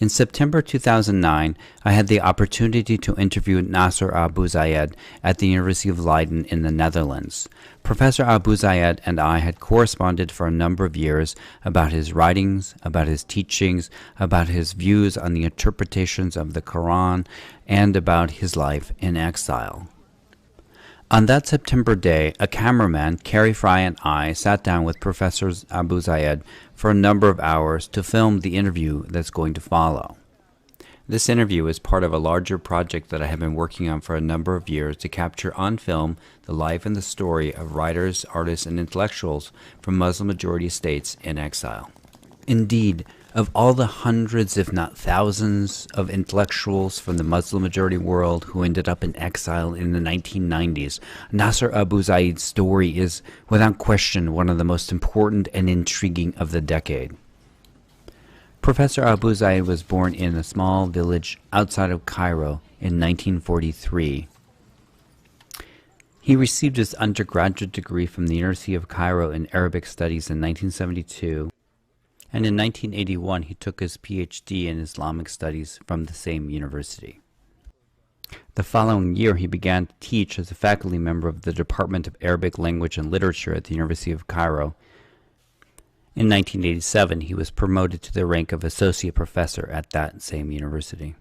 In September 2009, I had the opportunity to interview Nasr Abu Zayd at the University of Leiden in the Netherlands. Professor Abu Zayd and I had corresponded for a number of years about his writings, about his teachings, about his views on the interpretations of the Quran, and about his life in exile. On that September day, a cameraman, Carrie Fry, and I sat down with Professor Abu Zayd for a number of hours to film the interview that's going to follow. This interview is part of a larger project that I have been working on for a number of years to capture on film the life and the story of writers, artists, and intellectuals from Muslim-majority states in exile. Indeed, of all the hundreds, if not thousands, of intellectuals from the Muslim-majority world who ended up in exile in the 1990s, Nasr Abu Zayd's story is, without question, one of the most important and intriguing of the decade. Professor Abu Zayd was born in a small village outside of Cairo in 1943. He received his undergraduate degree from the University of Cairo in Arabic Studies in 1972. And in 1981 he took his PhD in Islamic Studies from the same university. The following year he began to teach as a faculty member of the Department of Arabic Language and Literature at the University of Cairo. In 1987 he was promoted to the rank of associate professor at that same university.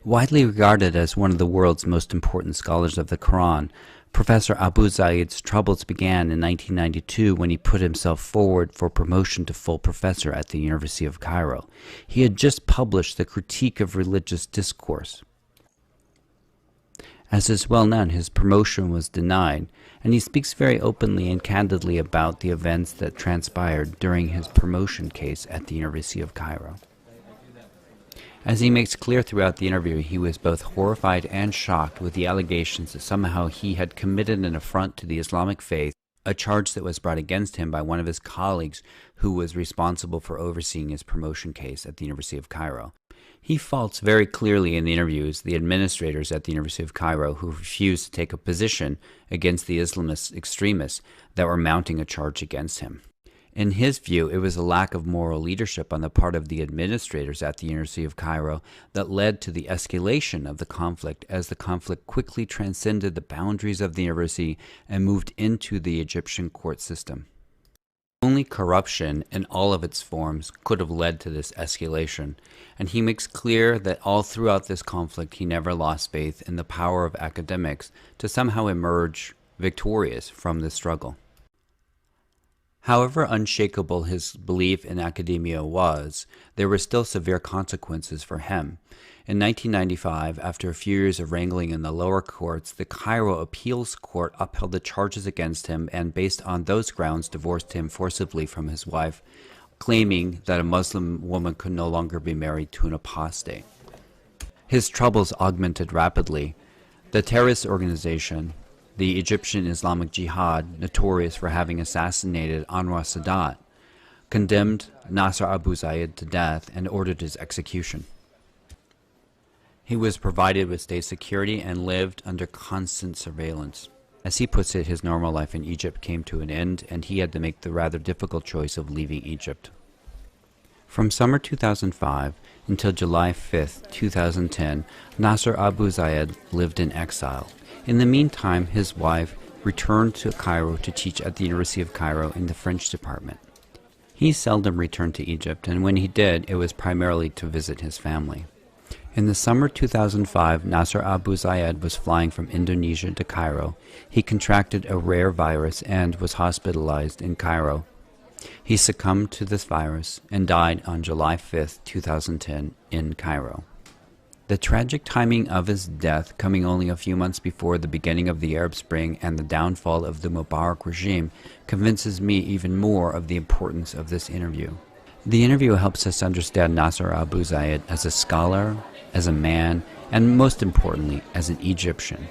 Widely regarded as one of the world's most important scholars of the Quran, Professor Abu Zayd's troubles began in 1992 when he put himself forward for promotion to full professor at the University of Cairo. He had just published the Critique of Religious Discourse. As is well known, his promotion was denied, and he speaks very openly and candidly about the events that transpired during his promotion case at the University of Cairo. As he makes clear throughout the interview, he was both horrified and shocked with the allegations that somehow he had committed an affront to the Islamic faith, a charge that was brought against him by one of his colleagues who was responsible for overseeing his promotion case at the University of Cairo. He faults very clearly in the interviews the administrators at the University of Cairo who refused to take a position against the Islamist extremists that were mounting a charge against him. In his view, it was a lack of moral leadership on the part of the administrators at the University of Cairo that led to the escalation of the conflict, as the conflict quickly transcended the boundaries of the university and moved into the Egyptian court system. Only corruption in all of its forms could have led to this escalation, and he makes clear that all throughout this conflict he never lost faith in the power of academics to somehow emerge victorious from this struggle. However unshakable his belief in academia was, there were still severe consequences for him. In 1995, after a few years of wrangling in the lower courts, the Cairo Appeals Court upheld the charges against him and, based on those grounds, divorced him forcibly from his wife, claiming that a Muslim woman could no longer be married to an apostate. His troubles augmented rapidly. The terrorist organization, the Egyptian Islamic Jihad, notorious for having assassinated Anwar Sadat, condemned Nasr Abu Zayd to death and ordered his execution. He was provided with state security and lived under constant surveillance. As he puts it, his normal life in Egypt came to an end, and he had to make the rather difficult choice of leaving Egypt. From summer 2005 until July 5, 2010, Nasr Abu Zayd lived in exile. In the meantime, his wife returned to Cairo to teach at the University of Cairo in the French department. He seldom returned to Egypt, and when he did, it was primarily to visit his family. In the summer 2005, Nasr Abu Zayd was flying from Indonesia to Cairo. He contracted a rare virus and was hospitalized in Cairo. He succumbed to this virus and died on July 5, 2010 in Cairo. The tragic timing of his death, coming only a few months before the beginning of the Arab Spring and the downfall of the Mubarak regime, convinces me even more of the importance of this interview. The interview helps us understand Nasr Abu Zayd as a scholar, as a man, and most importantly, as an Egyptian.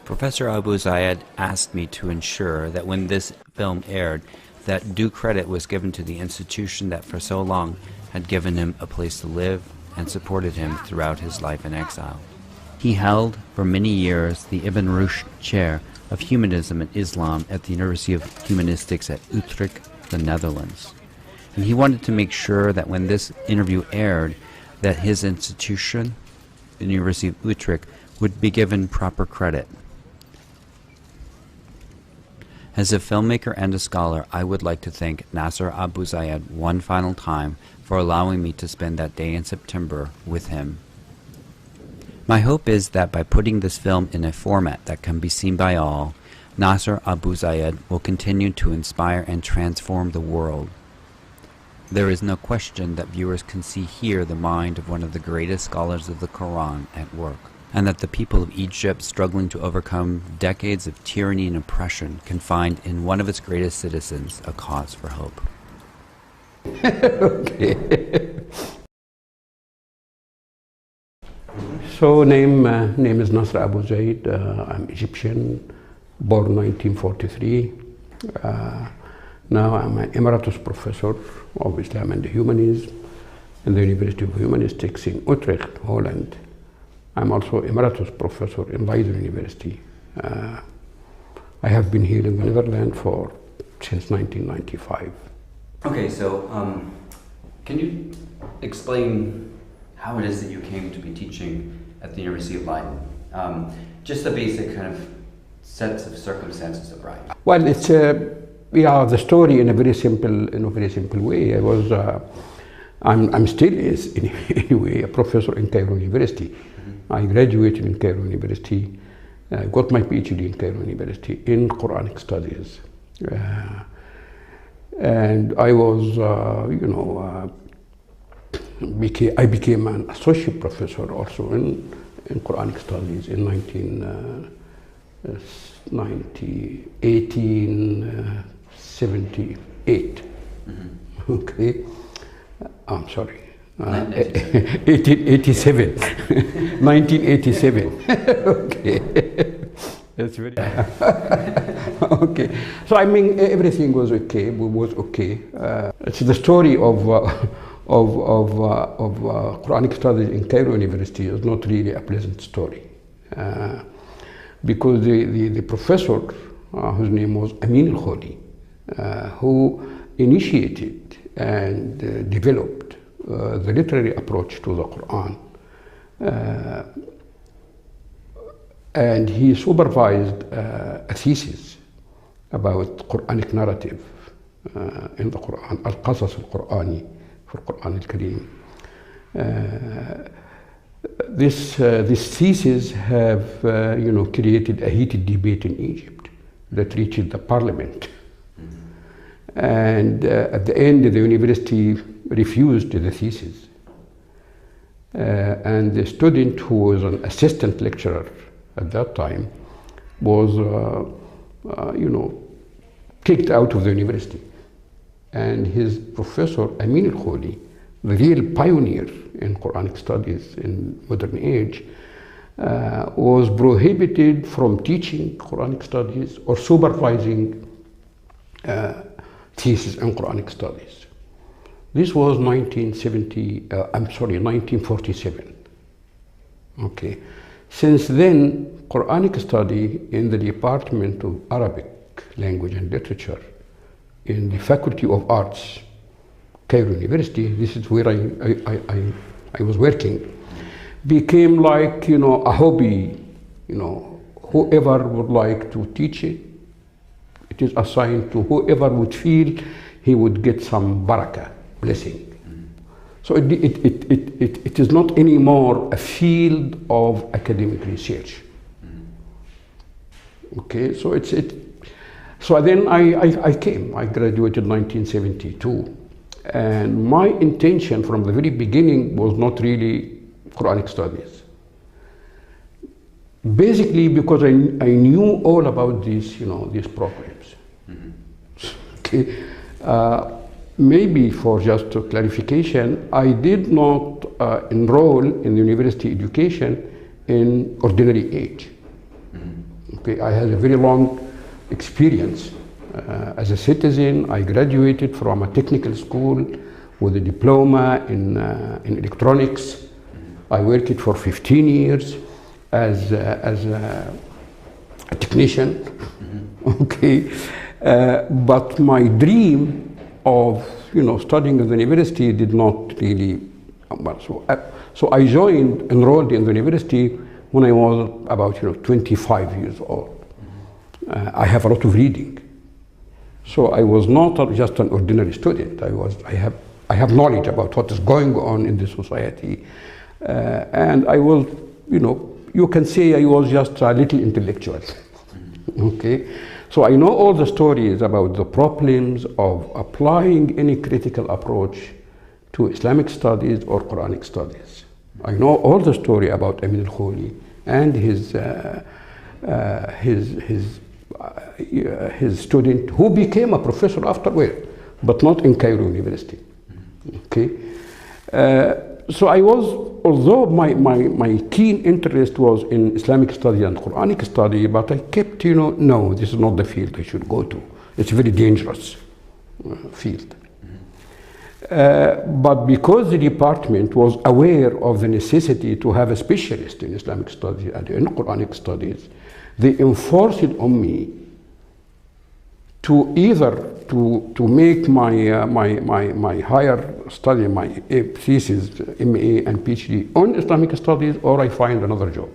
Professor Abu Zayd asked me to ensure that when this film aired, that due credit was given to the institution that for so long had given him a place to live and supported him throughout his life in exile. He held for many years the Ibn Rushd Chair of Humanism and Islam at the University of Humanistics at Utrecht, the Netherlands. And he wanted to make sure that when this interview aired, that his institution, the University of Utrecht, would be given proper credit. As a filmmaker and a scholar, I would like to thank Nasr Abu Zayd one final time for allowing me to spend that day in September with him. My hope is that by putting this film in a format that can be seen by all, Nasr Abu Zayd will continue to inspire and transform the world. There is no question that viewers can see here the mind of one of the greatest scholars of the Quran at work, and that the people of Egypt struggling to overcome decades of tyranny and oppression can find in one of its greatest citizens a cause for hope. Okay. So name is Nasr Abu Zayd. I'm Egyptian, born 1943. Now I'm an emeritus professor. Obviously I'm in the humanities in the University of Humanistics in Utrecht, Holland. I'm also emeritus professor in Leiden University. I have been here in the Netherlands since 1995. Okay, so can you explain how it is that you came to be teaching at the University of Leiden? Just the basic kind of sets of circumstances of right. Well, it's the story in a very simple way. I'm still anyway a professor in Cairo University. I graduated in Cairo University, got my PhD in Cairo University in Quranic studies, and I was, I became an associate professor also in Quranic studies in 1878. Okay, I'm sorry. 1887. 1987. Okay. That's very okay. So I mean, everything was okay. It's the story of Quranic studies in Cairo University is not really a pleasant story, because the professor, whose name was Amin al-Kholi, who initiated and developed the literary approach to the Quran, and he supervised a thesis about Quranic narrative in the Quran, Al-Qasas al-Qur'ani for Quran al-Kareem. This thesis have created a heated debate in Egypt that reached the parliament, and at the end the university refused the thesis, and the student who was an assistant lecturer at that time was kicked out of the university, and his professor Amin al-Kholi, the real pioneer in Quranic studies in modern age, was prohibited from teaching Quranic studies or supervising thesis in Quranic studies. This was 1947. Okay. Since then, Quranic study in the Department of Arabic Language and Literature in the Faculty of Arts, Cairo University, this is where I was working, became like, a hobby. Whoever would like to teach it, it is assigned to whoever would feel he would get some barakah, blessing. So it is not anymore a field of academic research. Okay, so so then I graduated in 1972, and my intention from the very beginning was not really Quranic studies. Basically because I knew all about these programs. Okay. Maybe for just clarification, I did not enroll in university education in ordinary age. Okay, I had a very long experience as a citizen. I graduated from a technical school with a diploma in electronics. I worked for 15 years as a technician. Okay, but my dream of studying in the university did not really well. So I enrolled in the university when I was about 25 years old. I have a lot of reading, so I was not just an ordinary student. I have knowledge about what is going on in the society, and I was, you can say I was just a little intellectual. Okay, so I know all the stories about the problems of applying any critical approach to Islamic studies or Quranic studies. I know all the story about Amin al-Kholi and his student who became a professor afterward, but not in Cairo University. Okay, so I was, although my keen interest was in Islamic study and Quranic study, but I kept, no, this is not the field I should go to. It's a very dangerous field. But because the department was aware of the necessity to have a specialist in Islamic studies and in Quranic studies, they enforced it on me to either to make my higher study, my thesis, MA and PhD on Islamic studies, or I find another job.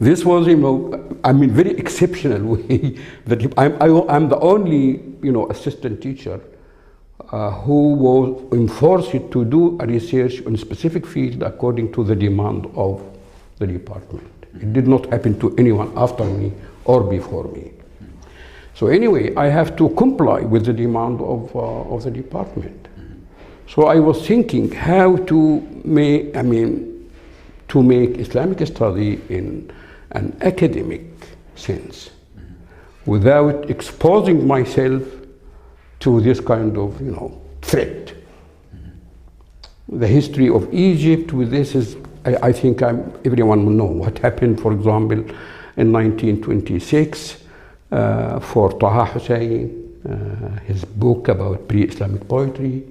This was, very exceptional way that I'm the only, assistant teacher who was enforced to do a research on a specific field according to the demand of the department. It did not happen to anyone after me or before me. So anyway, I have to comply with the demand of the department. So I was thinking how to make, Islamic study in an academic sense without exposing myself to this kind of, threat. The history of Egypt with this is, I think everyone will know what happened, for example, in 1926 for Taha Hussein, his book about pre-Islamic poetry,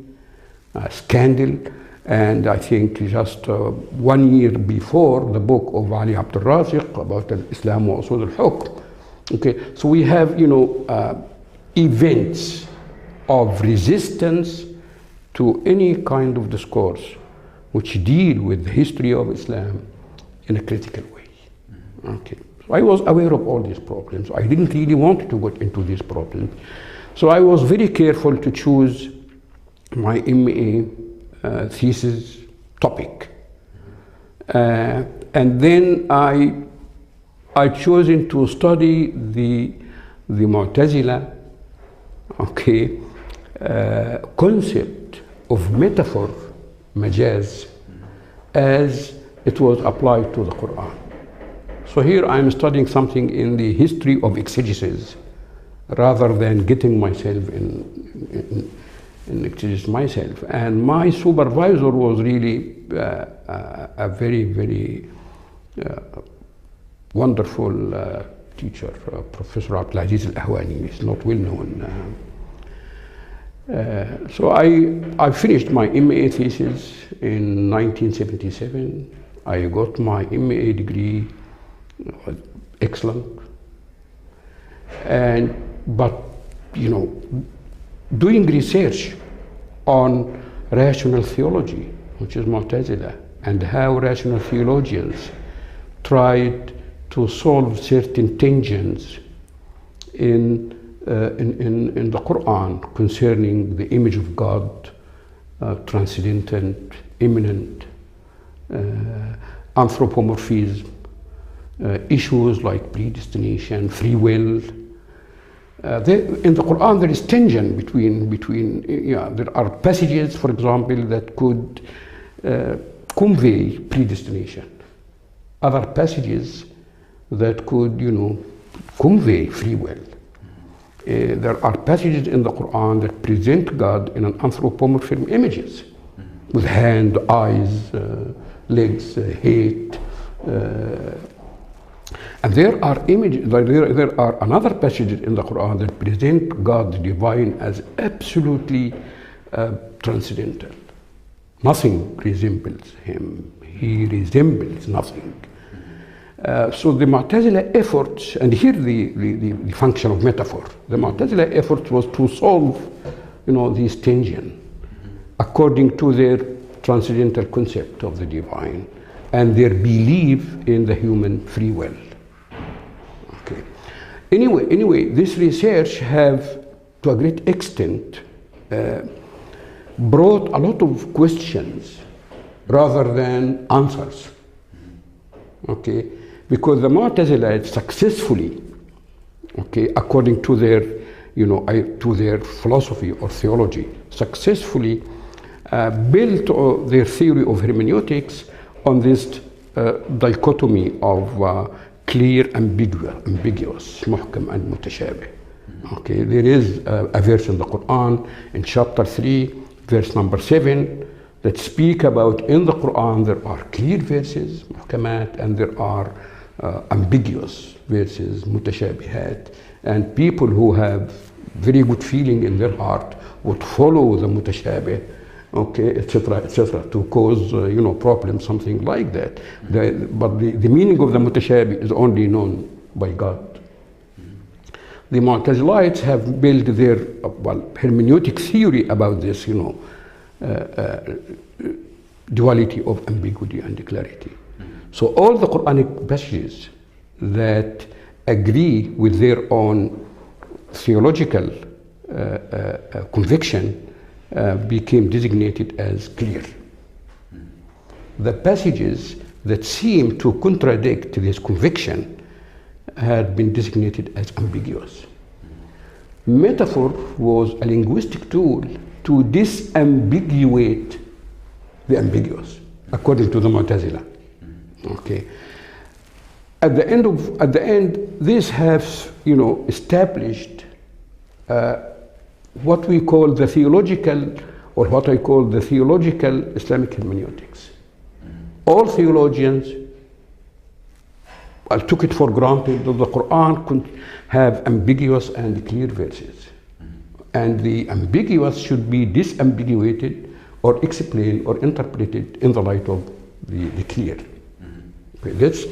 scandal, and I think just 1 year before, the book of Ali Abdul Raziq about Islam wa Usul al-Hukm. Okay, so we have, events of resistance to any kind of discourse which deal with the history of Islam in a critical way. Okay, so I was aware of all these problems. I didn't really want to get into these problems. So I was very careful to choose my MA thesis topic. And then I chosen to study the Mu'tazila, okay, concept of metaphor, majaz, as it was applied to the Quran. So here I'm studying something in the history of exegesis rather than getting myself in exegesis myself. And my supervisor was really a very, very wonderful teacher, Professor Abdulaziz Al-Ahwani. He's not well known. So I finished my MA thesis in 1977. I got my MA degree, excellent. But doing research on rational theology, which is Mu'tazila, and how rational theologians tried to solve certain tensions in the Quran concerning the image of God, transcendent, immanent, anthropomorphism, issues like predestination, free will. In the Quran, there is tension between there are passages, for example, that could convey predestination. Other passages that could, convey free will. There are passages in the Quran that present God in an anthropomorphic images, with hand, eyes, legs, head. And there are images. There are another passages in the Quran that present God, the divine, as absolutely transcendental. Nothing resembles Him. He resembles nothing. So the Mu'tazila efforts, and here the function of metaphor, the Mu'tazila effort was to solve, this tension according to their transcendental concept of the divine and their belief in the human free will. Okay. Anyway, this research have, to a great extent, brought a lot of questions rather than answers. Okay, because the Mu'tazila successfully, according to their, to their philosophy or theology, successfully built their theory of hermeneutics on this dichotomy of clear, ambiguous, muhkam and mutashabih. Okay, there is a verse in the Quran in chapter 3, verse number 7, that speak about in the Quran there are clear verses, muhkamat, and there are ambiguous verses, mutashabihat, and people who have very good feeling in their heart would follow the mutashabih, etc., to cause problems, something like that. But the meaning of the mutashabih is only known by God. The Mu'tazilites have built their hermeneutic theory about this, duality of ambiguity and clarity. So all the Quranic passages that agree with their own theological conviction became designated as clear. The passages that seem to contradict this conviction had been designated as ambiguous. Metaphor was a linguistic tool to disambiguate the ambiguous, according to the Mu'tazila. Okay. At the end, this has, established what we call the theological, or what I call the theological Islamic hermeneutics. All theologians took it for granted that the Quran could have ambiguous and clear verses. And the ambiguous should be disambiguated or explained or interpreted in the light of the clear. Okay, that's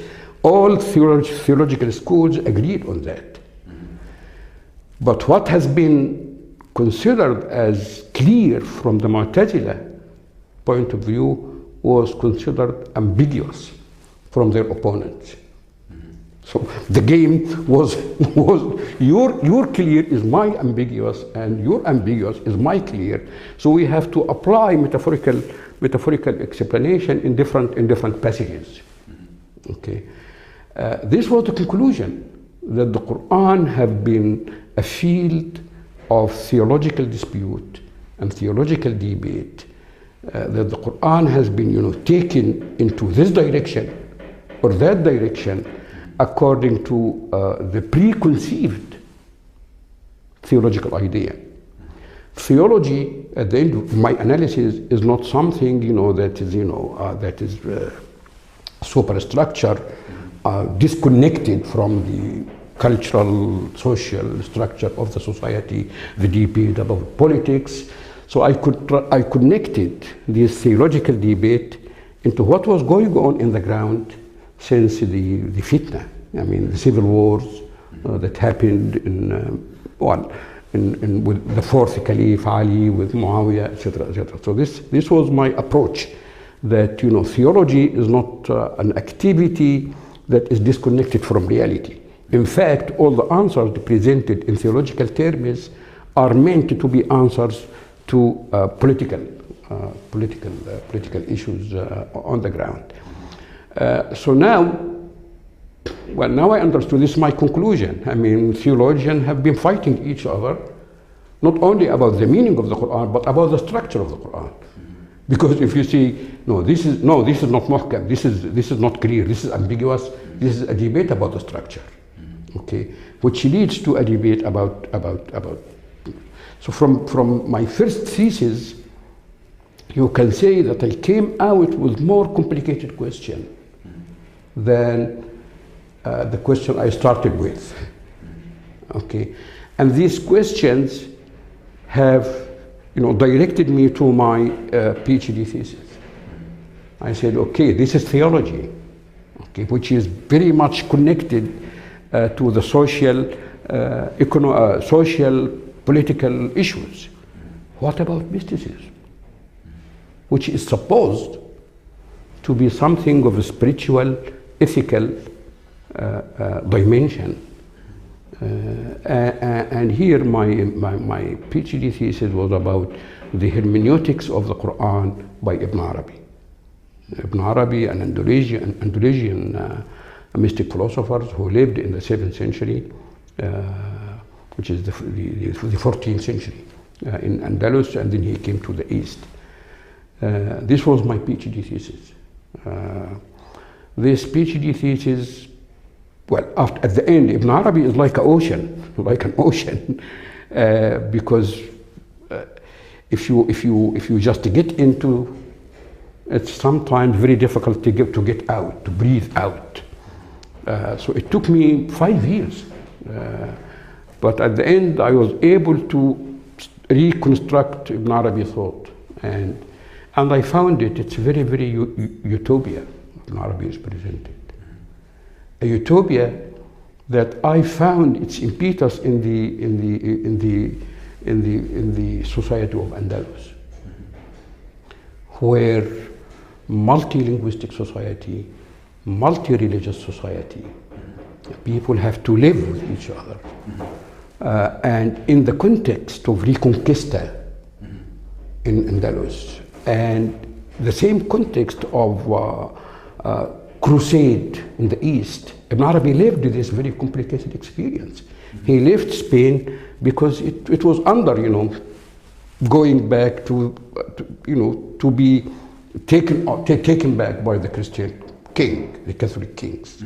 all theological schools agreed on that. But what has been considered as clear from the Mu'tazila point of view was considered ambiguous from their opponents. So the game was your clear is my ambiguous and your ambiguous is my clear. So we have to apply metaphorical explanation in different passages. Okay, this was the conclusion, that the Quran have been a field of theological dispute and theological debate, that the Quran has been taken into this direction or that direction according to the preconceived theological idea. Theology, at the end of my analysis, is not something that is superstructure, disconnected from the cultural, social structure of the society, the debate about politics. So I connected this theological debate into what was going on in the ground since the fitna, the civil wars that happened with the fourth Caliph Ali, with Muawiyah, etc., etc. So this was my approach, that theology is not an activity that is disconnected from reality. In fact, all the answers presented in theological terms are meant to be answers to political issues on the ground. So now I understood, this is my conclusion. Theologians have been fighting each other, not only about the meaning of the Quran, but about the structure of the Quran. Because if you see, this is not muhkam, this is not clear, this is ambiguous, this is a debate about the structure. Okay, which leads to a debate about. So from my first thesis, you can say that I came out with more complicated question than the question I started with. Okay, and these questions have directed me to my PhD thesis. I said, okay, this is theology. okay, which is very much connected to the social, political issues. What about mysticism, which is supposed to be something of a spiritual, ethical dimension? And here my PhD thesis was about the hermeneutics of the Quran by Ibn Arabi. Ibn Arabi, an Andalusian mystic philosophers who lived in the 7th century, which is the 14th century in Andalus, and then he came to the East. This was my PhD thesis. This PhD thesis, well, at the end, Ibn Arabi is like an ocean, because if you just get into, it's sometimes very difficult to get out, to breathe out. So it took me 5 years, but at the end I was able to reconstruct Ibn Arabi thought, and I found it's very, very utopia. Ibn Arabi is presented. A utopia that I found its impetus in the society of Andalus, where multilinguistic society, multi-religious society, people have to live with each other, and in the context of Reconquista in Andalus, and the same context of crusade in the East, Ibn Arabi lived this very complicated experience. He left Spain because it was under, going back to be taken back by the Christian king, the Catholic kings.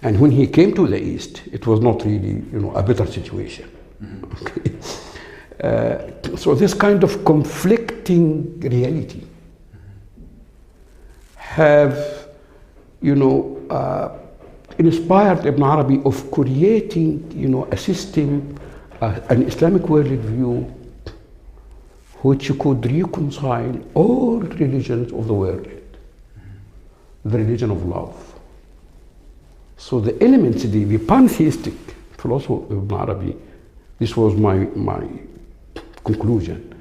And when he came to the East, it was not really, a better situation. Okay. So this kind of conflicting reality have, inspired Ibn Arabi of creating, a system, an Islamic worldview which could reconcile all religions of the world, the religion of love. So the elements, the pantheistic philosophy of Ibn Arabi, this was my conclusion.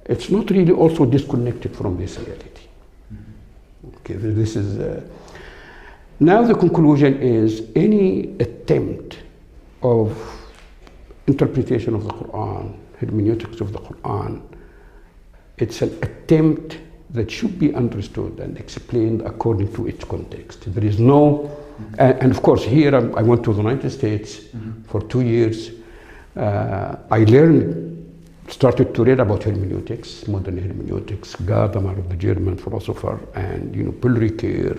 It's not really also disconnected from this reality. Okay, this is. Now the conclusion is any attempt of interpretation of the Quran, hermeneutics of the Quran, it's an attempt that should be understood and explained according to its context. There is no, and of course here I went to the United States for 2 years. I started to read about hermeneutics, modern hermeneutics, Gadamer, the German philosopher, and Paul Ricoeur,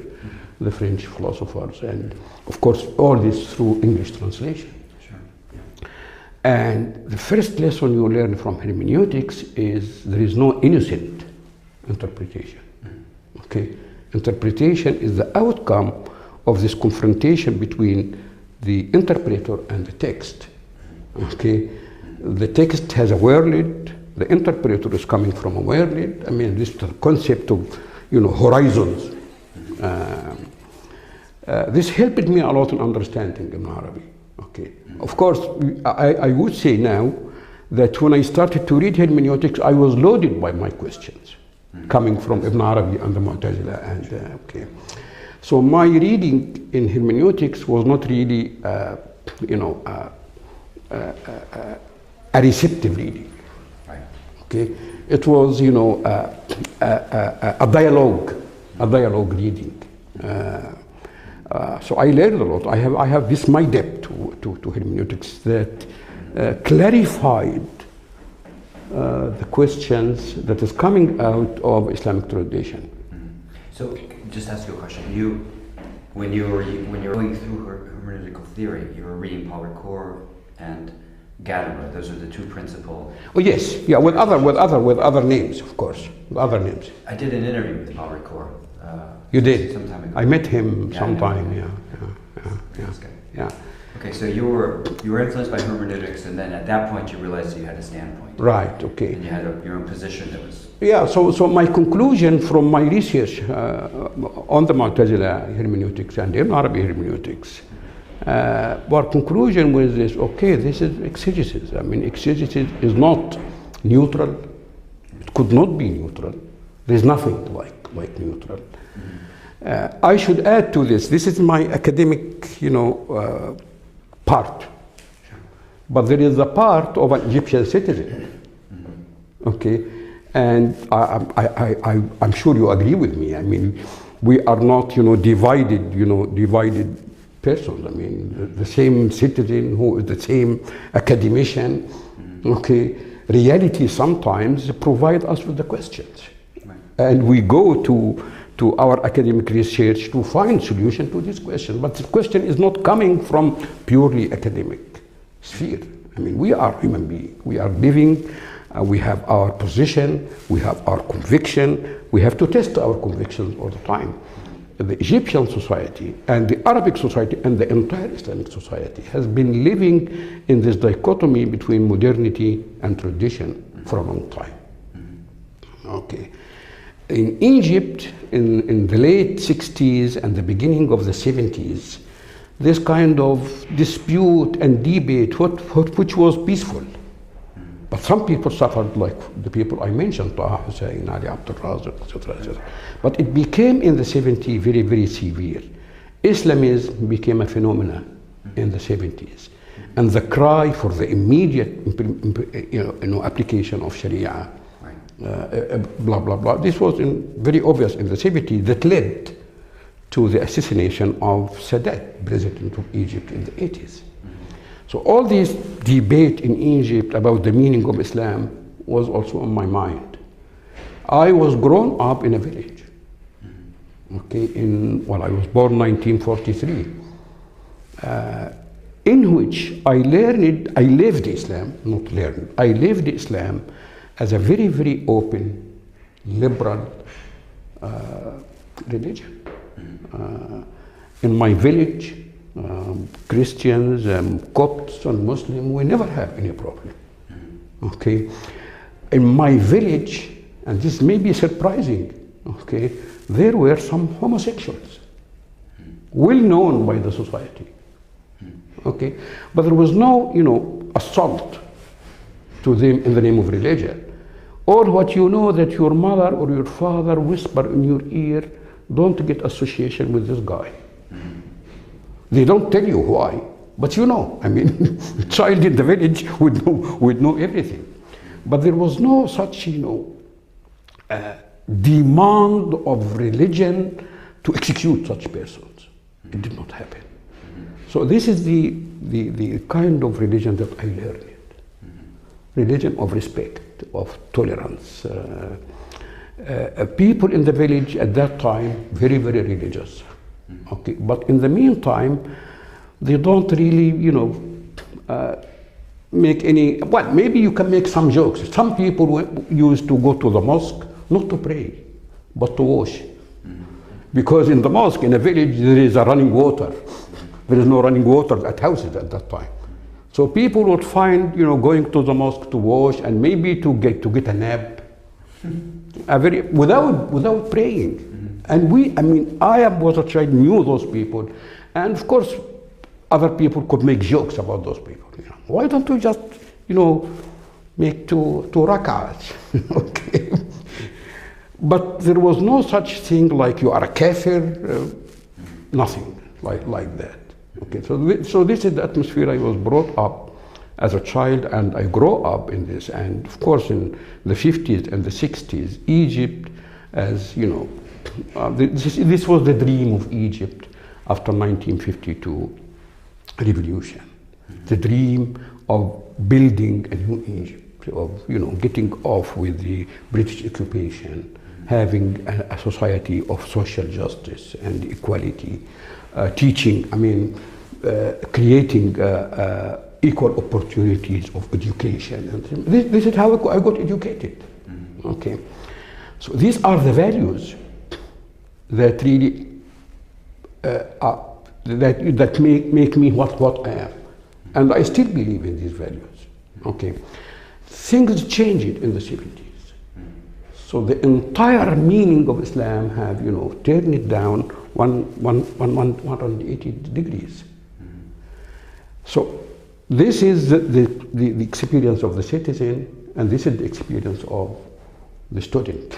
the French philosophers, and of course all this through English translation. Sure. Yeah. And the first lesson you learn from hermeneutics is there is no innocent interpretation. Okay, interpretation is the outcome of this confrontation between the interpreter and the text. Okay, the text has a word, the interpreter is coming from a word. I mean, this concept of horizons. This helped me a lot in understanding Ibn Arabi. Okay, of course, I would say now that when I started to read hermeneutics, I was loaded by my questions coming from Ibn Arabi and the Mu'tazila, and okay. So my reading in hermeneutics was not really, a receptive reading. Right. Okay, it was, a dialogue reading. So I learned a lot. I have this my depth to hermeneutics that clarified the questions that is coming out of Islamic tradition. So, just ask you a question. When you're going through hermeneutical theory, you were reading Paul Ricoeur and Gadamer. Those are the two principal. Oh yes, yeah, with other names, of course, with other names. I did an interview with Paul Ricoeur. You did? Some time ago. I met him sometime. Yeah. This guy. Yeah. Okay, so you were influenced by hermeneutics, and then at that point you realized you had a standpoint. Right, okay. And you had your own position that was... Yeah, so my conclusion from my research on the Mu'tazila hermeneutics and Ibn Arabi hermeneutics, our conclusion was this: okay, this is exegesis. I mean, exegesis is not neutral. It could not be neutral. There's nothing like neutral. I should add to this. This is my academic, part. But there is a part of an Egyptian citizen. Okay, and I'm sure you agree with me. I mean, we are not, divided persons. I mean, the same citizen who is the same academician. Okay, reality sometimes provide us with the questions, and we go to our academic research to find solution to this question. But the question is not coming from purely academic sphere. I mean, we are human beings. We are living. We have our position. We have our conviction. We have to test our convictions all the time. The Egyptian society and the Arabic society and the entire Islamic society has been living in this dichotomy between modernity and tradition for a long time. Okay. In Egypt, in the late 60s and the beginning of the 70s, this kind of dispute and debate, which was peaceful. But some people suffered, like the people I mentioned, Taha Hussein, Ali Abdul Razak, etc., etc. But it became in the 70s very, very severe. Islamism became a phenomenon in the 70s. And the cry for the immediate application of Sharia, blah, blah, blah. This was very obvious in the 70s that led to the assassination of Sadat, president of Egypt, in the 80s. So all this debate in Egypt about the meaning of Islam was also on my mind. I was grown up in a village. Okay, I was born 1943, in which I lived Islam as a very, very open, liberal religion. In my village, Christians, Copts and Muslims, we never have any problem. Okay, in my village, and this may be surprising, okay, there were some homosexuals, well known by the society. Okay, but there was no, assault to them in the name of religion. Or what you know that your mother or your father whisper in your ear, don't get association with this guy. They don't tell you why, but I mean, child in the village would know everything. But there was no such, demand of religion to execute such persons. It did not happen. So this is the kind of religion that I learned. Religion of respect, of tolerance. People in the village at that time, very, very religious. Okay, but in the meantime, they don't really, make any, well, maybe you can make some jokes. Some people used to go to the mosque, not to pray, but to wash. Because in the mosque, in a village, there is a running water. There is no running water at houses at that time. So people would find, going to the mosque to wash and maybe to get a nap, without praying. And I was a child, knew those people, and of course, other people could make jokes about those people. Why don't we just, make two rak'ahs? Okay. But there was no such thing like you are a kafir, nothing like that. Okay, so this is the atmosphere I was brought up as a child, and I grew up in this. And of course, in the 50s and the 60s, Egypt, as this was the dream of Egypt after 1952 revolution. The dream of building a new Egypt, of getting off with the British occupation, having a society of social justice and equality, teaching, creating equal opportunities of education. And this is how I got educated. Okay, so these are the values that really that make me what I am. And I still believe in these values. Okay. Things changed in the 70s. So the entire meaning of Islam have, turned it down 180 degrees. So this is the experience of the citizen, and this is the experience of the student.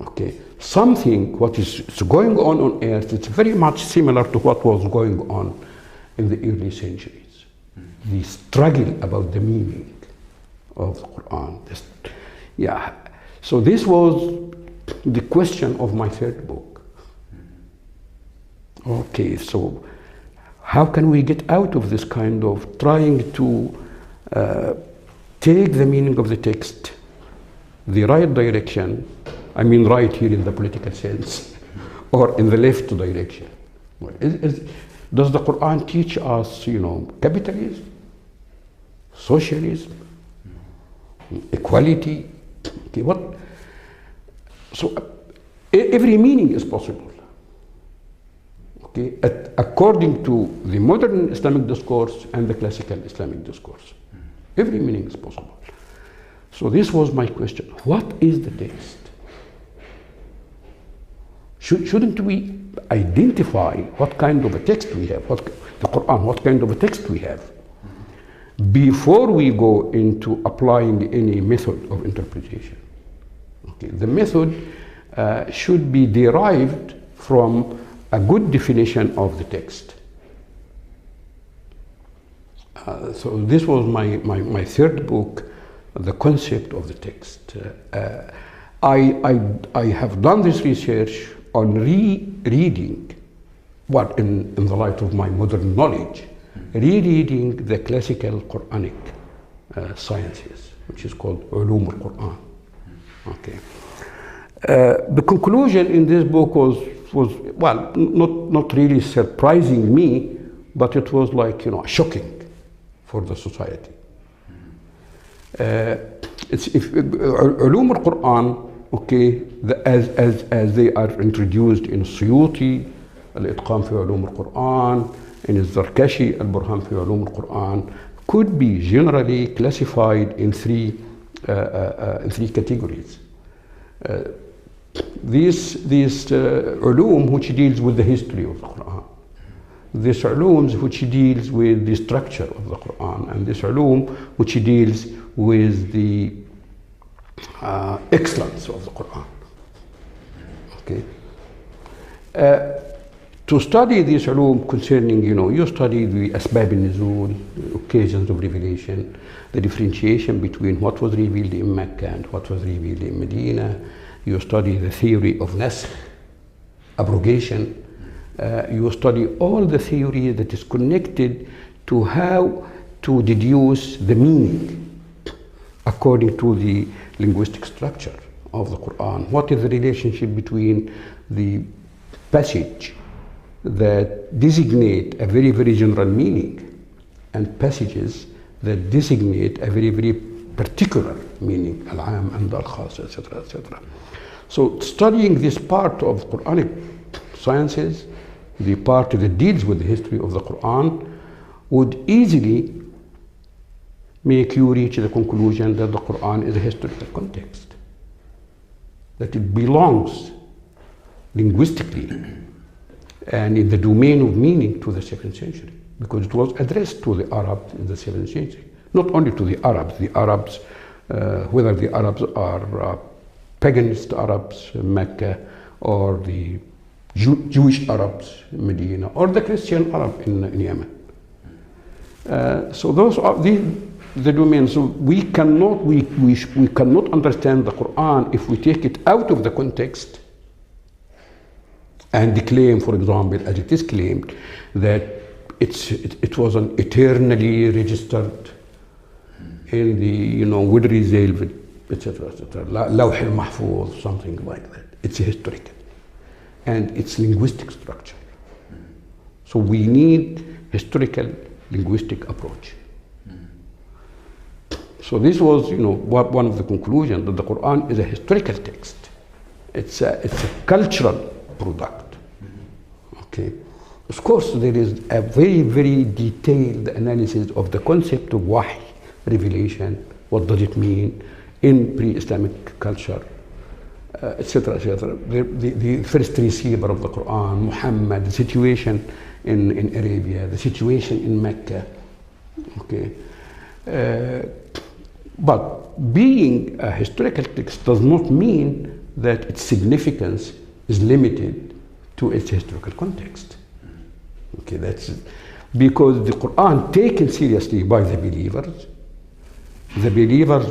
Okay, something what is going on earth, it's very much similar to what was going on in the early centuries. The struggle about the meaning of the Quran. So this was the question of my third book. Okay, so how can we get out of this kind of trying to take the meaning of the text the right direction? I mean right here in the political sense, or in the left direction. Does the Quran teach us, capitalism, socialism, equality? Okay, what? So every meaning is possible. Okay, according to the modern Islamic discourse and the classical Islamic discourse, every meaning is possible. So this was my question: what is the text? Shouldn't we identify what kind of a text we have, the Quran, what kind of a text we have, before we go into applying any method of interpretation? Okay. The method should be derived from a good definition of the text. So this was my third book, The Concept of the Text. I have done this research on rereading, in the light of my modern knowledge, rereading the classical Quranic sciences, which is called Ulum al-Quran. Okay. The conclusion in this book was not really surprising me, but it was like, shocking for the society. Ulum al-Quran, okay, as they are introduced in Suyuti, Al-Itqan fi Ulum al-Quran, in Zarkashi, Al-Burhan fi Ulum al-Quran, could be generally classified in three categories. These ulum which deals with the history of the Quran, these ulums which deals with the structure of the Quran, and this ulum which deals with the excellence of the Quran. Okay. To study these ulum concerning, you study the asbab al-nuzul, occasions of revelation, the differentiation between what was revealed in Mecca and what was revealed in Medina. You study the theory of nasr, abrogation. You study all the theory that is connected to how to deduce the meaning according to the linguistic structure of the Quran. What is the relationship between the passage that designate a very, very general meaning and passages that designate a very, very particular meaning, al-am and al-khas, etc., etc. So studying this part of Quranic sciences, the part that deals with the history of the Quran, would easily make you reach the conclusion that the Quran is a historical context, that it belongs linguistically and in the domain of meaning to the 7th century, because it was addressed to the Arabs in the 7th century. Not only to the Arabs, whether the Arabs are paganist Arabs in Mecca, or the Jewish Arabs in Medina, or the Christian Arab in Yemen. So those are the domains. So we cannot understand the Quran if we take it out of the context and claim, for example, as it is claimed, that it was an eternally registered in the wood reserve, etc., etc. Lawh al-Mahfuz, something like that. It's historical, and it's linguistic structure. So we need historical linguistic approach. So this was, one of the conclusions, that the Quran is a historical text. It's a cultural product. Okay, Of course, there is a very, very detailed analysis of the concept of wahy, revelation, what does it mean in pre-Islamic culture, etc., etc. The first receiver of the Quran, Muhammad, the situation in Arabia, the situation in Mecca. Okay, but being a historical text does not mean that its significance is limited to its historical context. Okay, that's because the Quran, taken seriously by the believers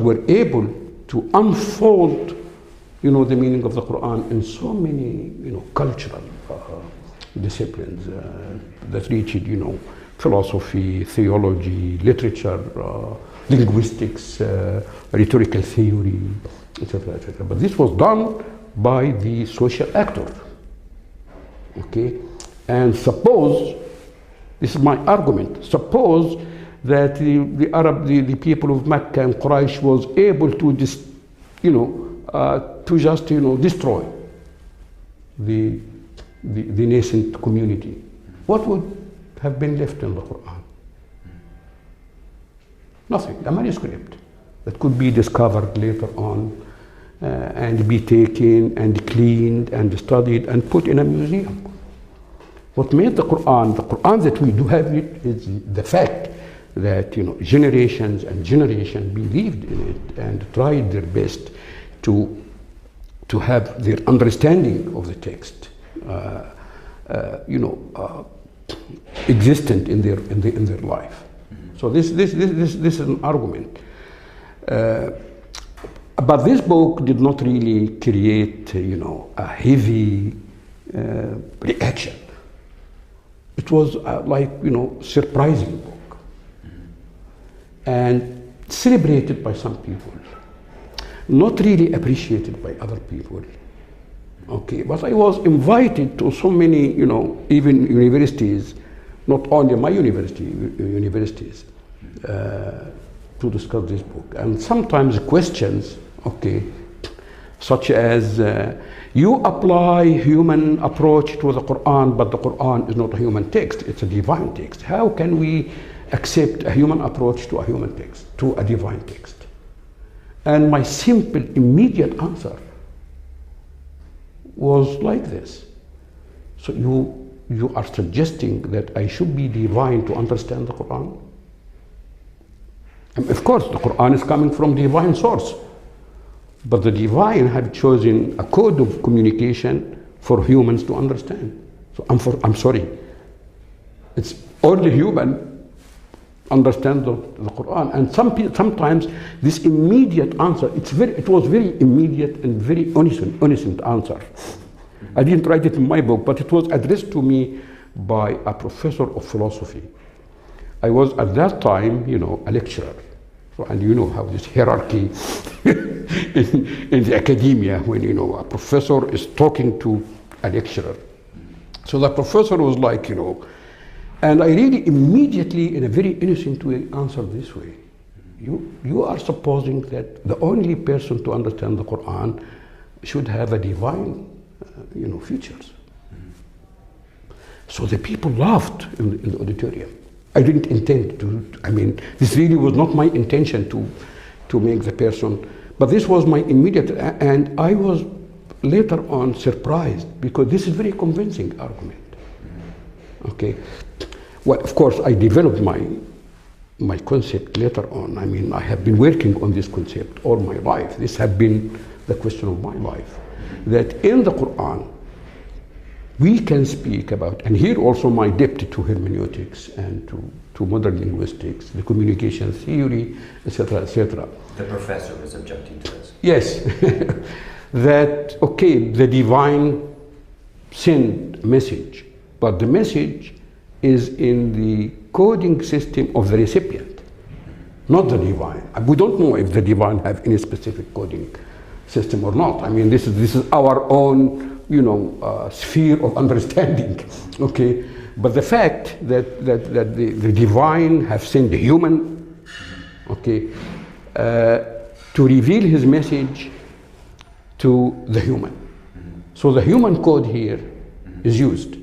were able to unfold, the meaning of the Quran in so many, cultural disciplines that reached, philosophy, theology, literature, linguistics, rhetorical theory, etc., etc. But this was done by the social actor. Okay, and suppose, this is my argument, suppose that the people of Mecca and Quraysh was able to destroy the nascent community, what would have been left in the Quran? Nothing, a manuscript that could be discovered later on and be taken and cleaned and studied and put in a museum. What made the Quran that we do have it, is the fact that generations and generations believed in it and tried their best to have their understanding of the text existent in their life. So this is an argument. But this book did not really create a heavy reaction. It was surprising book and celebrated by some people, not really appreciated by other people. Okay, but I was invited to so many, even universities, not only my universities, to discuss this book. And sometimes questions, okay, such as you apply human approach to the Quran, but the Quran is not a human text, it's a divine text. How can we accept a human approach to a human text, to a divine text? And my simple, immediate answer was like this. So you are suggesting that I should be divine to understand the Quran? And of course, the Quran is coming from divine source. But the divine have chosen a code of communication for humans to understand. So I'm sorry. It's only human understand the Quran. And sometimes this immediate answer, it was very immediate and very innocent answer. I didn't write it in my book, but it was addressed to me by a professor of philosophy. I was at that time, a lecturer. So, and you know how this hierarchy in the academia, when a professor is talking to a lecturer. So the professor was like, and I really immediately, in a very innocent way, answered this way. You are supposing that the only person to understand the Quran should have a divine, features. So the people laughed in the auditorium. I didn't intend to, this really was not my intention to make the person, but this was my immediate, and I was later on surprised because this is very convincing argument. Okay. Well, of course, I developed my concept later on. I have been working on this concept all my life. This has been the question of my life. That in the Quran, we can speak about, and here also my depth to hermeneutics and to modern linguistics, the communication theory, etc., etc. The professor was objecting to this. Yes. That, okay, the divine sent message, but the message is in the coding system of the recipient, not the divine. We don't know if the divine have any specific coding system or not. This is our own, sphere of understanding. Okay, but the fact that the divine have sent the human, okay, to reveal his message to the human. So the human code here is used.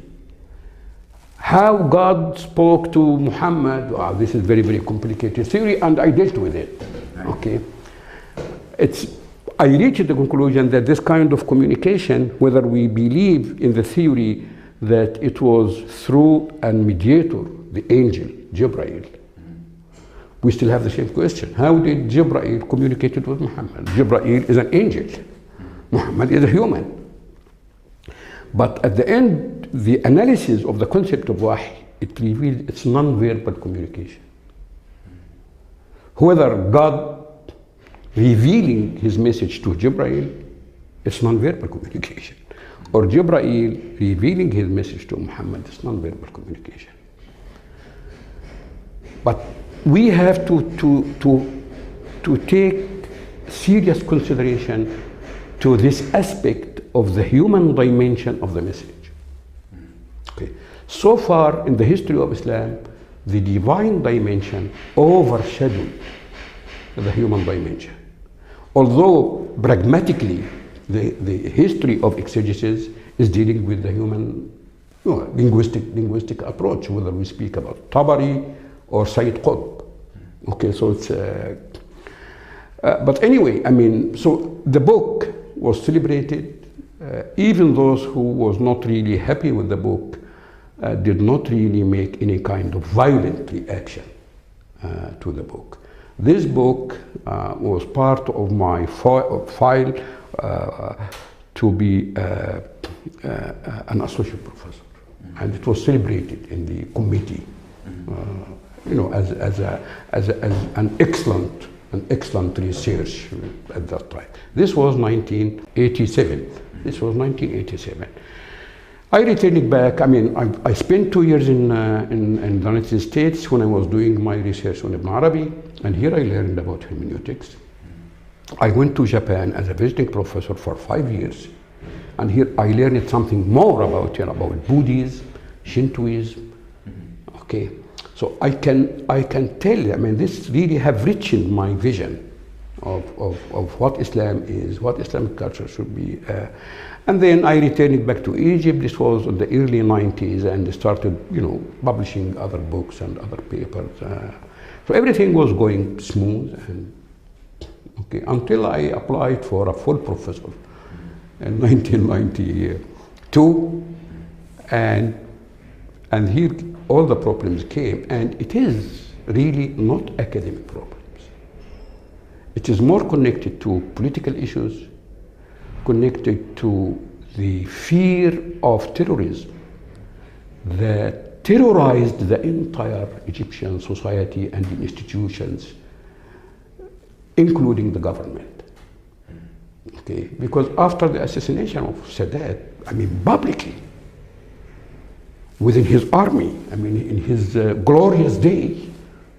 How God spoke to Muhammad, wow, this is very, very complicated theory, and I dealt with it. Okay. I reached the conclusion that this kind of communication, whether we believe in the theory that it was through a mediator, the angel, Jibreel, we still have the same question. How did Jibreel communicate with Muhammad? Jibreel is an angel. Muhammad is a human. But at the end, the analysis of the concept of wahy, it reveals it's non-verbal communication. Whether God revealing his message to Jibreel, it's non-verbal communication. Or Jibreel revealing his message to Muhammad, it's non-verbal communication. But we have to take serious consideration to this aspect of the human dimension of the message. Okay. So far in the history of Islam, the divine dimension overshadowed the human dimension. Although pragmatically, the history of exegesis is dealing with the human linguistic approach, whether we speak about Tabari or Sayyid Qutb. Okay, so it's but anyway, I mean, so the book was celebrated. Even those who was not really happy with the book did not really make any kind of violent reaction to the book. This book was part of my file to be an associate professor, and it was celebrated in the committee, as an excellent research at that time. This was 1987. This was 1987. I returned back. I mean, I spent 2 years in the United States when I was doing my research on Ibn Arabi, and here I learned about hermeneutics. I went to Japan as a visiting professor for 5 years, and here I learned something more about Buddhism, Shintoism. Okay, so I can tell you, I mean, this really have enriched my vision of what Islam is, what Islamic culture should be. And then I returned back to Egypt. This was in the early 90s, and started, publishing other books and other papers. So everything was going smooth, and okay, until I applied for a full professor in 1992, and here all the problems came, and it is really not academic problems. It is more connected to political issues, connected to the fear of terrorism that terrorized the entire Egyptian society and the institutions, including the government. Okay, because after the assassination of Sadat, I mean, publicly, within his army, I mean, in his glorious day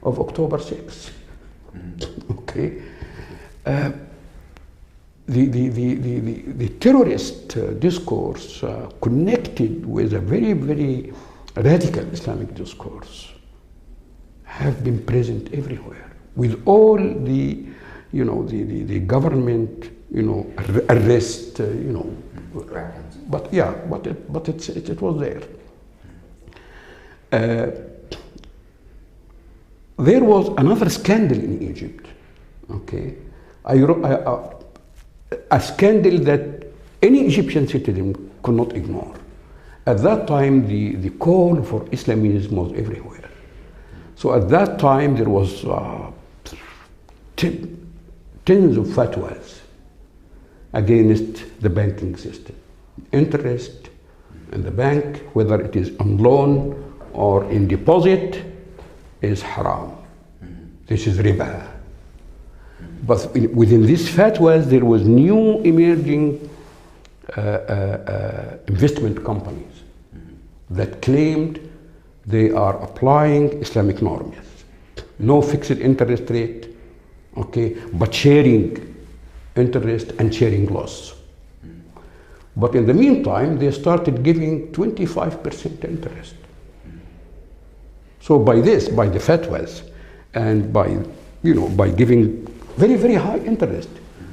of October 6th, okay, the terrorist discourse connected with a very, very radical Islamic discourse have been present everywhere, with all the, the government, arrest, but yeah, but it was there. There was another scandal in Egypt. Okay, a scandal that any Egyptian citizen could not ignore. At that time, the call for Islamism was everywhere. So at that time, there was tens of fatwas against the banking system. Interest in the bank, whether it is on loan or in deposit, is haram. This is riba. But within these fatwas, there was new emerging investment companies that claimed they are applying Islamic norms. No fixed interest rate, okay, but sharing interest and sharing loss. But in the meantime, they started giving 25% interest. So by the fatwas, and by giving very, very high interest,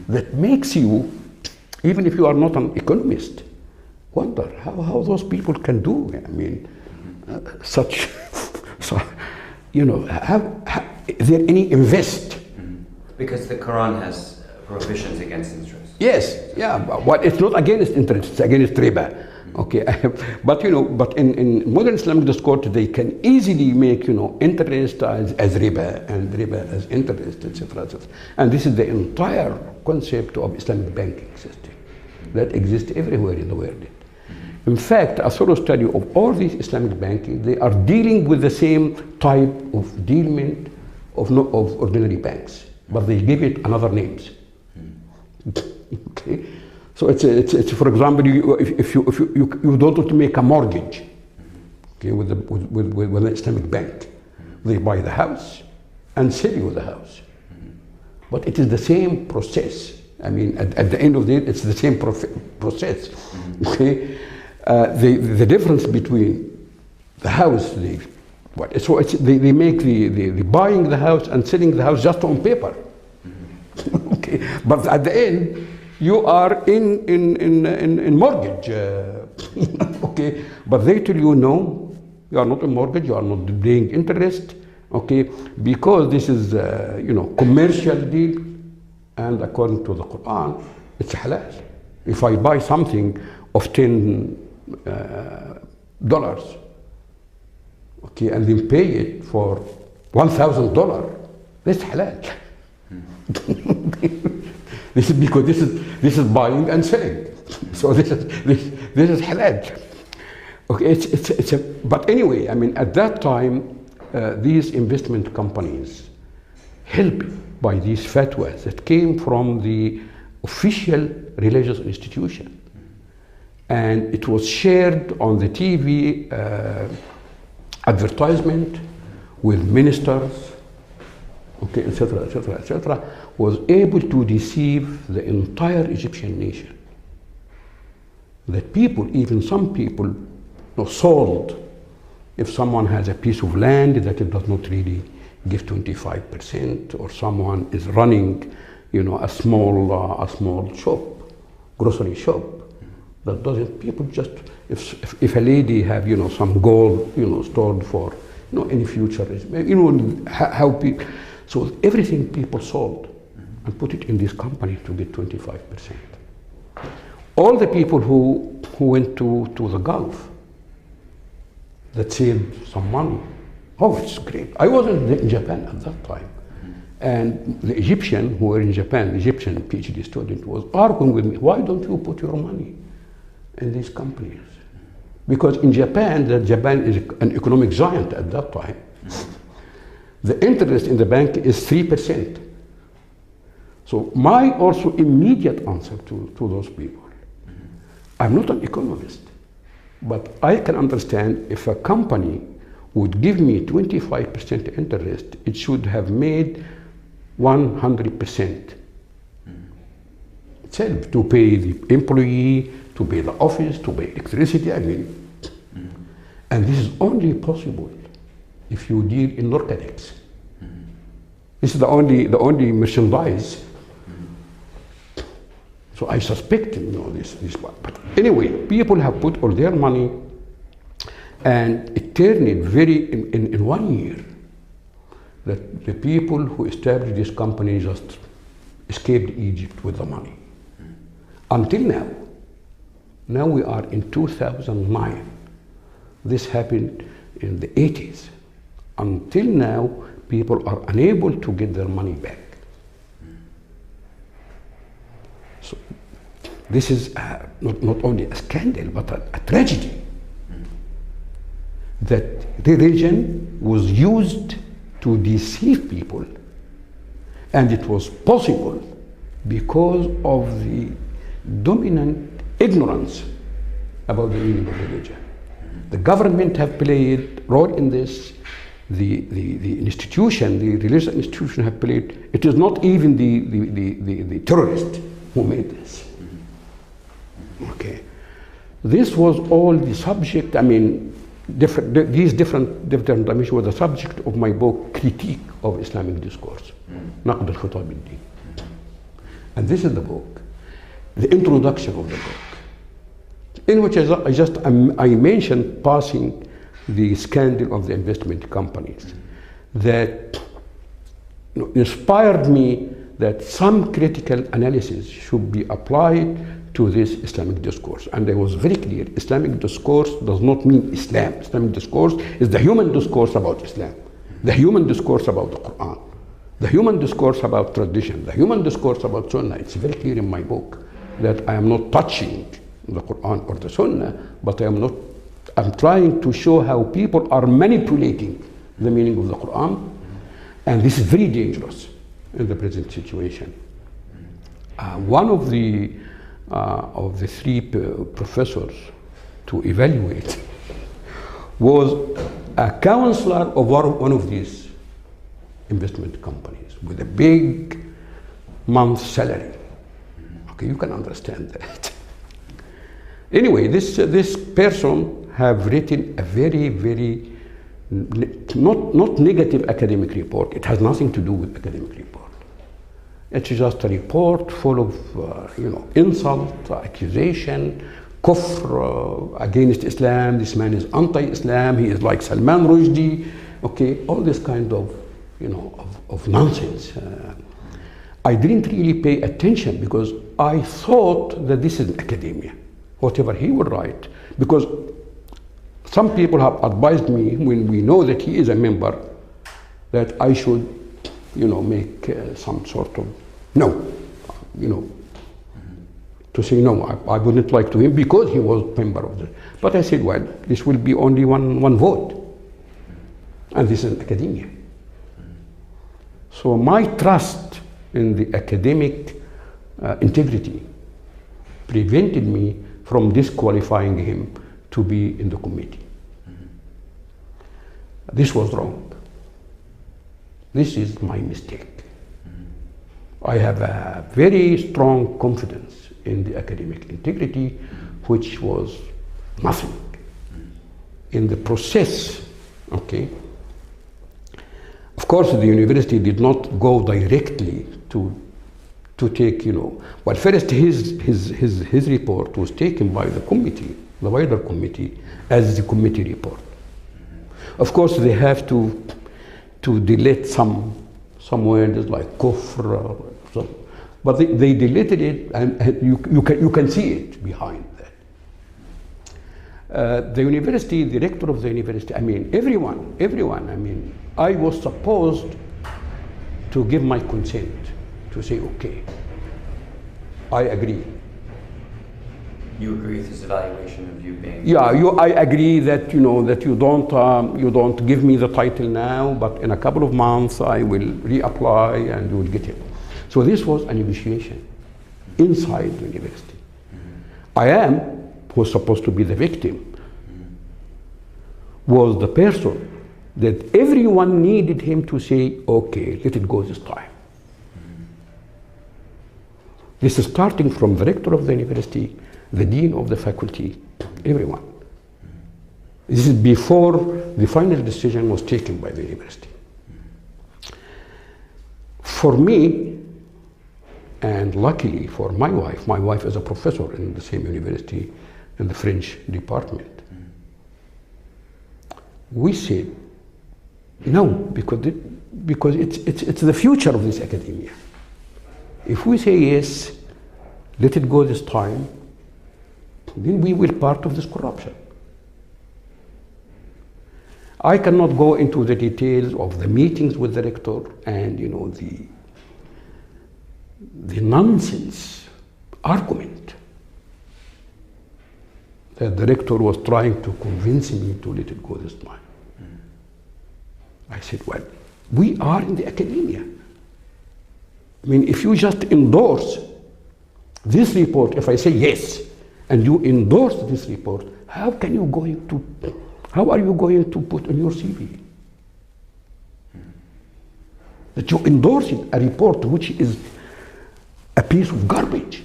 that makes you, even if you are not an economist, wonder how those people can do. I mean, such, so, you know, is there any invest? Because the Quran has prohibitions against interest. Yes, yeah, but it's not against interest, it's against riba. Okay, but you know, but in modern Islamic discourse, they can easily make, you know, interest as riba and riba as interest, etc., etc. And this is the entire concept of Islamic banking system that exists everywhere in the world. In fact, a thorough study of all these Islamic banking, they are dealing with the same type of dealment of ordinary banks, but they give it another names. Okay. So it's for example, if you don't want to make a mortgage, okay, with an Islamic bank, they buy the house and sell you the house. But it is the same process. I mean, at the end of the day, it's the same process. Okay, the difference between the house, they make the buying the house and selling the house just on paper. Okay, but at the end, you are in mortgage, okay? But they tell you, no, you are not in mortgage, you are not paying interest, okay? Because this is, you know, commercial deal, and according to the Quran, it's halal. If I buy something of $10, okay, and then pay it for $1,000, that's halal. This is because this is buying and selling, so this is halal. Okay, but anyway, I mean, at that time, these investment companies, helped by these fatwas that came from the official religious institution, and it was shared on the TV advertisement with ministers, okay, etc., etc., etc., was able to deceive the entire Egyptian nation. That people, even some people, sold, if someone has a piece of land that it does not really give 25%, or someone is running, you know, a small shop, grocery shop, that doesn't, people just, if a lady have, you know, some gold, you know, stored for, you know, any future, you know, how people, so everything people sold and put it in this company to get 25%. All the people who went to the Gulf that saved some money, oh, it's great. I was in Japan at that time, and the Egyptian who were in Japan, the Egyptian PhD student, was arguing with me, why don't you put your money in these companies? Because in Japan, Japan is an economic giant at that time. The interest in the bank is 3%. So my also immediate answer to those people, I'm not an economist, but I can understand if a company would give me 25% interest, it should have made 100% itself to pay the employee, to pay the office, to pay electricity, I mean. And this is only possible if you deal in narcotics. This is the only merchandise. So I suspect, you know, this part. But anyway, people have put all their money, and it turned it in 1 year that the people who established this company just escaped Egypt with the money. Until now. Now we are in 2009. This happened in the 80s. Until now, people are unable to get their money back. So this is not only a scandal, but a tragedy. That religion was used to deceive people, and it was possible because of the dominant ignorance about the meaning of religion. The government have played a role in this. The institution, the religious institution have played. It is not even the terrorist who made this. Okay, this was all the subject. I mean, these different dimensions were the subject of my book, Critique of Islamic Discourse, نقد الخطاب الدين. And this is the book, the introduction of the book, in which I mentioned passing the scandal of the investment companies that inspired me that some critical analysis should be applied to this Islamic discourse. And I was very clear, Islamic discourse does not mean Islam. Islamic discourse is the human discourse about Islam, the human discourse about the Quran, the human discourse about tradition, the human discourse about Sunnah. It's very clear in my book that I am not touching the Quran or the Sunnah, but I'm trying to show how people are manipulating the meaning of the Quran, and this is very dangerous in the present situation. One of the three professors to evaluate was a counselor of one of these investment companies with a big month salary. Okay, you can understand that. Anyway, this person have written a very, very not negative academic report. It has nothing to do with academic report. It's just a report full of insult, accusation, kufr against Islam. This man is anti-Islam. He is like Salman Rushdie. Okay, all this kind of of nonsense. I didn't really pay attention because I thought that this is academia, whatever he would write, because some people have advised me, when we know that he is a member, that I should make some sort of to say no, I wouldn't like to him because he was a member of the. But I said, well, this will be only one vote, and this is academia. So my trust in the academic integrity prevented me from disqualifying him to be in the committee. This was wrong. This is my mistake. I have a very strong confidence in the academic integrity, which was nothing. In the process, okay, of course the university did not go directly to take, well, first his report was taken by the committee, the wider committee, as the committee report. Of course they have to delete some words like kufr, but they deleted it, and you can see it behind that. The university, the rector of the university, everyone, I was supposed to give my consent, to say, okay, I agree. You agree with his evaluation of you being? Yeah, I agree that that you don't give me the title now, but in a couple of months I will reapply and you will get it. So this was a negotiation inside the university. Who was supposed to be the victim, was the person that everyone needed him to say, okay, let it go this time. This is starting from the rector of the university, the dean of the faculty, everyone. This is before the final decision was taken by the university. For me, and luckily for my wife is a professor in the same university in the French department. We said no, because it's the future of this academia. If we say yes, let it go this time, then we will be part of this corruption. I cannot go into the details of the meetings with the rector and the nonsense argument that the rector was trying to convince me to let it go this time. I said, well, we are in the academia. If you just endorse this report, if I say yes, and you endorse this report, how are you going to put on your CV that you endorse a report which is a piece of garbage?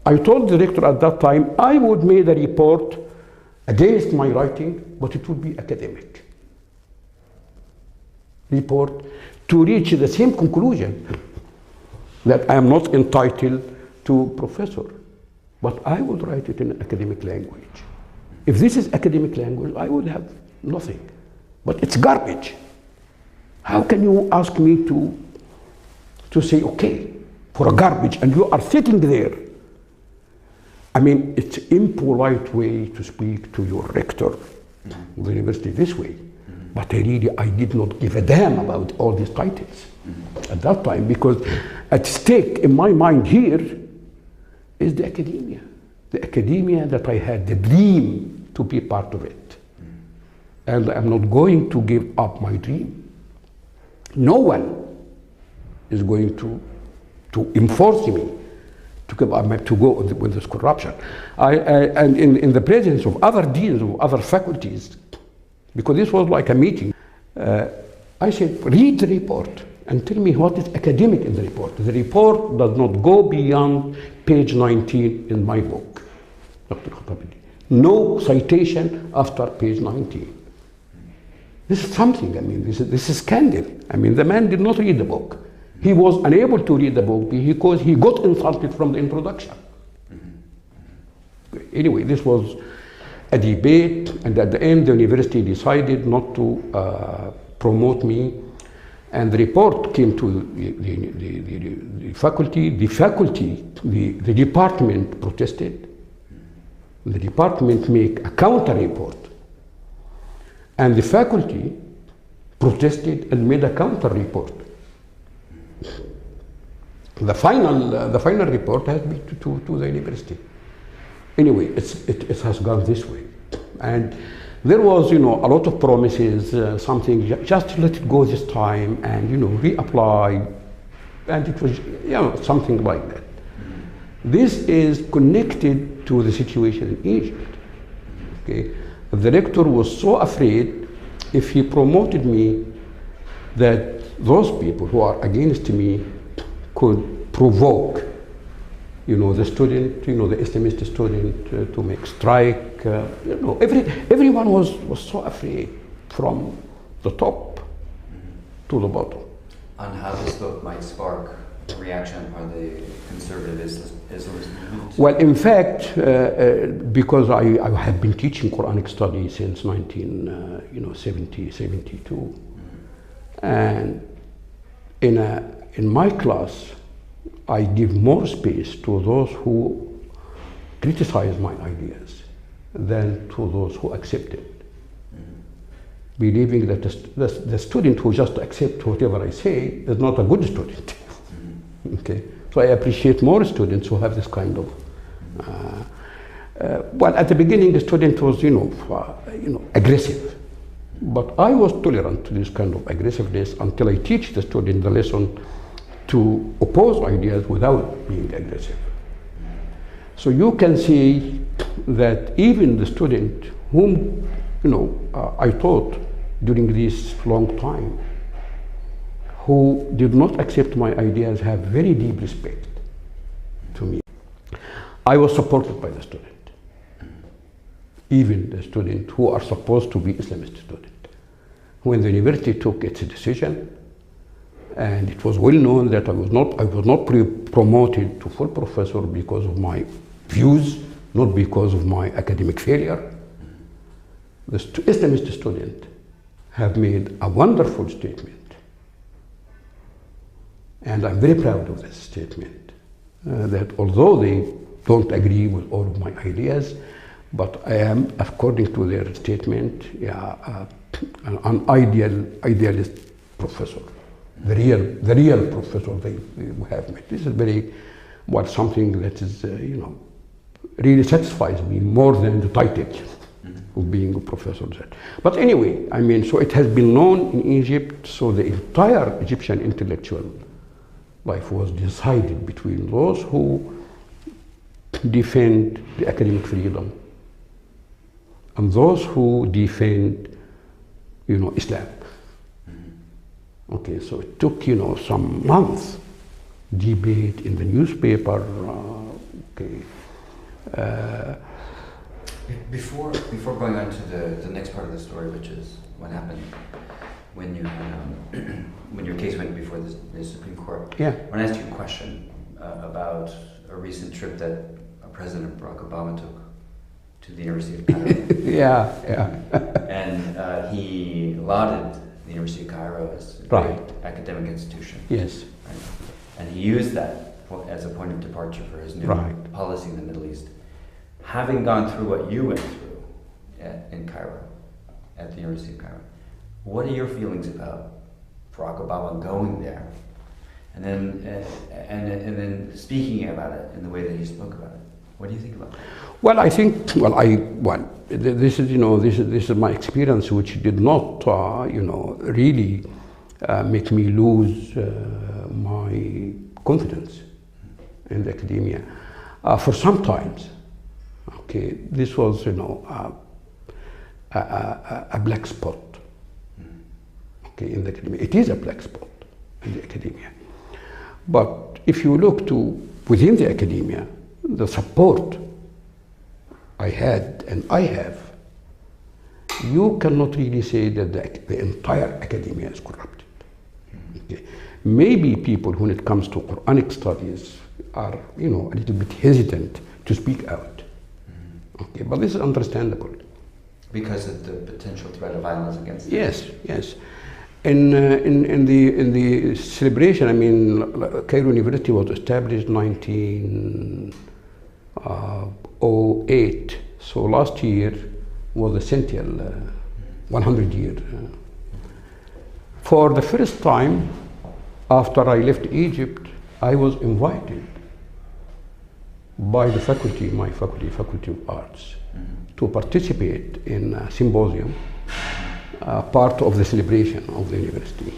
I told the director at that time I would make a report against my writing, but it would be academic report to reach the same conclusion that I am not entitled to professor, but I would write it in academic language. If this is academic language, I would have nothing. But it's garbage. How can you ask me to say, okay, for a garbage, and you are sitting there? I mean, it's impolite way to speak to your rector of the university this way. But I did not give a damn about all these titles at that time, because at stake in my mind here is the academia. The academia that I had the dream to be part of it. And I'm not going to give up my dream. No one is going to enforce me to go with this corruption. And in the presence of other deans of other faculties, because this was like a meeting, I said, read the report and tell me what is academic in the report. The report does not go beyond page 19 in my book, Dr. Khattabili. No citation after page 19. This is something, I mean, this is scandal. I mean, the man did not read the book. He was unable to read the book because he got insulted from the introduction. Anyway, this was a debate, and at the end, the university decided not to promote me. And the report came to the faculty. The department protested. The department made a counter report. And the faculty protested and made a counter report. The final report has been to the university. Anyway, it has gone this way. And there was, a lot of promises, something, just let it go this time and, reapply. And it was, something like that. This is connected to the situation in Egypt. Okay? The rector was so afraid if he promoted me that those people who are against me could provoke, the student, the Islamist student to make strike. Everyone was so afraid from the top to the bottom. On how this book might spark a reaction on the conservative Islamist movement? Well, in fact, because I have been teaching Quranic studies since 1970, 72, and in my class, I give more space to those who criticize my ideas than to those who accept it. Believing that the student who just accepts whatever I say is not a good student. Okay, so I appreciate more students who have this kind of. Well, at the beginning, the student was, aggressive, but I was tolerant to this kind of aggressiveness until I teach the student the lesson to oppose ideas without being aggressive. So you can see that even the student whom I taught during this long time, who did not accept my ideas, have very deep respect to me. I was supported by the student, even the student who are supposed to be Islamist student. When the university took its decision, and it was well known that I was not promoted to full professor because of my views, not because of my academic failure. The Islamist student have made a wonderful statement, and I'm very proud of this statement. That although they don't agree with all of my ideas, but I am, according to their statement, an idealist professor. The real professor they have met. This is very, something that is, really satisfies me more than the title of being a professor. But anyway, so it has been known in Egypt, so the entire Egyptian intellectual life was decided between those who defend the academic freedom and those who defend, Islam. Okay, so it took, some months, debate in the newspaper. Before going on to the next part of the story, which is what happened when you when your case went before the Supreme Court. Yeah. I want to ask you a question about a recent trip that President Barack Obama took to the University of Cairo. And he lauded the University of Cairo as a great academic institution. Yes. Right? And he used that as a point of departure for his new policy in the Middle East. Having gone through what you went through in Cairo, at the University of Cairo, what are your feelings about Barack Obama going there, and then speaking about it in the way that he spoke about it? What do you think about that? Well, I think, this is, this is my experience, which did not, really make me lose my confidence in the academia. For some times, okay, this was, a black spot, okay, in the academia. It is a black spot in the academia. But if you look to within the academia, the support I had and I have, you cannot really say that the entire academia is corrupted. Okay. Maybe people, when it comes to Quranic studies, are a little bit hesitant to speak out. Okay, but this is understandable. Because of the potential threat of violence against them. Yes, yes. In the celebration, I mean, Cairo University was established 1908. So last year was the centennial 100 year. For the first time after I left Egypt, I was invited by the faculty, my faculty, Faculty of Arts, to participate in a symposium, part of the celebration of the university.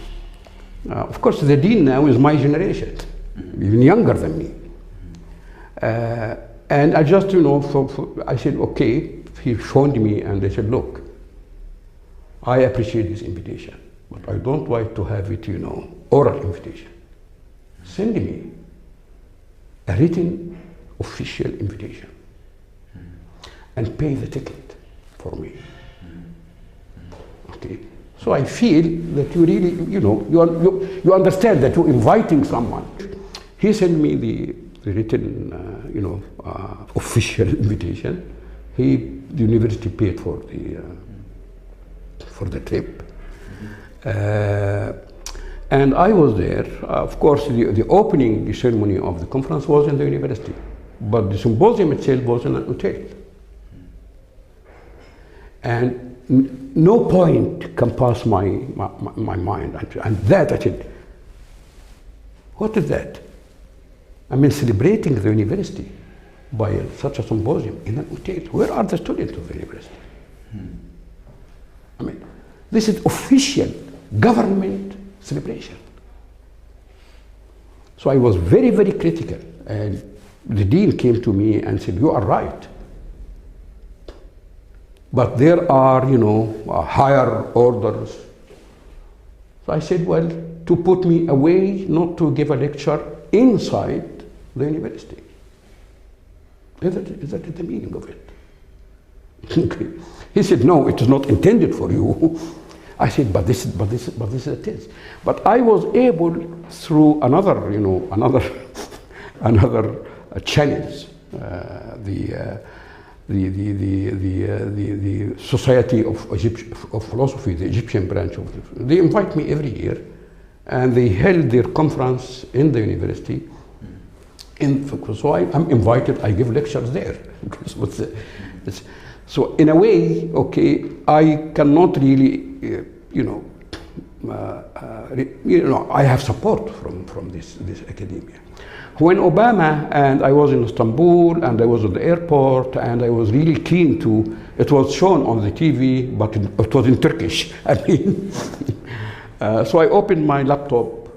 Of course, the dean now is my generation, even younger than me. And I just, I said, okay, he phoned me and they said, look, I appreciate this invitation, but I don't like to have it, oral invitation. Send me a written official invitation and pay the ticket for me. Okay. So I feel that you really, you understand that you're inviting someone. He sent me the written, official invitation. The university paid for the trip. And I was there. Of course, the opening ceremony of the conference was in the university, but the symposium itself was in an hotel. And no point can pass my mind. And that, I said, what is that? I mean, celebrating the university by such a symposium in an hotel. Where are the students of the university? I mean, this is official government celebration. So I was very, very critical. And the dean came to me and said, you are right. But there are, higher orders. So I said, well, to put me away, not to give a lecture inside the university. Is that the meaning of it? Okay. He said, no, it is not intended for you. I said, but this is it is. But I was able, through another challenge, the Society of Philosophy, the Egyptian branch of they invite me every year, and they held their conference in the university. So I'm invited. I give lectures there. So in a way, okay, I cannot really, I have support from this academia. When Obama, and I was in Istanbul, and I was at the airport, and I was really keen to, it was shown on the TV, but it was in Turkish. I mean, so I opened my laptop,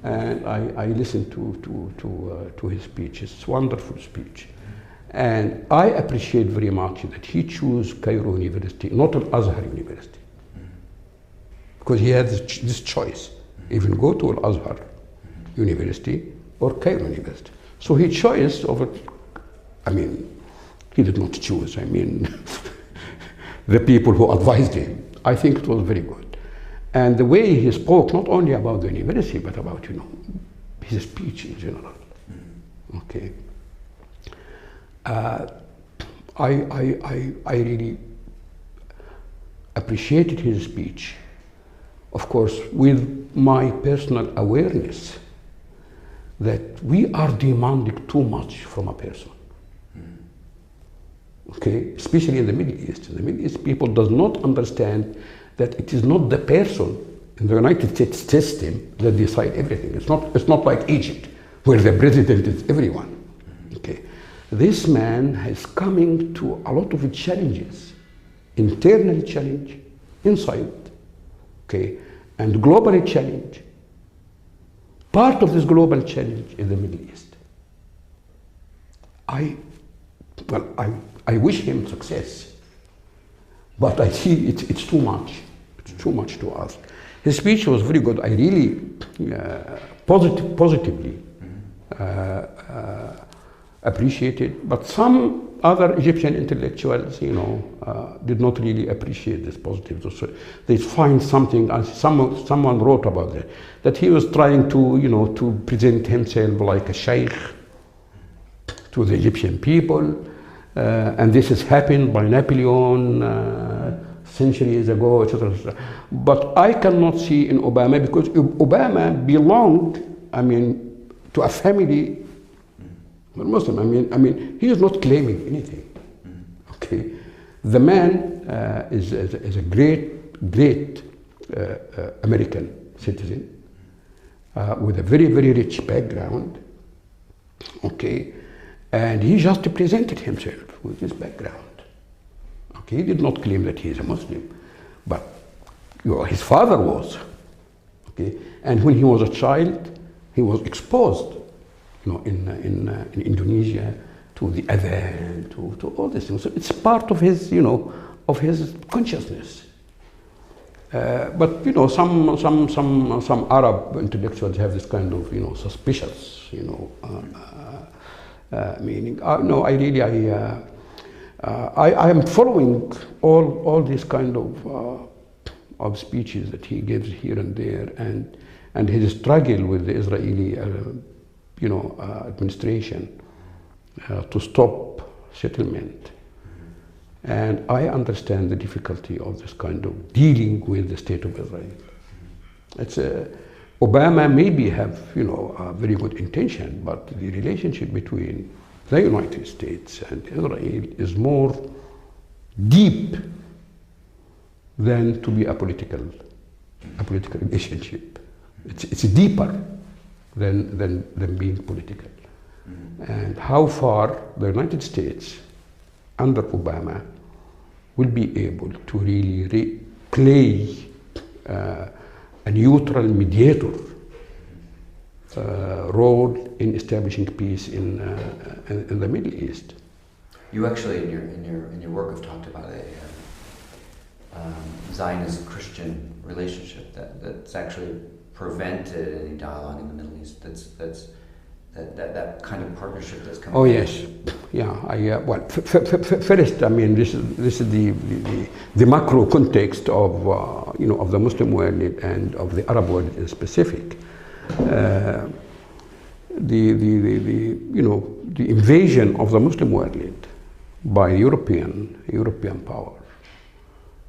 and I listened to his speech. It's a wonderful speech. And I appreciate very much that he chose Cairo University, not Al-Azhar University. Because he had this choice, even go to Al-Azhar University or Cairo University. So he chose over, I mean, he did not choose, I mean, the people who advised him. I think it was very good. And the way he spoke, not only about the university, but about, his speech in general. Okay. I really appreciated his speech, of course, with my personal awareness that we are demanding too much from a person. Okay, especially in the Middle East. In the Middle East, people does not understand that it is not the person in the United States system that decide everything. It's not like Egypt, where the president is everyone. Okay, this man is coming to a lot of challenges, internal challenge, inside, okay, and globally challenge. Part of this global challenge is the Middle East. I wish him success, but I see it's too much. It's too much to ask. His speech was very good. I really positively appreciated, but some other Egyptian intellectuals, did not really appreciate this positive. So they find something, as someone wrote about it, that he was trying to, to present himself like a sheikh to the Egyptian people, and this has happened by Napoleon centuries ago, etc. But I cannot see in Obama, because Obama belonged, to a family. But Muslim, he is not claiming anything. Okay, the man is a great American citizen with a very, very rich background. Okay, and he just presented himself with his background. Okay, he did not claim that he is a Muslim, but his father was. Okay, and when he was a child, he was exposed. In Indonesia, to the adhan, to all these things. So it's part of his, of his consciousness. But some Arab intellectuals have this kind of, suspicious, meaning. No, I am following all these kind of speeches that he gives here and there, and his struggle with the Israeli. Administration to stop settlement. And I understand the difficulty of this kind of dealing with the state of Israel. Obama maybe have, a very good intention, but the relationship between the United States and Israel is more deep than to be a political relationship. It's deeper than being political. And how far the United States under Obama will be able to really play a neutral mediator role in establishing peace in the Middle East. You actually, in your work, have talked about a Zionist-Christian relationship that's actually prevented any dialogue in the Middle East. That kind of partnership that's coming. Oh yes, yeah. First, this is the macro context of of the Muslim world and of the Arab world in specific. The invasion of the Muslim world by European power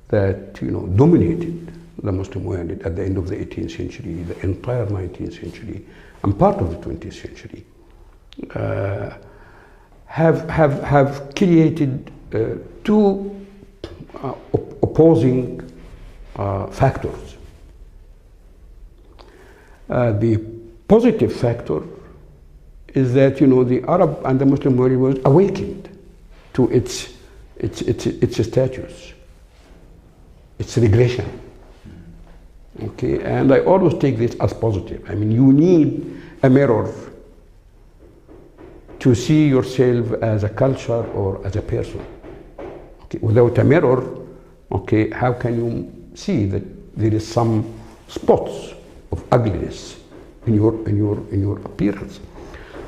that dominated the Muslim world at the end of the 18th century, the entire 19th century, and part of the 20th century, have created two opposing factors. The positive factor is that the Arab and the Muslim world was awakened to its status, its regression. Okay, and I always take this as positive. You need a mirror to see yourself as a culture or as a person. Okay, without a mirror, okay, how can you see that there is some spots of ugliness in your appearance?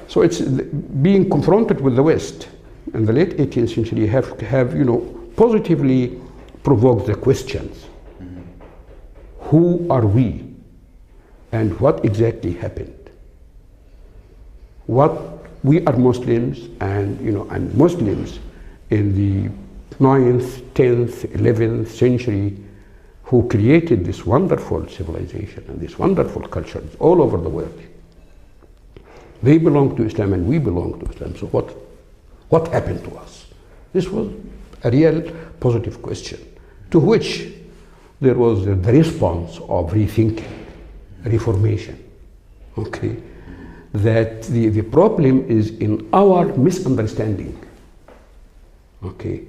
So it's being confronted with the West in the late 18th century have positively provoked the questions. Who are we, and what exactly happened? What we are Muslims, and and Muslims in the 9th, 10th, 11th century who created this wonderful civilization and this wonderful cultures all over the world. They belong to Islam and we belong to Islam. So what happened to us? This was a real positive question, to which there was the response of rethinking, reformation. Okay, that the problem is in our misunderstanding. Okay,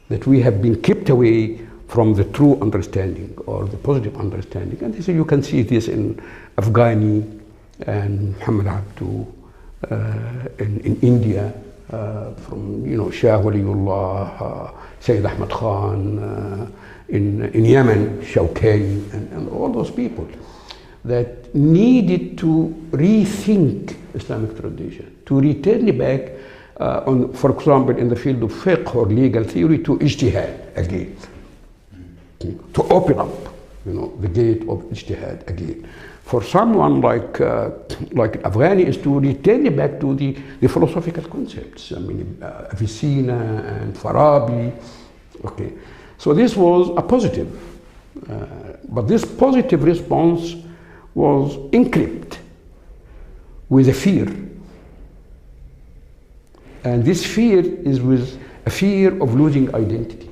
that we have been kept away from the true understanding or the positive understanding. And this, you can see this in Afghani and Hamid Abdu, in India, from Shah Waliullah, Sayyid Ahmad Khan, in Yemen, Shawkani, and all those people that needed to rethink Islamic tradition, to return back, for example, in the field of fiqh or legal theory, to ijtihad again, to open up, the gate of ijtihad again. For someone like Afghani is to return back to the philosophical concepts. I mean, Avicenna and Farabi. Okay, so this was a positive, but this positive response was encrypted with a fear, and this fear is with a fear of losing identity.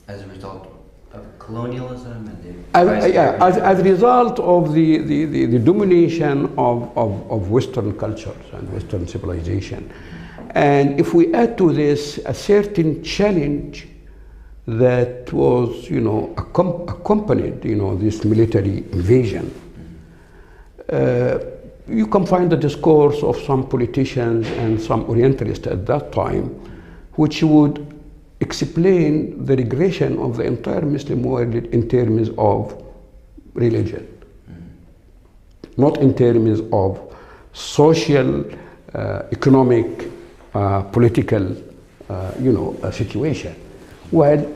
As a result of colonialism and as a result of the domination of Western cultures and Western civilization. And if we add to this a certain challenge that was, accompanied, this military invasion, you can find the discourse of some politicians and some Orientalists at that time, which would explain the regression of the entire Muslim world in terms of religion, not in terms of social, economic, political, situation. Well,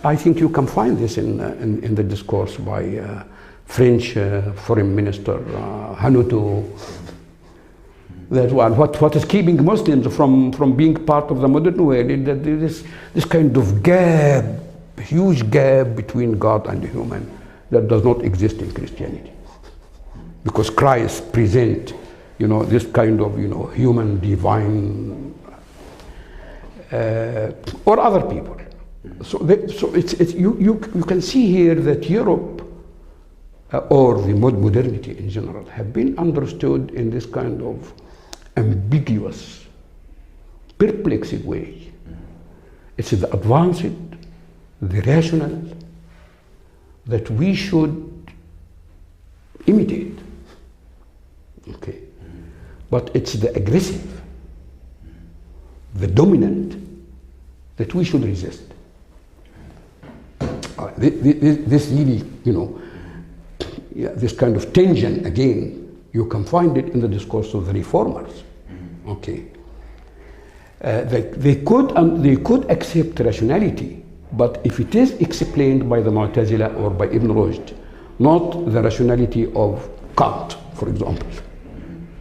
I think you can find this in the discourse by French Foreign Minister Hanoto. That what is keeping Muslims from being part of the modern world is that there is this kind of gap, huge gap between God and human that does not exist in Christianity. Because Christ presents, this kind of, human, divine, or other people. So you can see here that Europe, or the modernity in general, have been understood in this kind of ambiguous, perplexing way. It's the advanced, the rational, that we should imitate. Okay, but it's the aggressive, the dominant, that we should resist. This really, this kind of tension again, you can find it in the discourse of the reformers. Okay, they could accept rationality, but if it is explained by the Mu'tazila or by Ibn Rushd, not the rationality of Kant, for example,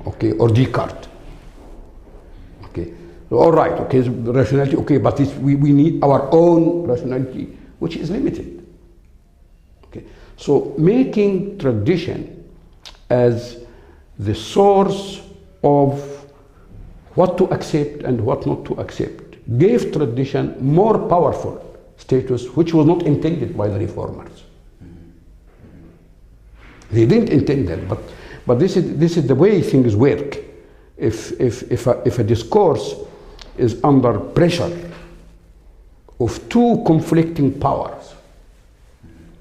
okay, or Descartes. Okay, all right, okay, rationality, okay, but we need our own rationality, which is limited. Okay, so making tradition as the source of what to accept and what not to accept gave tradition more powerful status, which was not intended by the reformers. They didn't intend that, but this is the way things work. If a discourse is under pressure of two conflicting powers,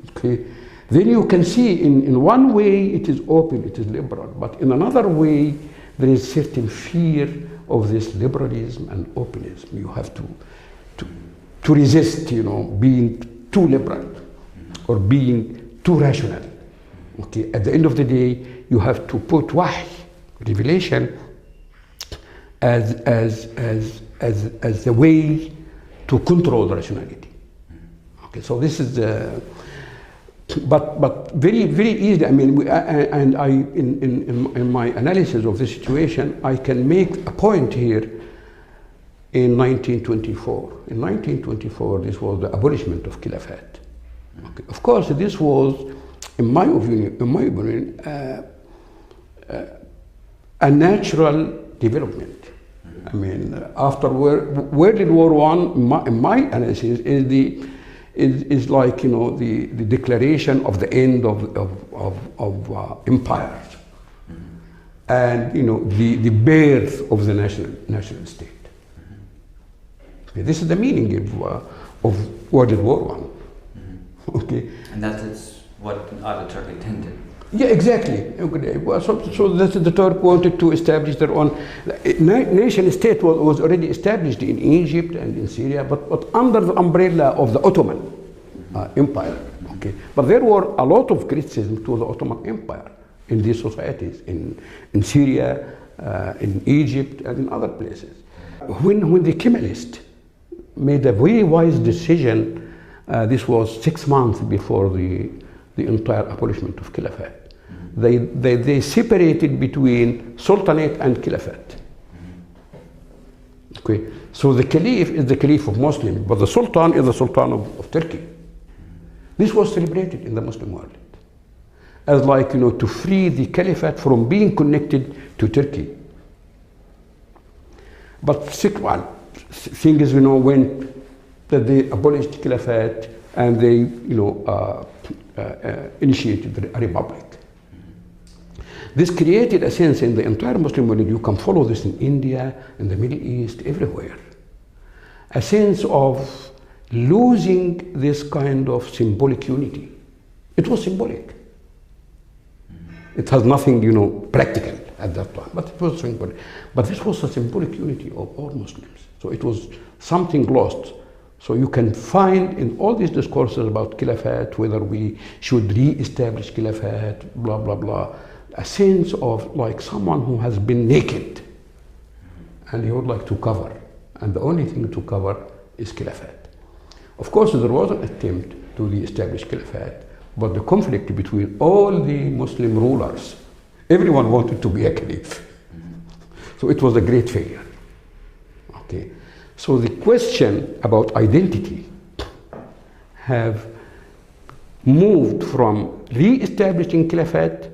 okay, then you can see in one way it is open, it is liberal, but in another way there is certain fear of this liberalism and openness. You have to resist, being too liberal or being too rational. Okay, at the end of the day, you have to put wahy, revelation, as the way to control the rationality. Okay, so this is the. But very, very easy. I mean, in my analysis of the situation, I can make a point here in 1924. In 1924, this was the abolishment of Khilafat. Okay. Of course, this was, in my opinion, a natural development. I mean, after World War I, in my analysis, is like, you know, the declaration of the end of empires, and, you know, the birth of the national state. Okay, this is the meaning of World War I. Okay. And that's what Ataturk intended. Yeah, exactly. Okay. Well, so that's the Turk wanted to establish their own nation state. Was already established in Egypt and in Syria, but under the umbrella of the Ottoman Empire. Okay, but there were a lot of criticism to the Ottoman Empire in these societies, in Syria, in Egypt, and in other places. When the Kemalists made a very wise decision, this was 6 months before the entire abolishment of Khilafat. They separated between Sultanate and Khilafat. Okay, so the Caliph is the Caliph of Muslims, but the Sultan is the Sultan of Turkey. This was celebrated in the Muslim world as, like, you know, to free the Caliphate from being connected to Turkey. But things, you know, when they abolished Caliphate and they, you know, initiated a republic. This created a sense in the entire Muslim world. You can follow this in India, in the Middle East, everywhere. A sense of losing this kind of symbolic unity. It was symbolic. It has nothing, you know, practical at that time, but it was symbolic. But this was a symbolic unity of all Muslims. So it was something lost. So you can find in all these discourses about Khilafat, whether we should re-establish Khilafat, blah, blah, blah, a sense of like someone who has been naked and he would like to cover. And the only thing to cover is Khilafat. Of course, there was an attempt to re-establish Khilafat, but the conflict between all the Muslim rulers, everyone wanted to be a Caliph. So it was a great failure. Okay. So the question about identity have moved from re-establishing Khilafat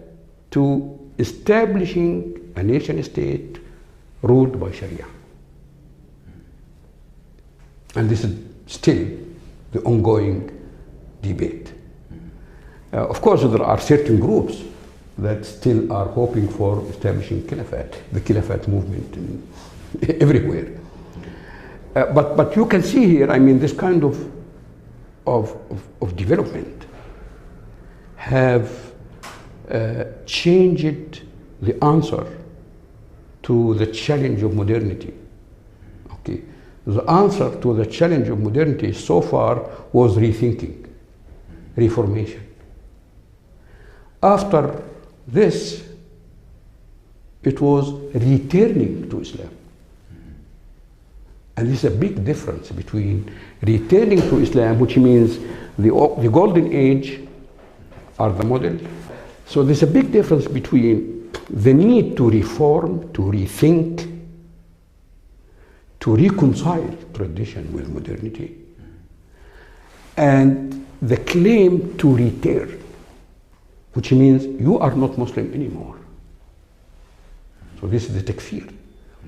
to establishing a nation state ruled by Sharia. And this is still the ongoing debate. Of course, there are certain groups that still are hoping for establishing Khilafat, the Khilafat movement everywhere. But you can see here, I mean, this kind of development have changed the answer to the challenge of modernity. Okay, the answer to the challenge of modernity so far was rethinking, reformation. After this, it was returning to Islam. And this is a big difference between returning to Islam, which means the golden age are the model. So there's a big difference between the need to reform, to rethink, to reconcile tradition with modernity, and the claim to return, which means you are not Muslim anymore. So this is the takfir,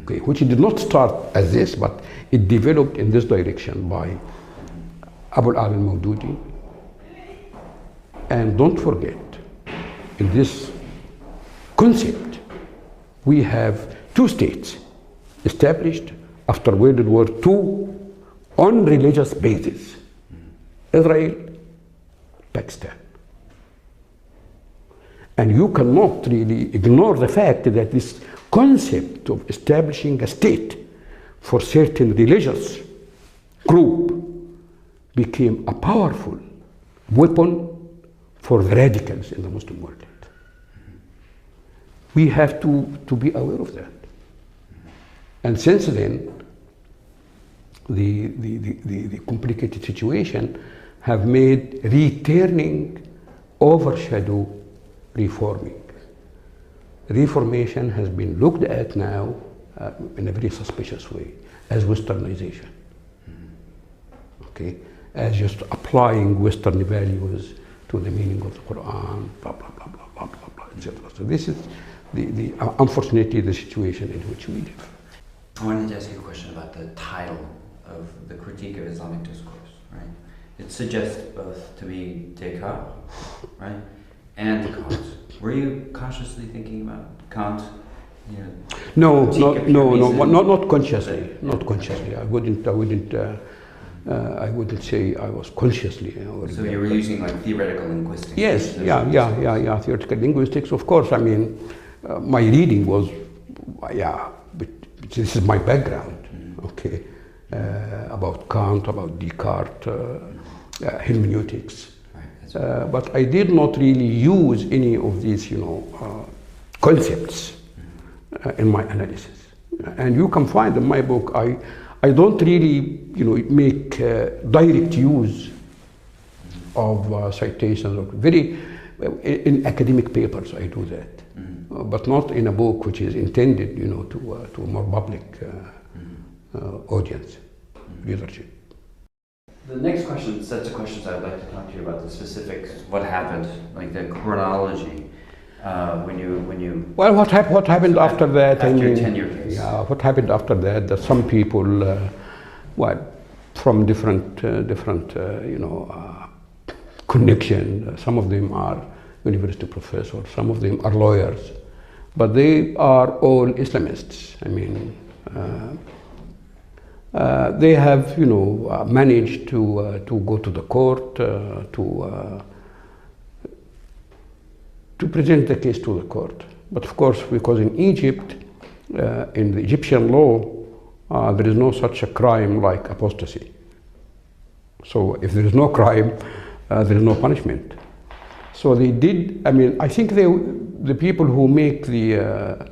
okay, which did not start as this, but it developed in this direction by Abu al-Mawdudi. And don't forget, in this concept, we have two states established after World War II on religious basis: Israel, Pakistan. And you cannot really ignore the fact that this concept of establishing a state for certain religious group became a powerful weapon for the radicals in the Muslim world. We have to be aware of that. And since then, the complicated situation have made returning overshadow reforming. Reformation has been looked at now in a very suspicious way. as westernization. Okay, as just applying Western values to the meaning of the Quran, blah blah blah blah blah blah blah, etc. So this is unfortunately the situation in which we live. I wanted to ask you a question about the title of the Critique of Islamic Discourse, right? It suggests both to be Descartes, right, and Kant. Were you consciously thinking about Kant? You know, not consciously. Not consciously. I wouldn't say I was consciously. So you were using like theoretical linguistics. Yes, theoretical linguistics. Of course, I mean, my reading was, but this is my background. Okay, about Kant, about Descartes, hermeneutics. Right, but I did not really use any of these, concepts in my analysis. And you can find in my book, I don't really, make direct use of citations. In academic papers, I do that, but not in a book which is intended, to a more public audience, readership. The next sets of questions I'd like to talk to you about the specifics, what happened, like the chronology. When you well, what happened after that? After your tenure case. Yeah, what happened after that? That some people, from different connection. Some of them are university professors. Some of them are lawyers, but they are all Islamists. I mean, they have managed to go to the court to present the case to the court. But of course, because in Egypt, in the Egyptian law, there is no such a crime like apostasy. So if there is no crime, there is no punishment. So they did, I mean, I think the people who make the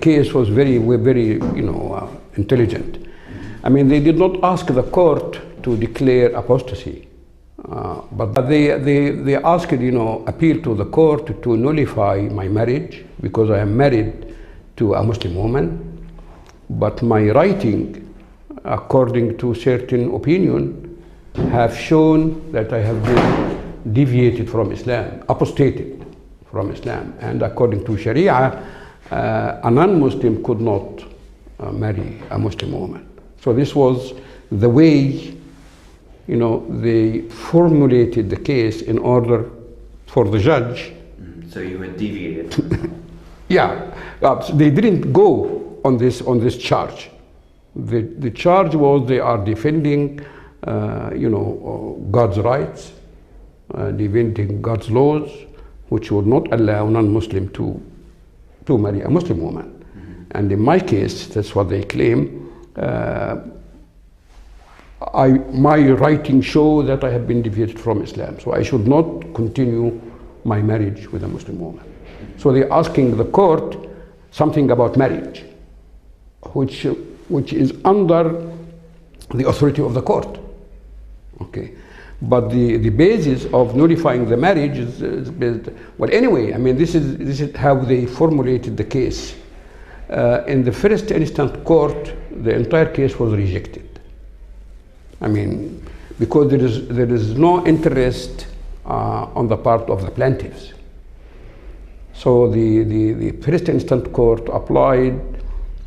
case were very intelligent. I mean, they did not ask the court to declare apostasy. But they asked, appeal to the court to nullify my marriage because I am married to a Muslim woman. But my writing, according to certain opinion, have shown that I have been deviated from Islam, apostated from Islam. And according to Sharia, a non-Muslim could not marry a Muslim woman. So this was the way they formulated the case in order for the judge. So you had deviated. Yeah, they didn't go on this charge. The charge was they are defending, God's rights, defending God's laws, which would not allow non-Muslim to marry a Muslim woman. Mm-hmm. And in my case, that's what they claim. My writing show that I have been deviated from Islam, so I should not continue my marriage with a Muslim woman. So they're asking the court something about marriage, which is under the authority of the court. Okay, but the basis of nullifying the marriage is based. Well, anyway, I mean, this is how they formulated the case. In the first instant court, the entire case was rejected. I mean, because there is no interest on the part of the plaintiffs. So the first instant court applied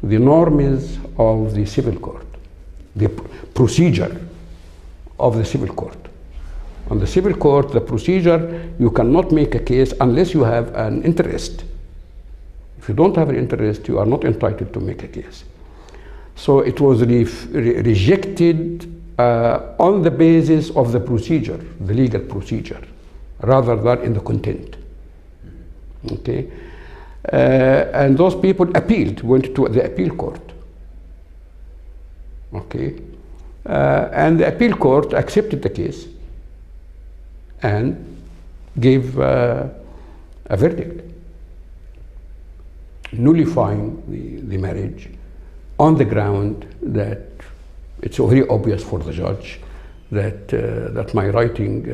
the norms of the civil court, the procedure of the civil court. On the civil court, the procedure, you cannot make a case unless you have an interest. If you don't have an interest, you are not entitled to make a case. So it was rejected on the basis of the procedure, the legal procedure, rather than in the content. Okay, and those people appealed, went to the appeal court. Okay, and the appeal court accepted the case and gave a verdict nullifying the marriage on the ground that it's very obvious for the judge that my writing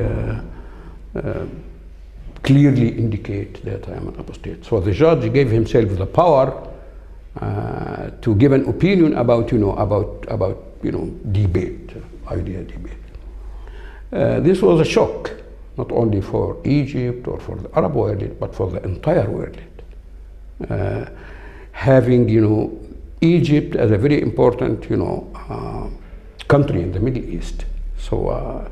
clearly indicate that I am an apostate. So the judge gave himself the power to give an opinion about, debate, idea debate. This was a shock, not only for Egypt or for the Arab world, but for the entire world. Having, Egypt as a very important, country in the Middle East. So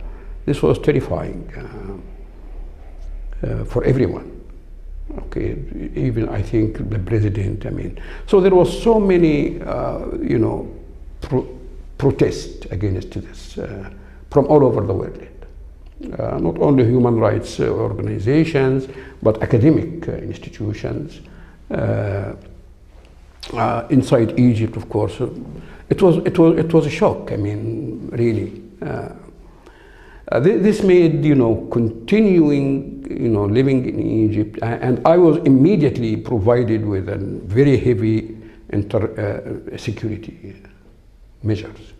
this was terrifying for everyone. Okay, even I think the president. So there was so many, protests against this from all over the world. Not only human rights organizations, but academic institutions. Inside Egypt, of course, it was a shock. Really. This made continuing living in Egypt, and I was immediately provided with a very heavy security measures.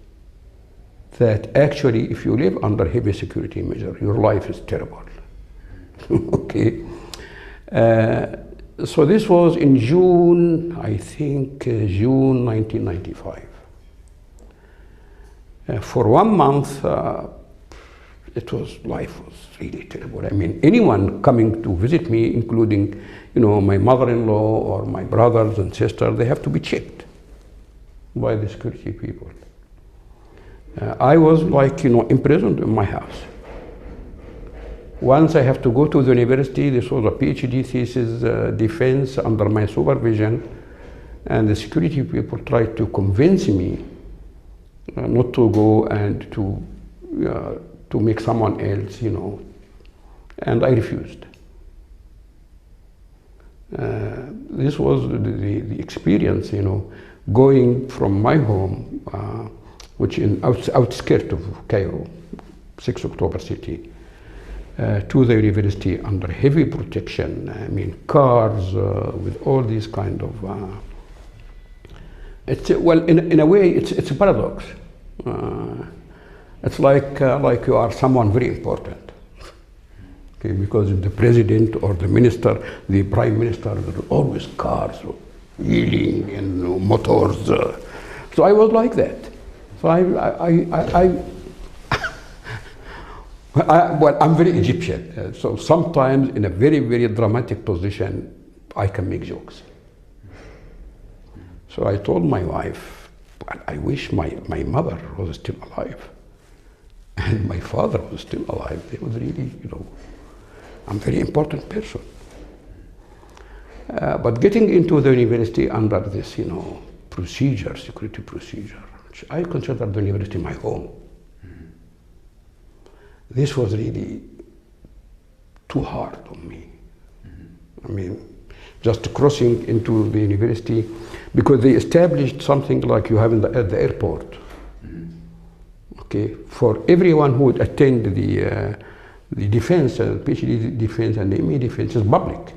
That actually, if you live under heavy security measure, your life is terrible. Okay. So this was in June, I think, June 1995. For 1 month, life was really terrible. Anyone coming to visit me, including, my mother-in-law or my brothers and sisters, they have to be checked by the security people. I was imprisoned in my house. Once I have to go to the university, this was a PhD thesis defense under my supervision, and the security people tried to convince me not to go and to make someone else, and I refused. This was the experience, going from my home, which in outskirts of Cairo, 6 October city, to the university under heavy protection. Cars with all these kind of. In a way, it's a paradox. It's like you are someone very important, okay? Because the president or the minister, the prime minister, there are always cars, wheeling and motors. So I was like that. So I'm very Egyptian. So sometimes in a very, very dramatic position, I can make jokes. So I told my wife, I wish my mother was still alive. And my father was still alive. They was really, I'm a very important person. But getting into the university under this, procedure, security procedure, which I consider the university my home. This was really too hard on me. Just crossing into the university, because they established something like you have at the airport. Okay, for everyone who would attend the defense, PhD defense and the ME defense is public.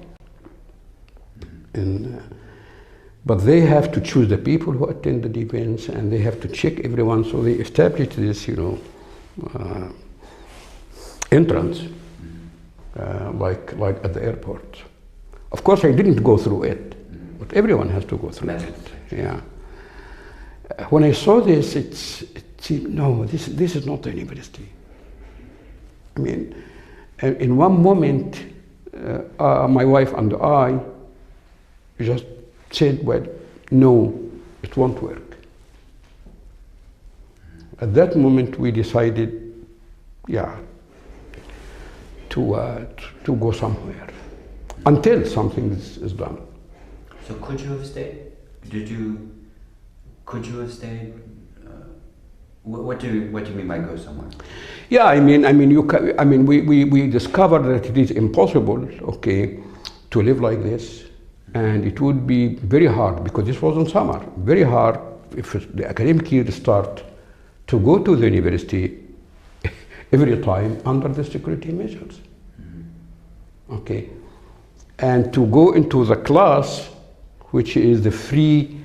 But they have to choose the people who attend the defense, and they have to check everyone. So they established this, entrance, like at the airport. Of course, I didn't go through it, but everyone has to go through it. Yeah. When I saw this, it seemed, no, this is not the university. In one moment, my wife and I just said, well, no, it won't work. At that moment, we decided, to go somewhere until something is done. So could you have stayed? Could you have stayed? What do you mean by go somewhere? Yeah, we discovered that it is impossible, okay, to live like this, and it would be very hard, because this was in summer, very hard if the academic year start to go to the university every time under the security measures. Okay, and to go into the class, which is the free,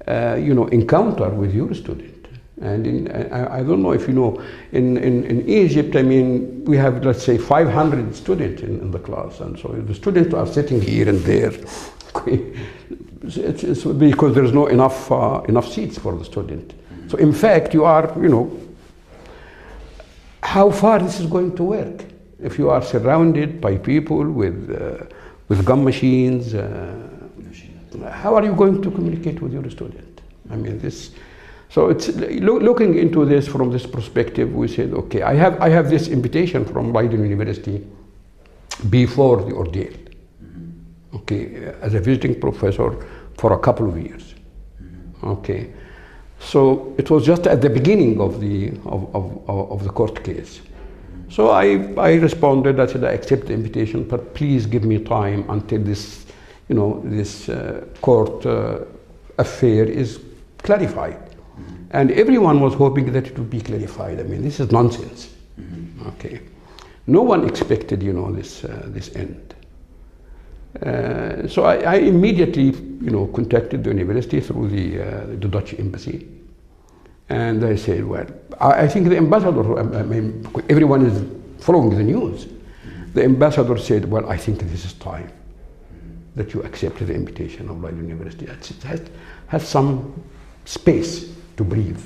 encounter with your student. And I don't know if you know, in Egypt, we have, let's say, 500 students in the class, and so the students are sitting here and there. it's because there's no enough seats for the student. So in fact, you are, how far this is going to work if you are surrounded by people with gum machines. How are you going to communicate with your student? I mean, this. So it's looking into this from this perspective. We said, okay, I have this invitation from Leiden University before the ordeal. Okay, as a visiting professor for a couple of years. Okay, so it was just at the beginning of the court case. So I responded. I said, I accept the invitation, but please give me time until this, this court affair is clarified. And everyone was hoping that it would be clarified. I mean, this is nonsense. Okay, no one expected, this end. So I immediately, contacted the university through the Dutch embassy, and I said, well, I think the ambassador, I mean, everyone is following the news. The ambassador said, well, I think this is time that you accept the invitation of Leiden University. It has some space to breathe.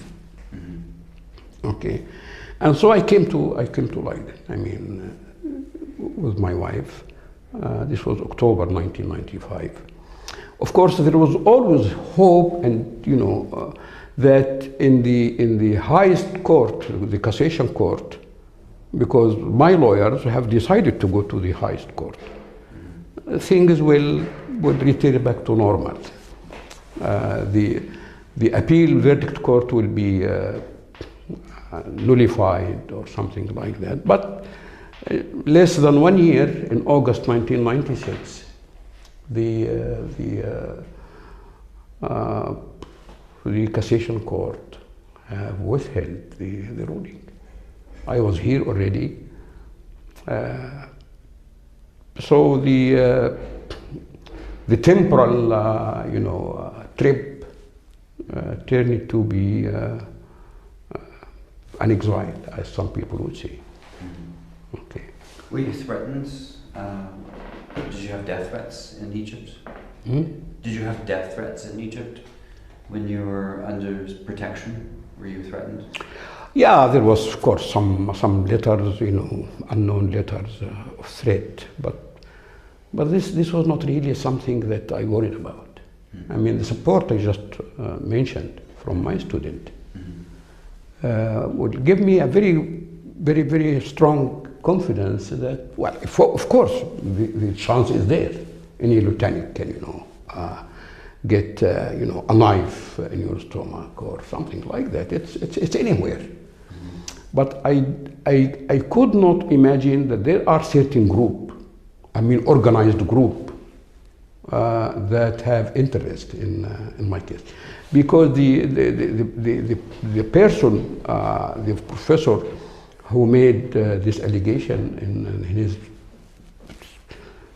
Okay, and so I came to Leiden. I mean, with my wife. This was October 1995. Of course, there was always hope, and that in the highest court, the cassation court, because my lawyers have decided to go to the highest court, things will return back to normal. The appeal verdict court will be nullified or something like that. But less than 1 year, in August 1996, the cassation court have withheld the ruling. I was here already. So the temporal, trip turned to be unexiled, as some people would say. Okay. Were you threatened? Did you have death threats in Egypt? Did you have death threats in Egypt when you were under protection? Were you threatened? Yeah, there was, of course, some letters, unknown letters of threat, but this was not really something that I worried about. I mean, the support I just mentioned from my student would give me a very, very, very strong confidence that, well, of course, the chance is there. Any lieutenant can, get, a knife in your stomach or something like that. It's anywhere. But I could not imagine that there are certain group, organized group, that have interest in my case, because the person, the professor who made this allegation in his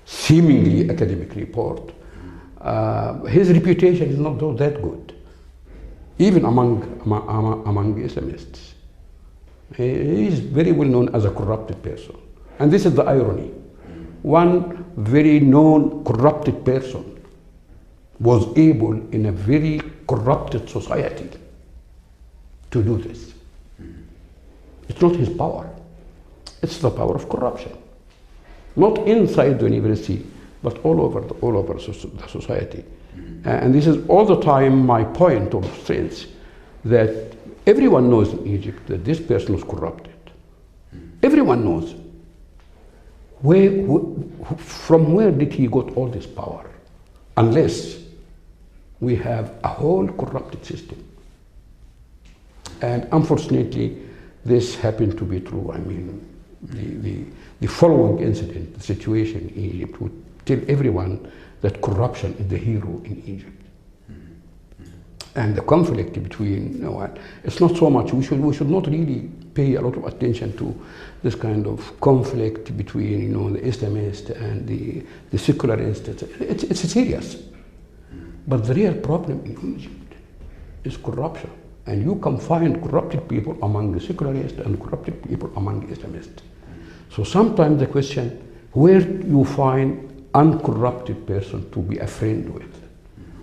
seemingly academic report, his reputation is not that good, even among Islamists. He is very well known as a corrupted person, and this is the irony. One very known corrupted person was able in a very corrupted society to do this. It's not his power, it's the power of corruption. Not inside the university, but all over the society. And this is all the time my point of strength, that everyone knows in Egypt that this person was corrupted. Everyone knows. From where did he got all this power? Unless we have a whole corrupted system. And unfortunately, this happened to be true. I mean, the following incident, the situation in Egypt, would tell everyone that corruption is the hero in Egypt. And the conflict between, it's not so much, we should not really pay a lot of attention to this kind of conflict between, the Islamist and the secularist. It's serious. But the real problem in Egypt is corruption. And you can find corrupted people among the secularists and corrupted people among the Islamists. So sometimes the question, where you find uncorrupted person to be a friend with?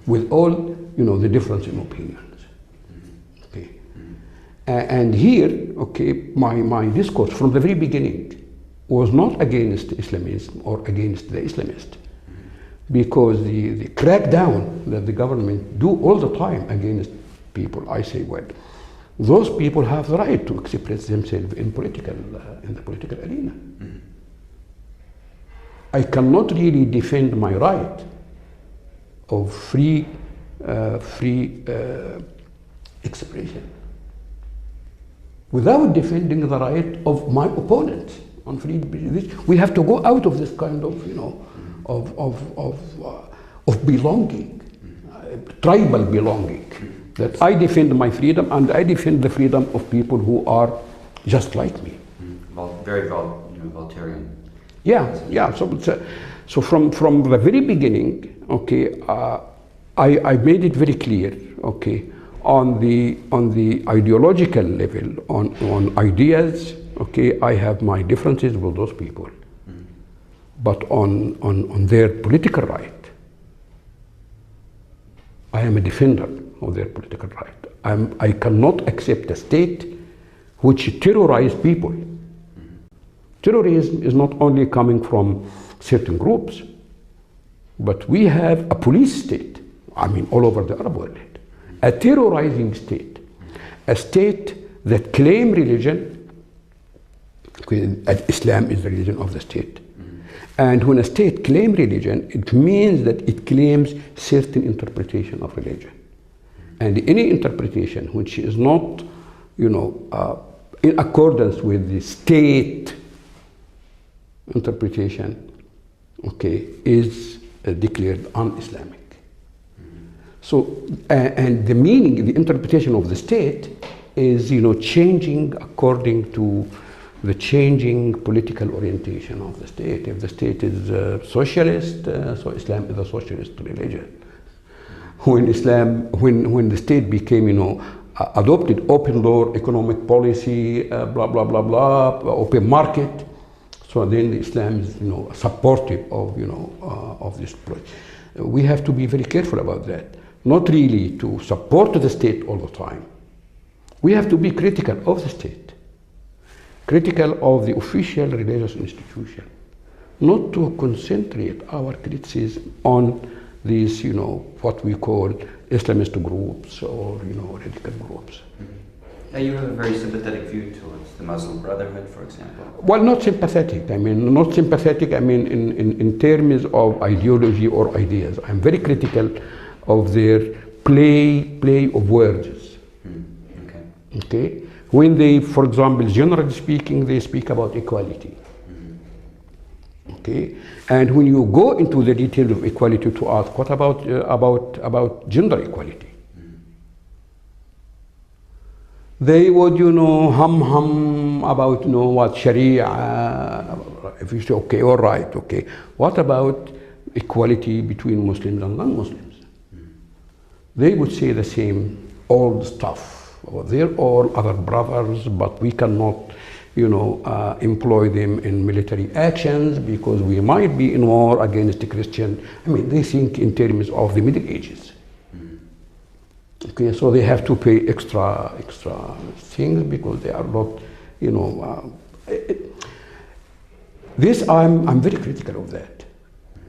with all, the difference in opinions. Okay. And here, okay, my discourse from the very beginning was not against Islamism or against the Islamist, because the crackdown that the government do all the time against people, I say, well, those people have the right to express themselves in the political arena. I cannot really defend my right of free expression without defending the right of my opponents on free speech. We have to go out of this kind of, of belonging, tribal belonging. That I defend my freedom and I defend the freedom of people who are just like me. Well, very Voltairean. Yeah. So from the very beginning, okay, I made it very clear, okay, on the ideological level, on ideas, okay, I have my differences with those people, but on their political right, I am a defender of their political right. I cannot accept a state which terrorizes people. Terrorism is not only coming from certain groups, but we have a police state, all over the Arab world, a terrorizing state, a state that claims religion, Islam is the religion of the state. And when a state claims religion, it means that it claims certain interpretation of religion. And any interpretation which is not, in accordance with the state interpretation, okay, is declared un-Islamic. So, and the meaning, the interpretation of the state is, changing according to the changing political orientation of the state. If the state is socialist, so Islam is a socialist religion. When the state became, adopted open door economic policy, blah, blah, blah, blah, open market, so then Islam is, supportive of, of this project. We have to be very careful about that. Not really to support the state all the time. We have to be critical of the state, critical of the official religious institution, not to concentrate our criticism on these, what we call Islamist groups or, radical groups. Yeah, you have a very sympathetic view towards the Muslim Brotherhood, for example. Well, not sympathetic. Not sympathetic, in terms of ideology or ideas. I'm very critical of their play of words. Okay? When they, for example, generally speaking, they speak about equality. Okay? And when you go into the details of equality to ask, what about gender equality? They would, hum about, what Sharia, if you say, okay, all right, okay. What about equality between Muslims and non-Muslims? They would say the same old stuff. They're all other brothers, but we cannot, employ them in military actions because we might be in war against the Christian. They think in terms of the Middle Ages. Okay, so they have to pay extra things because they are not, this I'm very critical of that.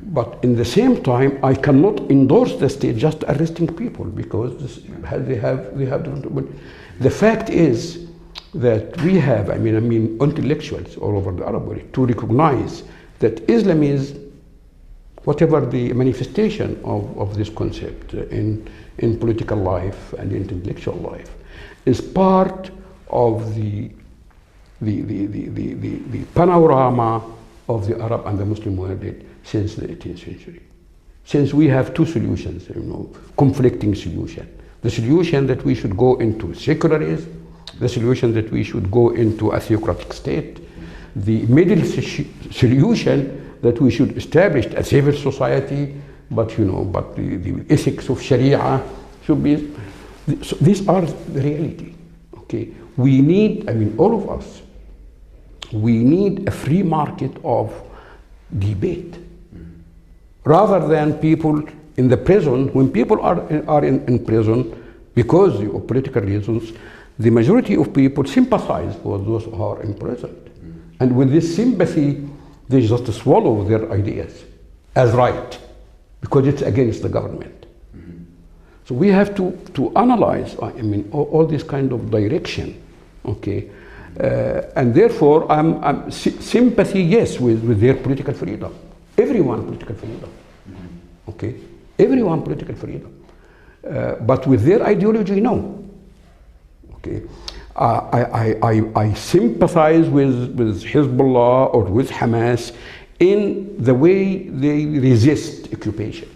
But in the same time, I cannot endorse the state just arresting people because they have different. The fact is that we have, intellectuals all over the Arab world to recognize that Islam is, whatever the manifestation of this concept in political life and intellectual life, is part of the panorama of the Arab and the Muslim world since the 18th century. Since we have two solutions, conflicting solutions. The solution that we should go into secularism, the solution that we should go into a theocratic state, the middle solution that we should establish a civil society, but the ethics of Sharia should be. So these are the reality. Okay, we need, all of us, we need a free market of debate, rather than people In the prison, when people are in prison because of political reasons, the majority of people sympathize with those who are in prison. And with this sympathy, they just swallow their ideas as right, because it's against the government. So we have to analyze, I mean, all this kind of direction, okay? And therefore, I'm sympathy, yes, with their political freedom. Everyone political freedom, okay? Everyone political freedom. But with their ideology, no. Okay. I sympathize with Hezbollah or with Hamas in the way they resist occupation.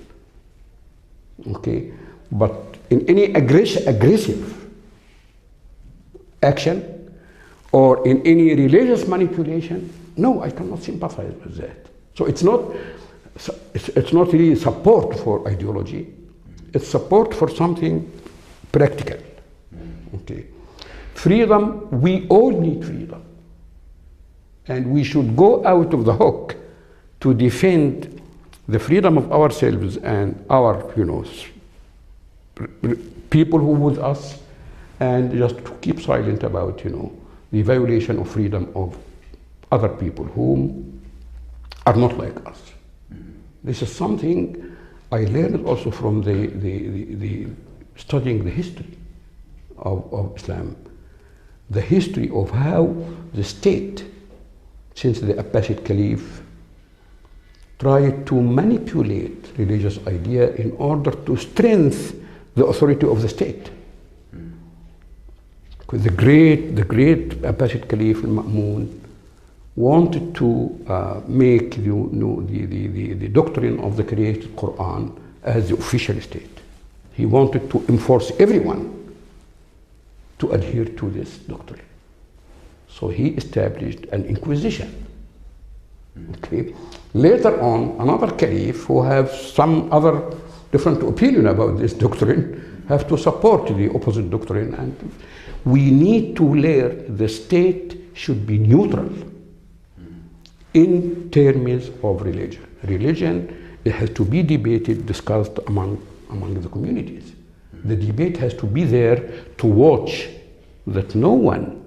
Okay. But in any aggressive action or in any religious manipulation, no, I cannot sympathize with that. So it's not really support for ideology. It's support for something practical. Okay. Freedom, we all need freedom. And we should go out of the hook to defend the freedom of ourselves and our, people who with us, and just to keep silent about, the violation of freedom of other people whom are not like us. This is something I learned also from the studying the history of Islam, the history of how the state, since the Abbasid Caliph, tried to manipulate religious idea in order to strengthen the authority of the state. Because the great Abbasid Caliph al-Ma'mun wanted to make the doctrine of the created Quran as the official state. He wanted to enforce everyone to adhere to this doctrine. So he established an inquisition. Okay. Later on, another caliph who have some other different opinion about this doctrine have to support the opposite doctrine. And we need to learn the state should be neutral in terms of religion. Religion, it has to be debated, discussed among the communities. The debate has to be there to watch that no one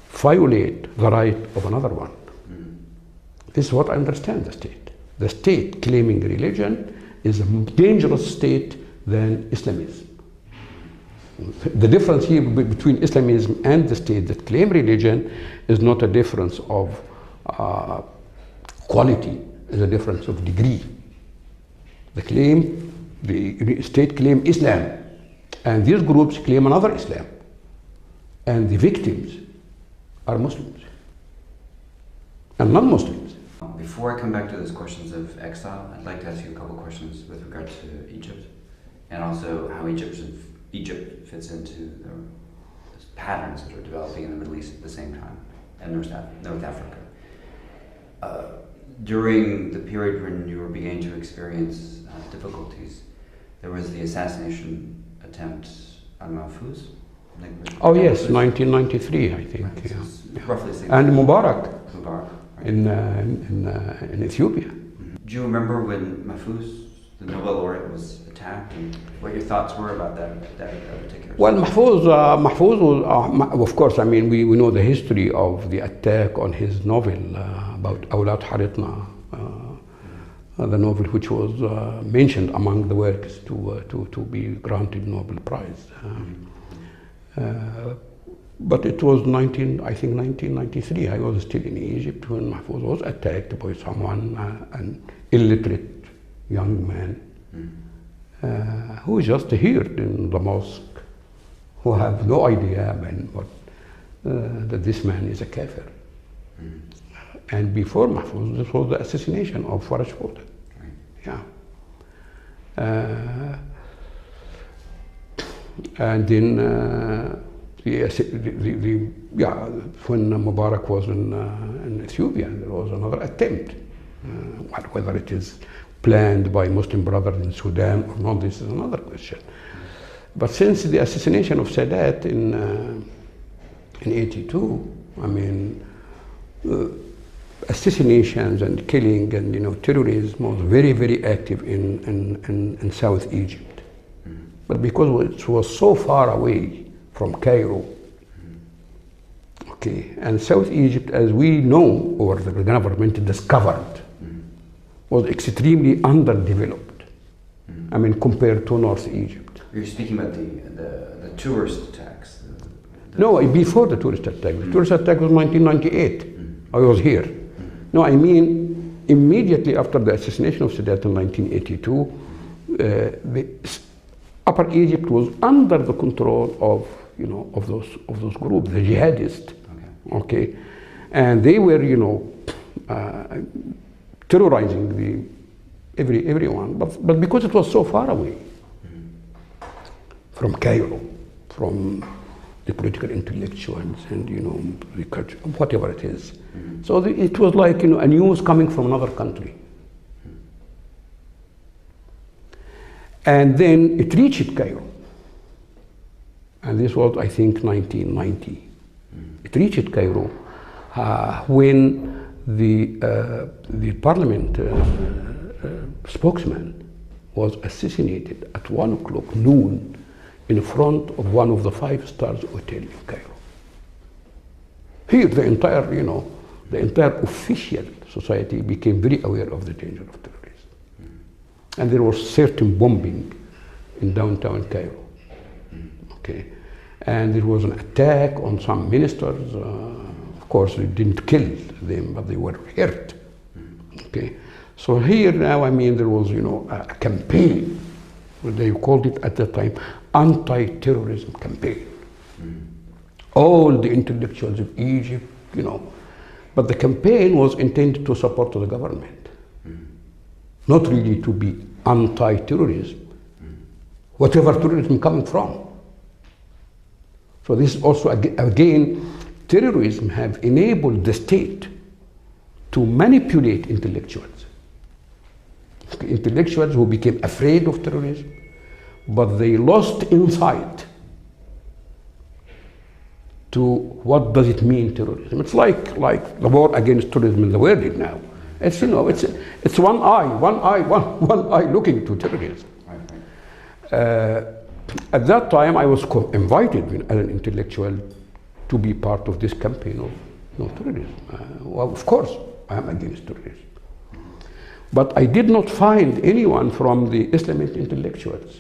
violate the right of another one. This is what I understand the state. The state claiming religion is a dangerous state than Islamism. The difference here between Islamism and the state that claim religion is not a difference of quality, it's a difference of degree. The state claim Islam, and these groups claim another Islam. And the victims are Muslims and non-Muslims. Before I come back to those questions of exile, I'd like to ask you a couple questions with regard to Egypt, and also how Egypt fits into the patterns that are developing in the Middle East at the same time, and North Africa. During the period when you were beginning to experience difficulties, there was the assassination attempt on Mahfouz. Oh yes, 1993, I think. Right, yeah. Roughly the same. And Mubarak. Mubarak. Right. In Ethiopia. Do you remember when Mahfouz, the Nobel laureate, was attacked, and what your thoughts were about that particular? Well, Mahfouz was, of course, I mean, we know the history of the attack on his novel about Awlad Haritna, the novel which was mentioned among the works to be granted Nobel Prize. But it was 1993. I was still in Egypt when Mahfouz was attacked by someone, an illiterate young man, who just here in the mosque, who have no idea that this man is a kafir. And before Mahfouz, this was the assassination of Faraj Foda. Yeah. And then when Mubarak was in Ethiopia, there was another attempt. Whether it is planned by Muslim brothers in Sudan or not, this is another question. But since the assassination of Sadat in '82, I mean, assassinations and killing and terrorism was very, very active in South Egypt. But because it was so far away from Cairo, okay, and South Egypt, as we know, or the government discovered, was extremely underdeveloped. I mean, compared to North Egypt. You're speaking about the tourist attacks. No, before the tourist attack. The tourist attack was 1998. I was here. No, I mean, immediately after the assassination of Sadat in 1982, the Upper Egypt was under the control of of those groups, the jihadists. Okay, and they were terrorizing everyone, but because it was so far away from Cairo, from the political intellectuals and the culture, whatever it is. So it was like a news coming from another country. And then it reached Cairo. And this was, I think, 1990. It reached Cairo when the parliament spokesman was assassinated at 1 o'clock noon in front of one of the 5-star hotels in Cairo. Here, the entire official society became very aware of the danger of terrorism. And there was certain bombing in downtown Cairo. Okay, and there was an attack on some ministers. Of course, they didn't kill them, but they were hurt. Okay, so here now, I mean, there was a campaign. They called it at the time anti-terrorism campaign. All the intellectuals of Egypt, but the campaign was intended to support the government, not really to be anti-terrorism, whatever terrorism coming from. So this is also, again, terrorism have enabled the state to manipulate intellectuals. Intellectuals who became afraid of terrorism, but they lost insight to what does it mean, terrorism. It's like the war against terrorism in the world now. It's it's one eye looking to terrorism. At that time, I was invited as an intellectual to be part of this campaign of terrorism. Well, of course, I am against terrorism. But I did not find anyone from the Islamist intellectuals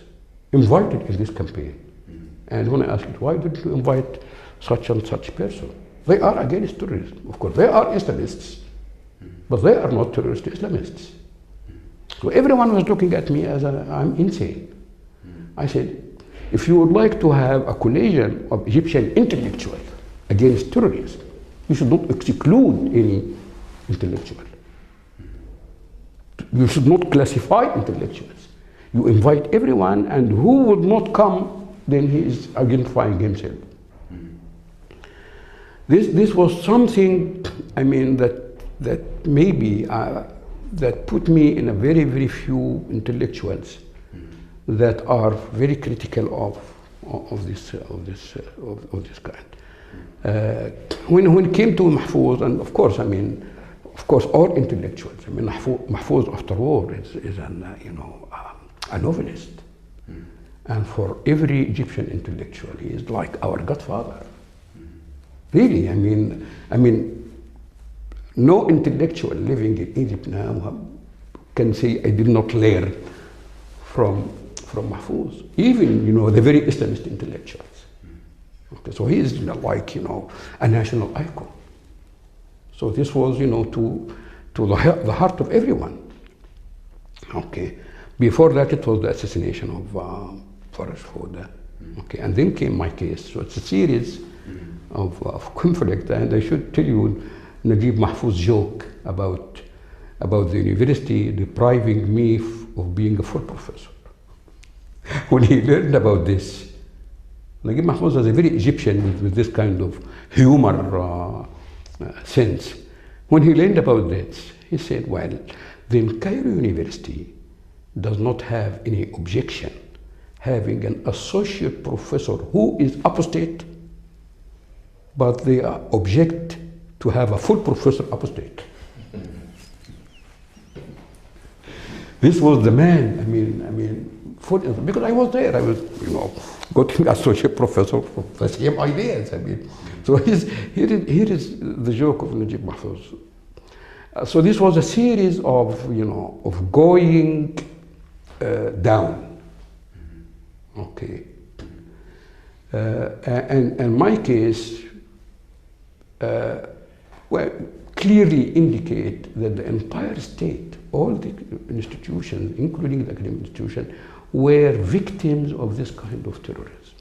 invited in this campaign. And when I asked, why didn't you invite such and such person? They are against terrorism. Of course, they are Islamists, but they are not terrorist Islamists. So everyone was looking at me as I'm insane. I said, if you would like to have a collision of Egyptian intellectuals against terrorism, you should not exclude any intellectual. You should not classify intellectuals. You invite everyone, and who would not come, then he is identifying himself. This was something, I mean, that maybe that put me in a very, very few intellectuals that are very critical of this kind. When it came to Mahfouz, and of course, all intellectuals. I mean, Mahfouz after all is a novelist, and for every Egyptian intellectual, he is like our godfather. Really, I mean, no intellectual living in Egypt now can say I did not learn from Mahfouz. Even the very Islamist intellectuals. Okay, so he is like a national icon. So this was to the heart of everyone. Okay, before that it was the assassination of Faraj Fouda. Okay, and then came my case. So it's a series of conflict, and I should tell you Najib Mahfouz joke about the university depriving me of being a full professor. When he learned about this, Najib Mahfouz was a very Egyptian with this kind of humor sense. When he learned about this, he said, well, then Cairo University does not have any objection having an associate professor who is apostate, but they object to have a full professor apostate. This was the man. Because I was there. I was, got associate professor for the same ideas. So here is the joke of Najib Mahfouz. So this was a series of, of going down. Okay. And in my case, clearly indicate that the entire state, all the institutions, including the academic institution, were victims of this kind of terrorism.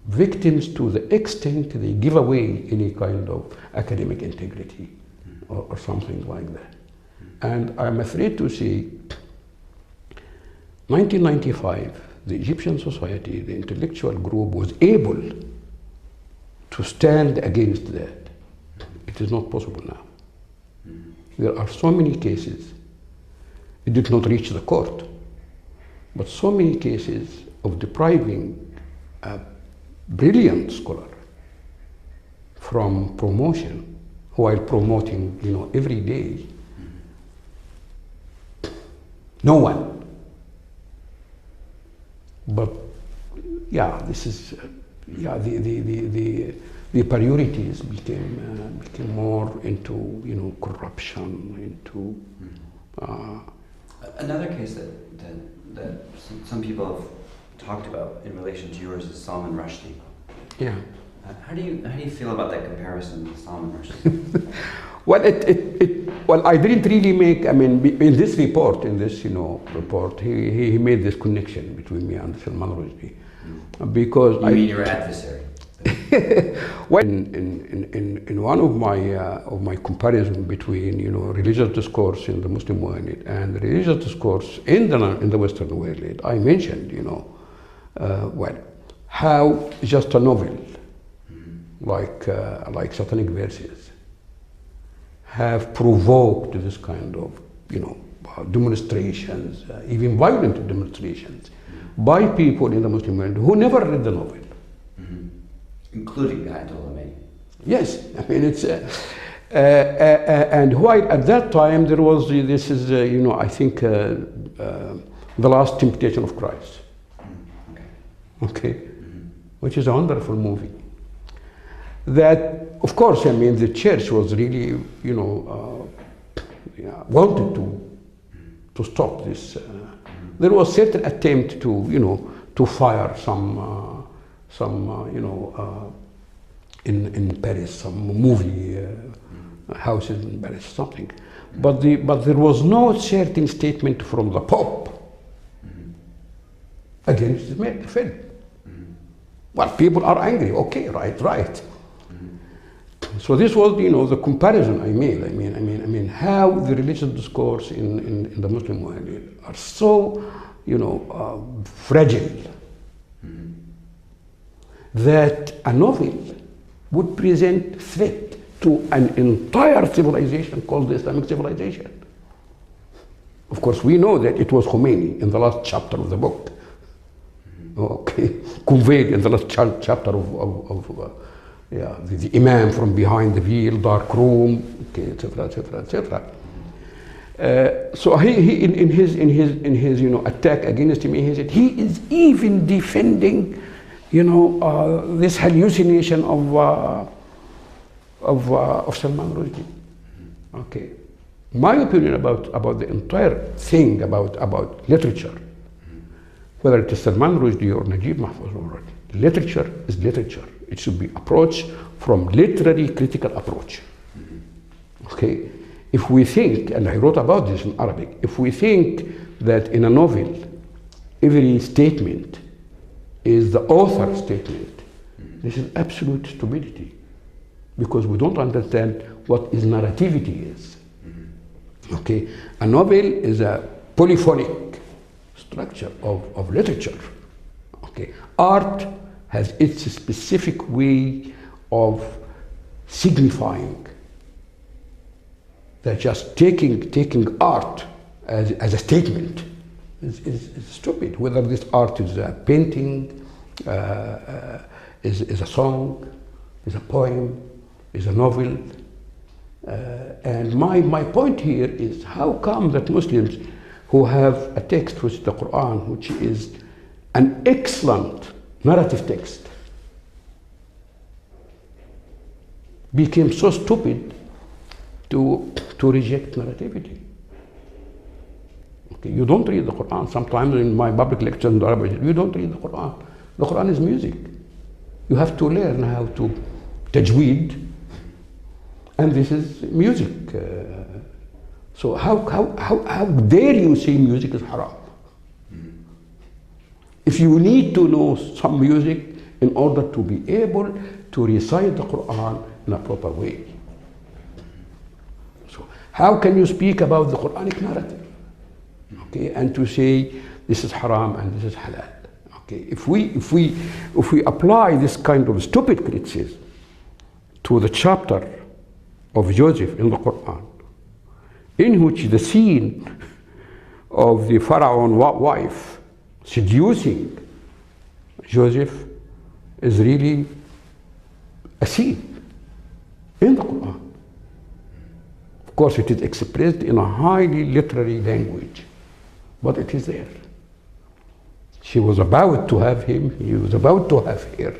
Victims to the extent they give away any kind of academic integrity or something like that. And I'm afraid to say, 1995, the Egyptian society, the intellectual group, was able to stand against that. It is not possible now. There are so many cases. It did not reach the court, but so many cases of depriving a brilliant scholar from promotion while promoting, every day. No one. But yeah, this is the priorities became more into corruption, into. Another case that some people have talked about in relation to yours is Salman Rushdie. Yeah. How do you feel about that comparison with Salman Rushdie? Well, I didn't really make. In this report, he made this connection between me and Salman Rushdie, because you mean your adversary? When in one of my comparison between religious discourse in the Muslim world and religious discourse in the Western world, I mentioned how just a novel like satanic verses have provoked this kind of demonstrations, even violent demonstrations, by people in the Muslim world who never read the novel. Including the Ayatollah Khomeini. Yes, it's and while at that time there was this is I think the Last Temptation of Christ. Okay, which is a wonderful movie. That of course the church was really wanted to stop this. There was certain attempt to fire some in Paris, some movie houses in Paris, something. But there was no certain statement from the Pope against the film. Well, people are angry. Okay, right. So this was, the comparison I made. How the religious discourse in the Muslim world are so, fragile. That a novel would present threat to an entire civilization called the Islamic civilization. Of course, we know that it was Khomeini in the last chapter of the book. Okay, conveyed in the last chapter of the Imam from behind the veil, dark room, okay, etc., etc., etc. So he in his attack against him, he said he is even defending this hallucination of Salman Rushdie. Okay, my opinion about the entire thing about literature, whether it is Salman Rushdie or Najib Mahfouz, literature is literature. It should be approached from literary critical approach. Okay, if we think, and I wrote about this in Arabic, if we think that in a novel every statement is the author's statement, this is absolute stupidity, because we don't understand what is narrativity is. Okay, a novel is a polyphonic structure of literature. Okay, art has its specific way of signifying. That just taking art as a statement is stupid. Whether this art is a painting, is a song, is a poem, is a novel. And my point here is how come that Muslims who have a text, which is the Quran, which is an excellent narrative text, became so stupid to reject narrativity. Okay, you don't read the Quran. Sometimes in my public lectures in Arabic, you don't read the Quran. The Quran is music. You have to learn how to tajweed, and this is music. So how dare you say music is haram? If you need to know some music in order to be able to recite the Quran in a proper way. So how can you speak about the Quranic narrative? Okay, and to say this is haram and this is halal. Okay, if we apply this kind of stupid criticism to the chapter of Joseph in the Quran, in which the scene of the Pharaoh wife seducing Joseph is really a scene in the Quran. Of course, it is expressed in a highly literary language, but it is there. She was about to have him, he was about to have her,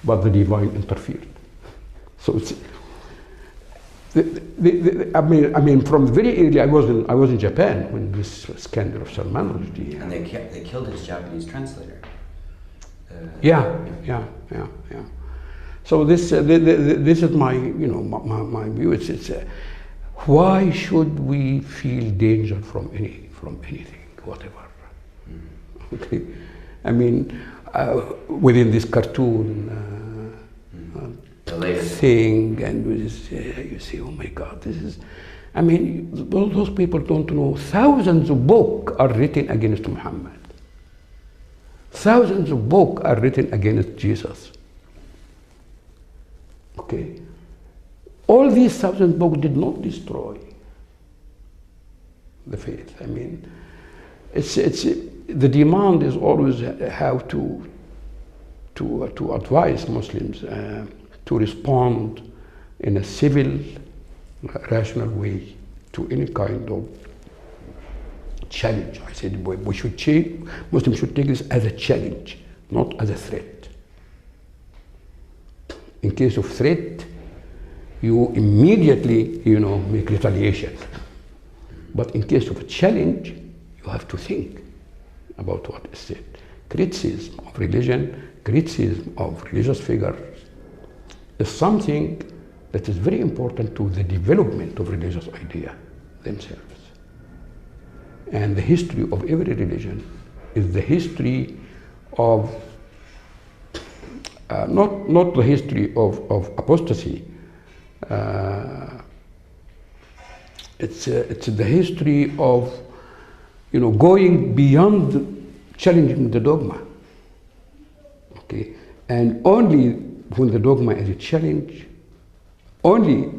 but the divine interfered. So it's, I mean, from very early, I was in Japan when this scandal of Salman Rushdie. And they killed his Japanese translator. Yeah. So this is my my view. It's why should we feel danger from anything, whatever? Okay, I mean, within this cartoon. Thing, and you say, oh my God, this is, I mean, those people don't know. Thousands of books are written against Muhammad. Thousands of books are written against Jesus. Okay, all these thousand books did not destroy the faith. I mean, it's the demand is always how to advise Muslims. To respond in a civil, rational way to any kind of challenge. I said we should change, Muslims should take this as a challenge, not as a threat. In case of threat, you immediately, make retaliation. But in case of a challenge, you have to think about what is said. Criticism of religion, criticism of religious figures, is something that is very important to the development of religious idea themselves. And the history of every religion is the history of, not the history of apostasy. It's the history of, going beyond challenging the dogma. Okay, and only when the dogma is a challenge, only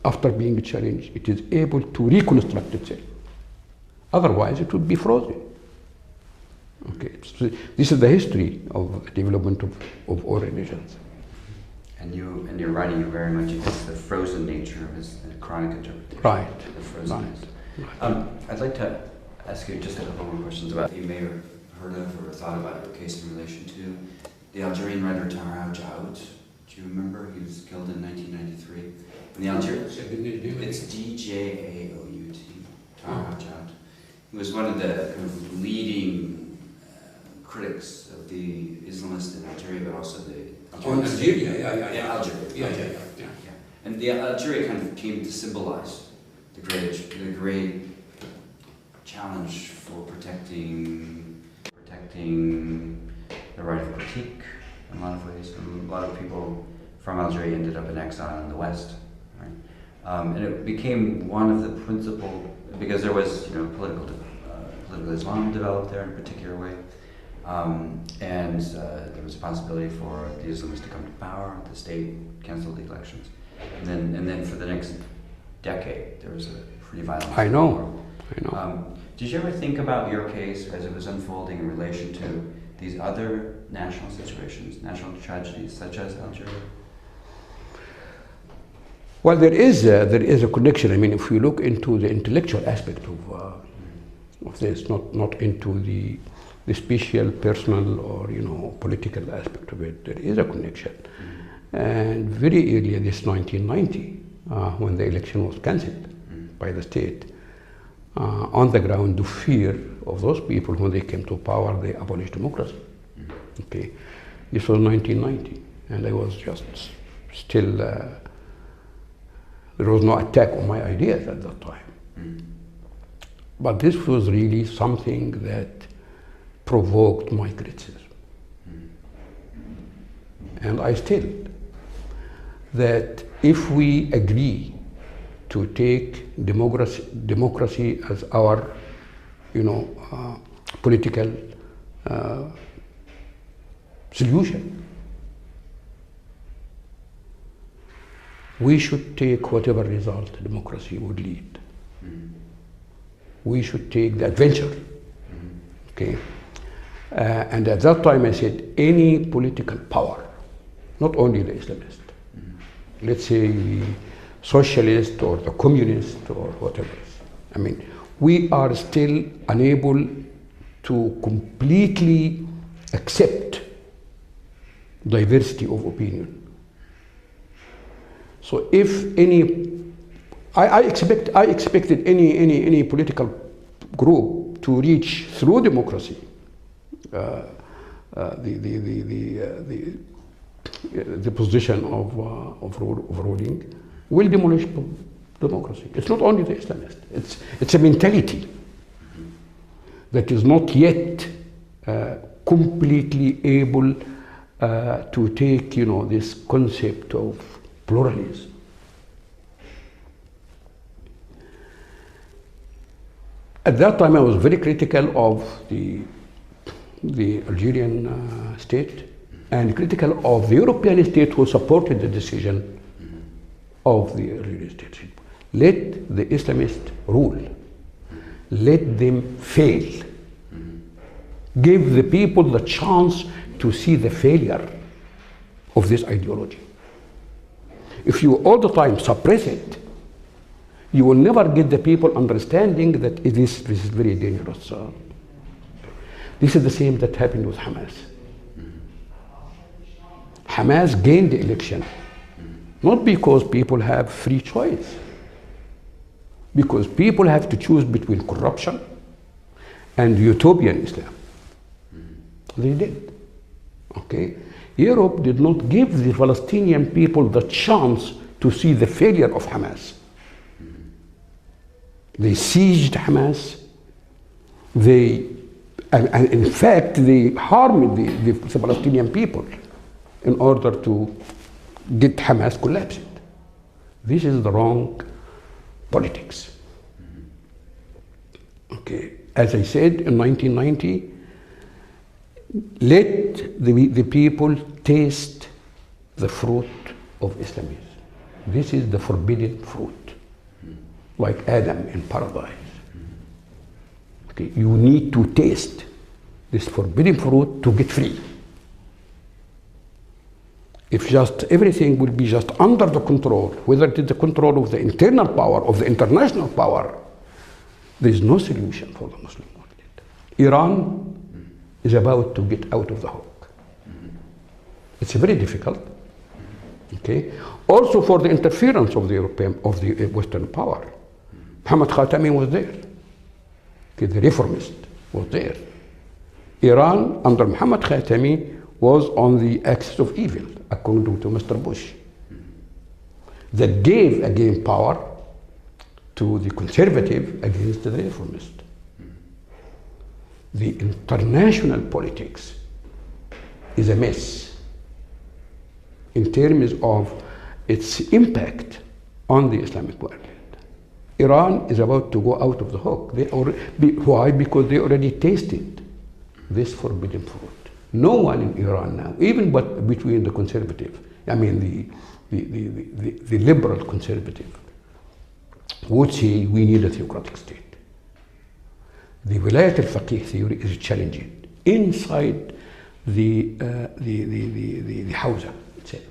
after being challenged, it is able to reconstruct itself. Otherwise, it would be frozen. Okay, this is the history of the development of all religions. And in your writing, you're very much against the frozen nature of his Quranic interpretation. Right. The frozenness. Right. I'd like to ask you just a couple more questions about what you may have heard of or thought about your case in relation to the Algerian writer Tahar Jaout. Do you remember? He was killed in 1993. And the Algerian, it's Djaout. Tahar Jaout. He was one of the kind of leading critics of the Islamists in Algeria, but also the Algeria. Algeria. And the Algeria kind of came to symbolize the great challenge for protecting the right of critique in a lot of ways. And a lot of people from Algeria ended up in exile in the West, right? And it became one of the principal, because there was political Islam developed there in a particular way, and there was a possibility for the Islamists to come to power. The state canceled the elections, and then for the next decade there was a pretty violent. I know. Did you ever think about your case as it was unfolding in relation to these other national situations, national tragedies such as Algeria? Well, there is a connection. I mean, if you look into the intellectual aspect of this, not into the special, personal, or political aspect of it, there is a connection. And very early, this 1990, when the election was cancelled by the state, on the ground of fear of those people, when they came to power, they abolished democracy. Okay, this was 1990, and I was just still. There was no attack on my ideas at that time. But this was really something that provoked my criticism. And I stated that if we agree to take democracy as our, political solution, we should take whatever result democracy would lead. We should take the adventure. Okay? And at that time I said, any political power, not only the Islamist, let's say the socialist or the communist or whatever, I mean, we are still unable to completely accept diversity of opinion. So if I expected any political group to reach through democracy the position of ruling, will demolish democracy. It's not only the Islamist. It's a mentality that is not yet completely able to take this concept of pluralism. At that time, I was very critical of the Algerian state and critical of the European state who supported the decision of the Algerian state. Let the Islamists rule. Let them fail. Give the people the chance to see the failure of this ideology. If you all the time suppress it, you will never get the people understanding that this is very dangerous. This is the same that happened with Hamas. Hamas gained the election, not because people have free choice, because people have to choose between corruption and utopian Islam. They did. Okay? Europe did not give the Palestinian people the chance to see the failure of Hamas. They sieged Hamas. And in fact, they harmed the Palestinian people in order to get Hamas collapsed. This is the wrong politics. Okay, as I said, in 1990, let the people taste the fruit of Islamism. This is the forbidden fruit, like Adam in paradise. Okay, you need to taste this forbidden fruit to get free. If just everything will be just under the control, whether it is the control of the internal power, of the international power, there is no solution for the Muslim world. Iran is about to get out of the hook. It's very difficult. Okay. Also for the interference of the Western power. Muhammad Khatami was there. Okay, the reformist was there. Iran under Muhammad Khatami was on the axis of evil, according to Mr. Bush. That gave again power to the conservative against the reformist. The international politics is a mess in terms of its impact on the Islamic world. Iran is about to go out of the hook. Why? Because they already tasted this forbidden fruit. No one in Iran now, even but between the conservative, I mean the liberal conservative, would say we need a theocratic state. The Wilayat al-Faqih theory is challenging inside the Hawza itself.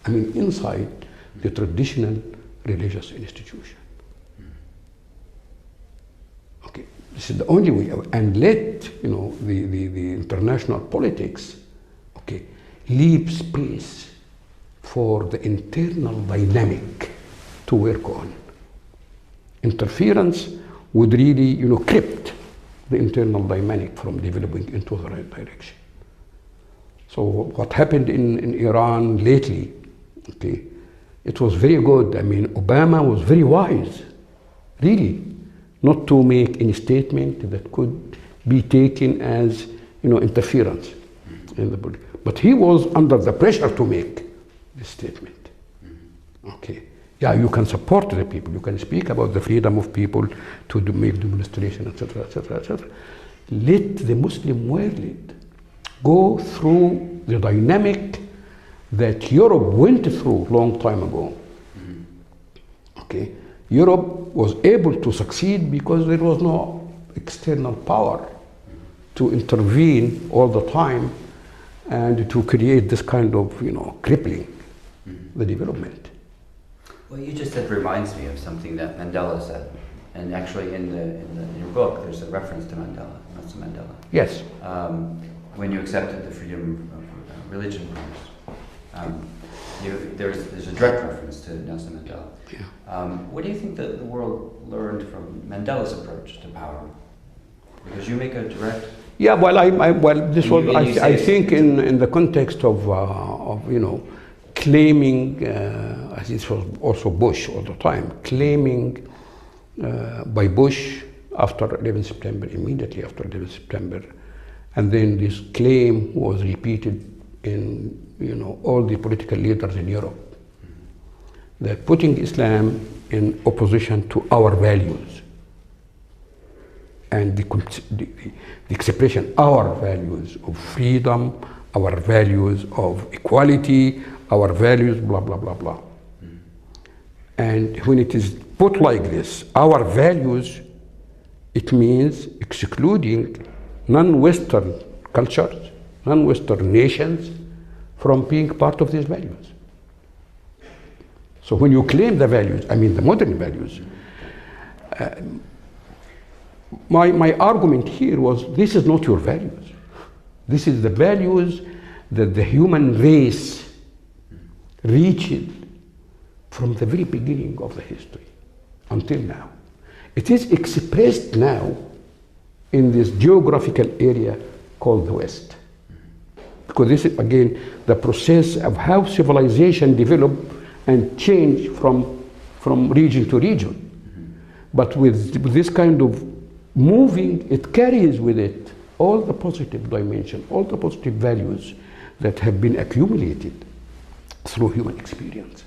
I mean inside the traditional religious institution. Okay, this is the only way, and let the international politics, okay, leave space for the internal dynamic to work on. Interference would really, crypt the internal dynamic from developing into the right direction. So what happened in Iran lately, okay, it was very good. I mean, Obama was very wise, really, not to make any statement that could be taken as, interference in the politics. But he was under the pressure to make this statement. Okay. Yeah, you can support the people. You can speak about the freedom of people to make demonstration, etc., etc., etc. Let the Muslim world go through the dynamic that Europe went through a long time ago. Okay, Europe was able to succeed because there was no external power to intervene all the time and to create this kind of, crippling the development. Well, you just said reminds me of something that Mandela said, and actually in your book there's a reference to Mandela, Nelson Mandela. Yes. When you accepted the freedom of religion promise, there's a direct reference to Nelson Mandela. Yeah. What do you think that the world learned from Mandela's approach to power? Because you make a direct. Yeah, well, this was, I think, in the context of claiming, I think it was also Bush all the time, claiming by Bush after 11 September, immediately after 11 September, and then this claim was repeated in all the political leaders in Europe, that putting Islam in opposition to our values and the expression, our values of freedom, our values of equality, our values, blah, blah, blah, blah. And when it is put like this, our values, it means excluding non-Western cultures, non-Western nations from being part of these values. So when you claim the values, I mean the modern values, my argument here was, this is not your values. This is the values that the human race reached from the very beginning of the history until now. It is expressed now in this geographical area called the West. Because this is, again, the process of how civilization developed and changed from region to region. But with this kind of moving, it carries with it all the positive dimension, all the positive values that have been accumulated through human experience.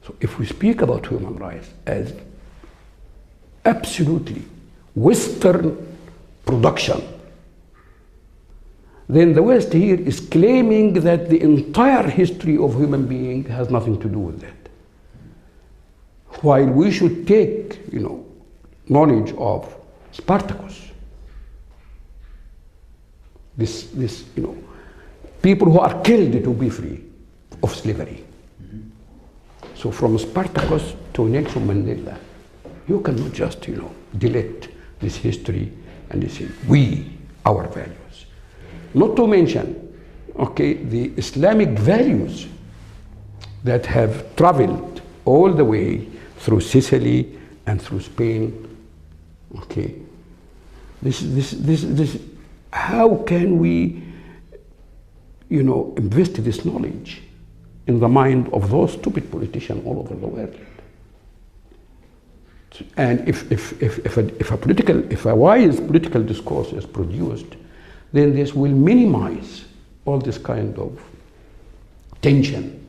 So if we speak about human rights as absolutely Western production, then the West here is claiming that the entire history of human being has nothing to do with that. While we should take, knowledge of Spartacus, this people who are killed to be free of slavery. So from Spartacus to Nelson Mandela, you cannot just, delete this history and say, our values. Not to mention, the Islamic values that have traveled all the way through Sicily and through Spain. This, how can we, invest this knowledge in the mind of those stupid politicians all over the world? And if a wise political discourse is produced, then this will minimize all this kind of tension,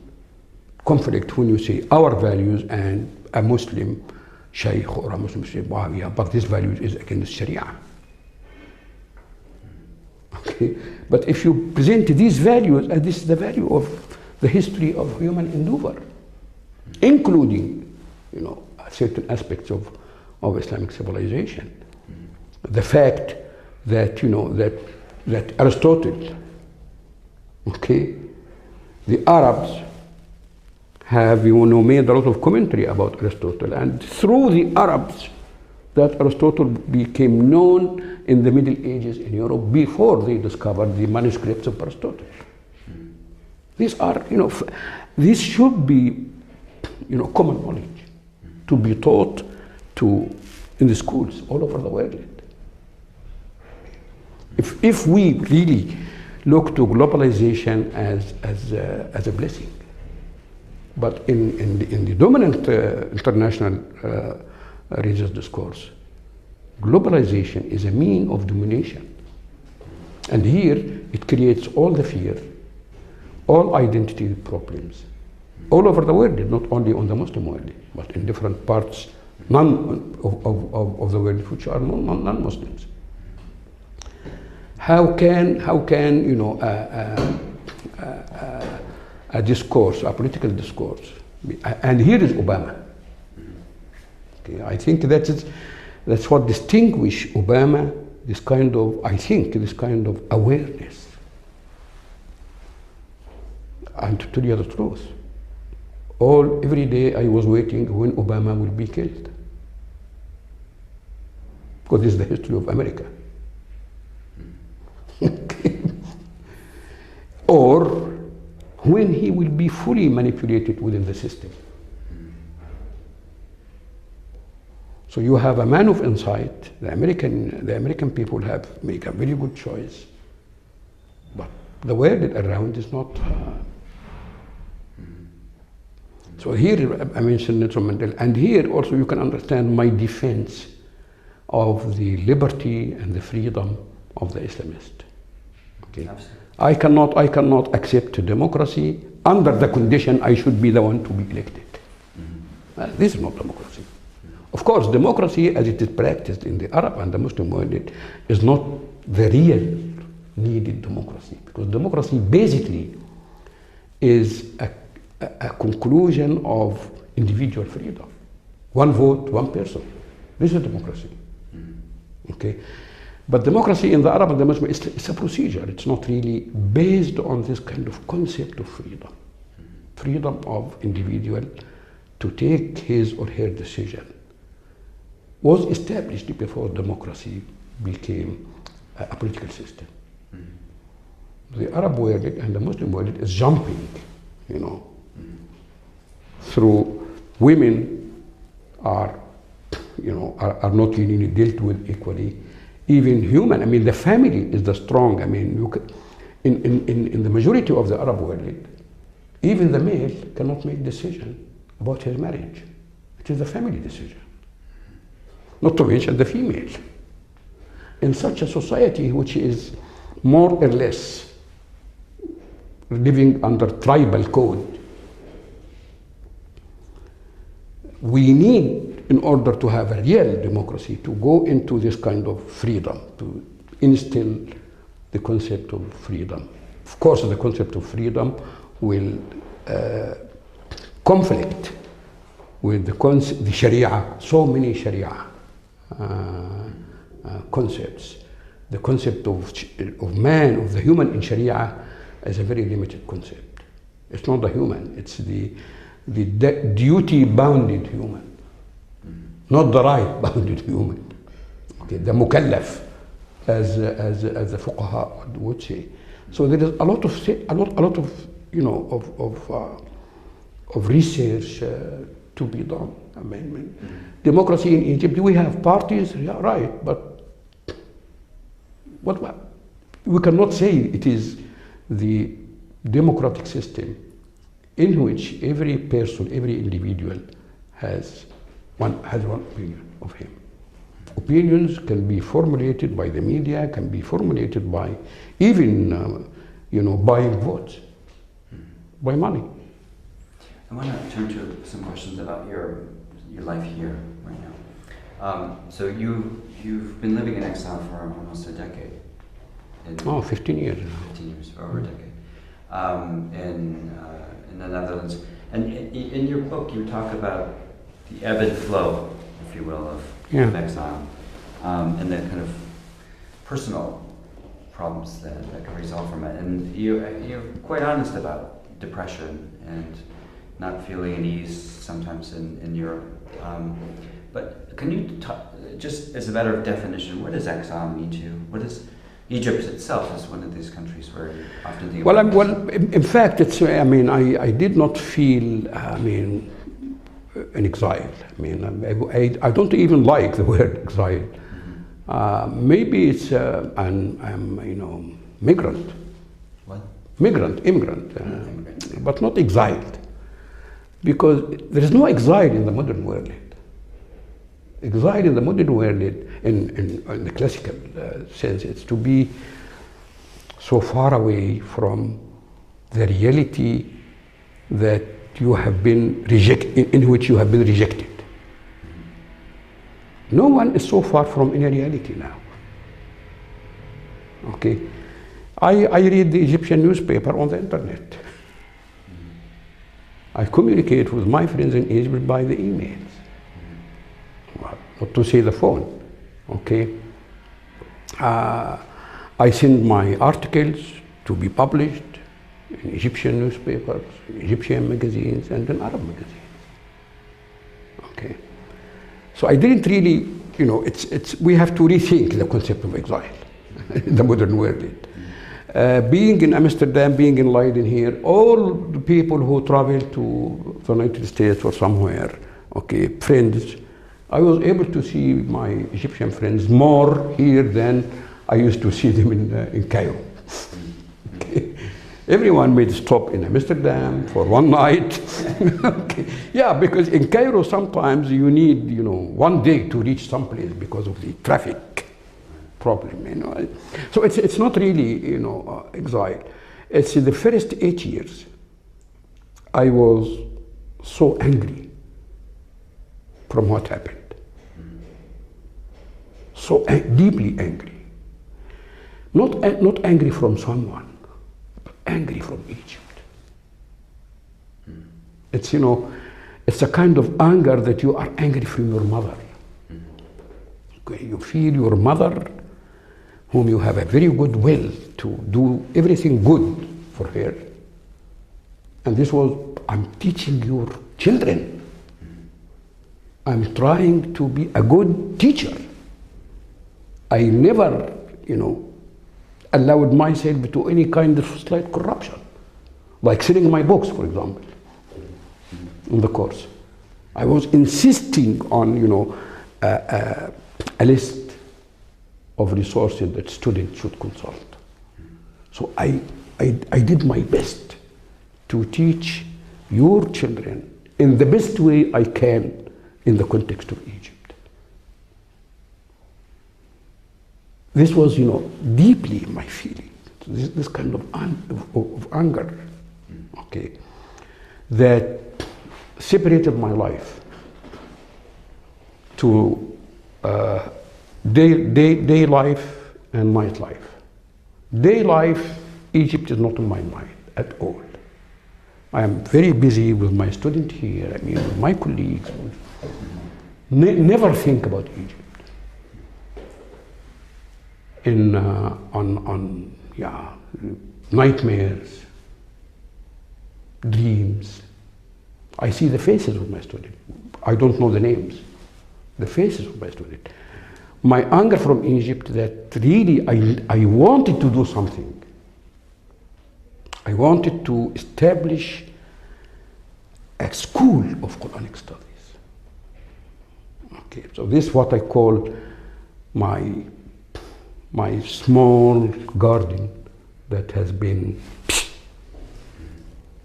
conflict when you say our values and a Muslim sheikh or a Muslim say, wow, yeah, but this value is against Sharia. But if you present these values, and this is the value of the history of human endeavor, including, certain aspects of Islamic civilization. The fact that, that Aristotle, the Arabs have, made a lot of commentary about Aristotle. And through the Arabs, that Aristotle became known in the Middle Ages in Europe before they discovered the manuscripts of Aristotle. These are, these should be, common knowledge to be taught in the schools all over the world. If we really look to globalization as a blessing, but in the dominant international religious discourse, globalization is a mean of domination. And here it creates all the fear, all identity problems, all over the world, not only on the Muslim world, but in different parts of the world which are non-Muslims. How can a discourse, a political discourse, and here is Obama. Okay, I think that's what distinguishes Obama, this kind of awareness. And to tell you the truth, every day I was waiting when Obama will be killed. Because this is the history of America. Or when he will be fully manipulated within the system. So you have a man of insight. The American people make a very good choice, but the world around is not. So here I mentioned Nelson Mandela, and here also you can understand my defense of the liberty and the freedom of the Islamist. Okay. I cannot accept democracy under the condition I should be the one to be elected. This is not democracy. Of course, democracy as it is practiced in the Arab and the Muslim world is not the real needed democracy, because democracy basically is a conclusion of individual freedom. One vote, one person. This is democracy. Okay? But democracy in the Arab and the Muslim, it's a procedure. It's not really based on this kind of concept of freedom. Freedom of individual to take his or her decision was established before democracy became a political system. The Arab world and the Muslim world is jumping, through women are not really dealt with equally. Even human, the family is the strong. In the majority of the Arab world, even the male cannot make decision about his marriage. It is a family decision. Not to mention the female. In such a society which is more or less living under tribal code, we need, in order to have a real democracy, to go into this kind of freedom, to instill the concept of freedom. Of course, the concept of freedom will conflict with the Sharia, so many Sharia concepts. The concept of man, of the human in Sharia is a very limited concept. It's not the human, it's the duty-bounded human, not the right-bounded human. Okay, the mukallaf, as the fuqaha would say. So there is a lot of research to be done. Democracy in Egypt, we have parties, yeah, right, but what we cannot say it is the democratic system in which every person, every individual has one opinion of him. Opinions can be formulated by the media, can be formulated by even buying votes, by money. I want to turn to some questions about your life here right now. So you've been living in exile for almost a decade. 15 years. 15 years, for over a decade. In the Netherlands. And in your book, you talk about the ebb and flow, if you will, of exile, and the kind of personal problems that can result from it. And you're quite honest about depression and not feeling at ease sometimes in Europe. But can you just as a matter of definition, what does exile mean to you? What is Egypt itself is one of these countries where you often think about in fact, it's. I mean, I did not feel. I mean, an exile. I mean, I don't even like the word exile. Maybe it's an migrant. What? Immigrant, but not exiled, because there is no exile in the modern world. Exile in the modern world, in the classical sense, it's to be so far away from the reality that you have been rejected, in which you have been rejected. No one is so far from any reality now. Okay, I read the Egyptian newspaper on the internet. I communicate with my friends in Egypt by the emails. Not to say the phone, okay? I send my articles to be published in Egyptian newspapers, in Egyptian magazines, and in Arab magazines, okay? So I didn't really, we have to rethink the concept of exile in the modern world. Being in Amsterdam, being in Leiden here, all the people who travel to the United States or somewhere, okay, friends, I was able to see my Egyptian friends more here than I used to see them in Cairo. Okay. Everyone made a stop in Amsterdam for one night. Okay. Yeah, because in Cairo sometimes you need, 1 day to reach someplace because of the traffic problem. So it's not really, exile. It's in the first 8 years I was so angry from what happened. So deeply angry. Not angry from someone, but angry from Egypt. It's, it's a kind of anger that you are angry from your mother. Okay, you feel your mother, whom you have a very good will to do everything good for her. And this was, I'm teaching your children. I'm trying to be a good teacher. I never, allowed myself to any kind of slight corruption, like selling my books, for example, in the course. I was insisting on, a list of resources that students should consult. So I did my best to teach your children in the best way I can in the context of Egypt. This was, deeply my feeling. This kind of anger, okay, that separated my life to day life and night life. Day life, Egypt is not in my mind at all. I am very busy with my student here, with my colleagues. Never think about Egypt. Nightmares, dreams. I see the faces of my students. I don't know the names. The faces of my students. My anger from Egypt, that really I wanted to do something. I wanted to establish a school of Quranic studies. Okay, so this is what I call my small garden that has been.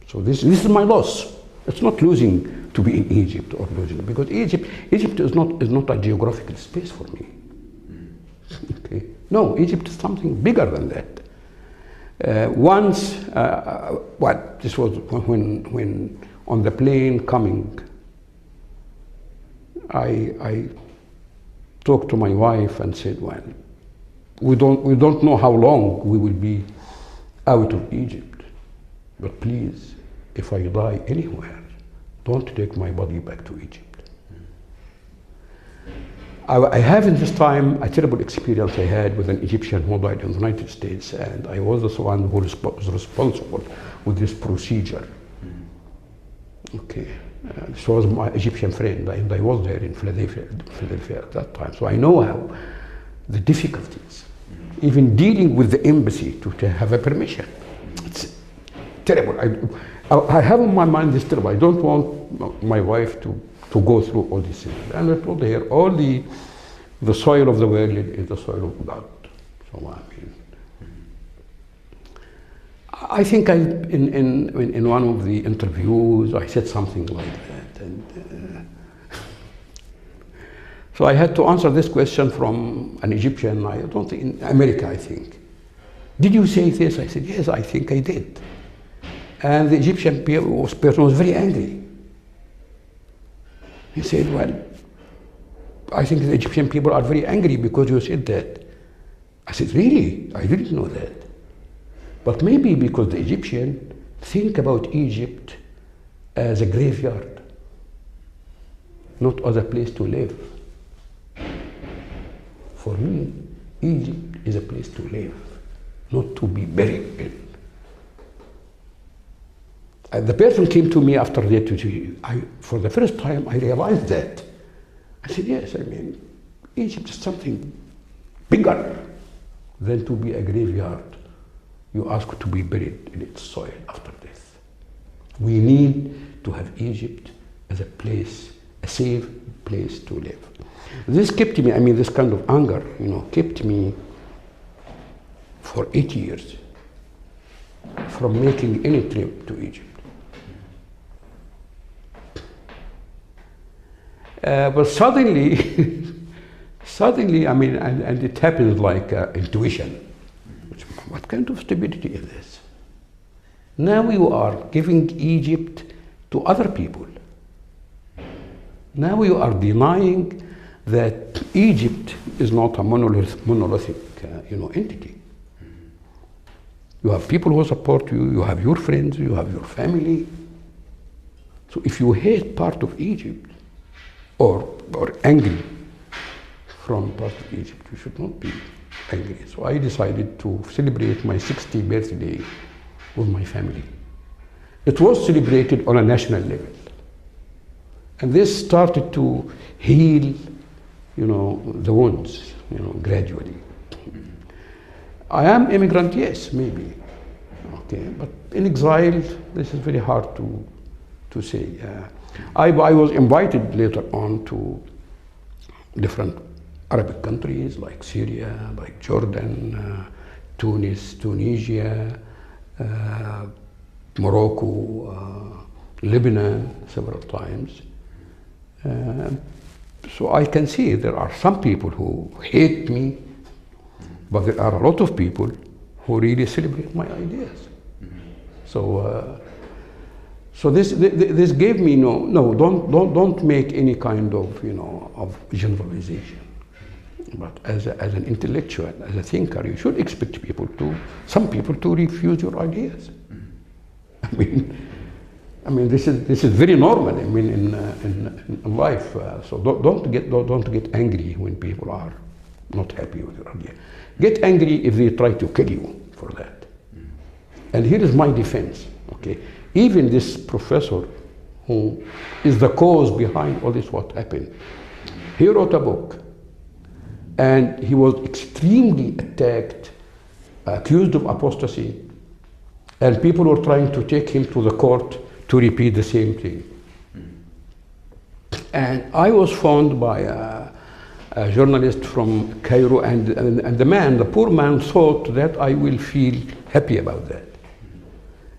So this is my loss. It's not losing to be in Egypt or losing, because Egypt is not a geographical space for me. Okay. No, Egypt is something bigger than that. This was when on the plane coming, I talked to my wife and said, well, we don't know how long we will be out of Egypt, but please, if I die anywhere, don't take my body back to Egypt. I have in this time a terrible experience I had with an Egyptian who died in the United States, and I was the one who was responsible with this procedure. Okay. This was my Egyptian friend, and I was there in Philadelphia at that time. So I know how the difficulties, even dealing with the embassy to have a permission. It's terrible. I have in my mind this terrible. I don't want my wife to go through all these things. And I told her, all the soil of the world is the soil of God. So I mean, I think in one of the interviews I said something like that, and so I had to answer this question from an Egyptian. I don't think in America. I think, did you say this? I said yes. I think I did. And the Egyptian person was very angry. He said, "Well, I think the Egyptian people are very angry because you said that." I said, "Really? I didn't know that." But maybe because the Egyptians think about Egypt as a graveyard, not as a place to live. For me, Egypt is a place to live, not to be buried in. And the person came to me after that. For the first time, I realized that. I said, yes, I mean, Egypt is something bigger than to be a graveyard. You ask to be buried in its soil after death. We need to have Egypt as a place, a safe place to live. This kept me, I mean, this kind of anger, kept me for 8 years from making any trip to Egypt. But suddenly, I mean, and it happened like intuition. What kind of stability is this? Now you are giving Egypt to other people. Now you are denying that Egypt is not a monolithic entity. You have people who support you, you have your friends, you have your family. So if you hate part of Egypt or angry from part of Egypt, you should not be angry. So I decided to celebrate my 60th birthday with my family. It was celebrated on a national level. And this started to heal, the wounds, gradually. I am immigrant, yes, maybe. Okay, but in exile, this is very hard to say. I was invited later on to different Arabic countries like Syria, like Jordan, Tunis, Tunisia, Morocco, Lebanon, several times. So I can see there are some people who hate me, but there are a lot of people who really celebrate my ideas. So this gave me don't make any kind of of generalization. But as an intellectual, as a thinker, you should expect some people to refuse your ideas. I mean, this is very normal. I mean, in life. So don't get angry when people are not happy with your idea. Get angry if they try to kill you for that. And here is my defense. Okay, even this professor who is the cause behind all this, what happened, he wrote a book, and he was extremely attacked, accused of apostasy, and people were trying to take him to the court to repeat the same thing. And I was found by a journalist from Cairo, and the poor man thought that I will feel happy about that.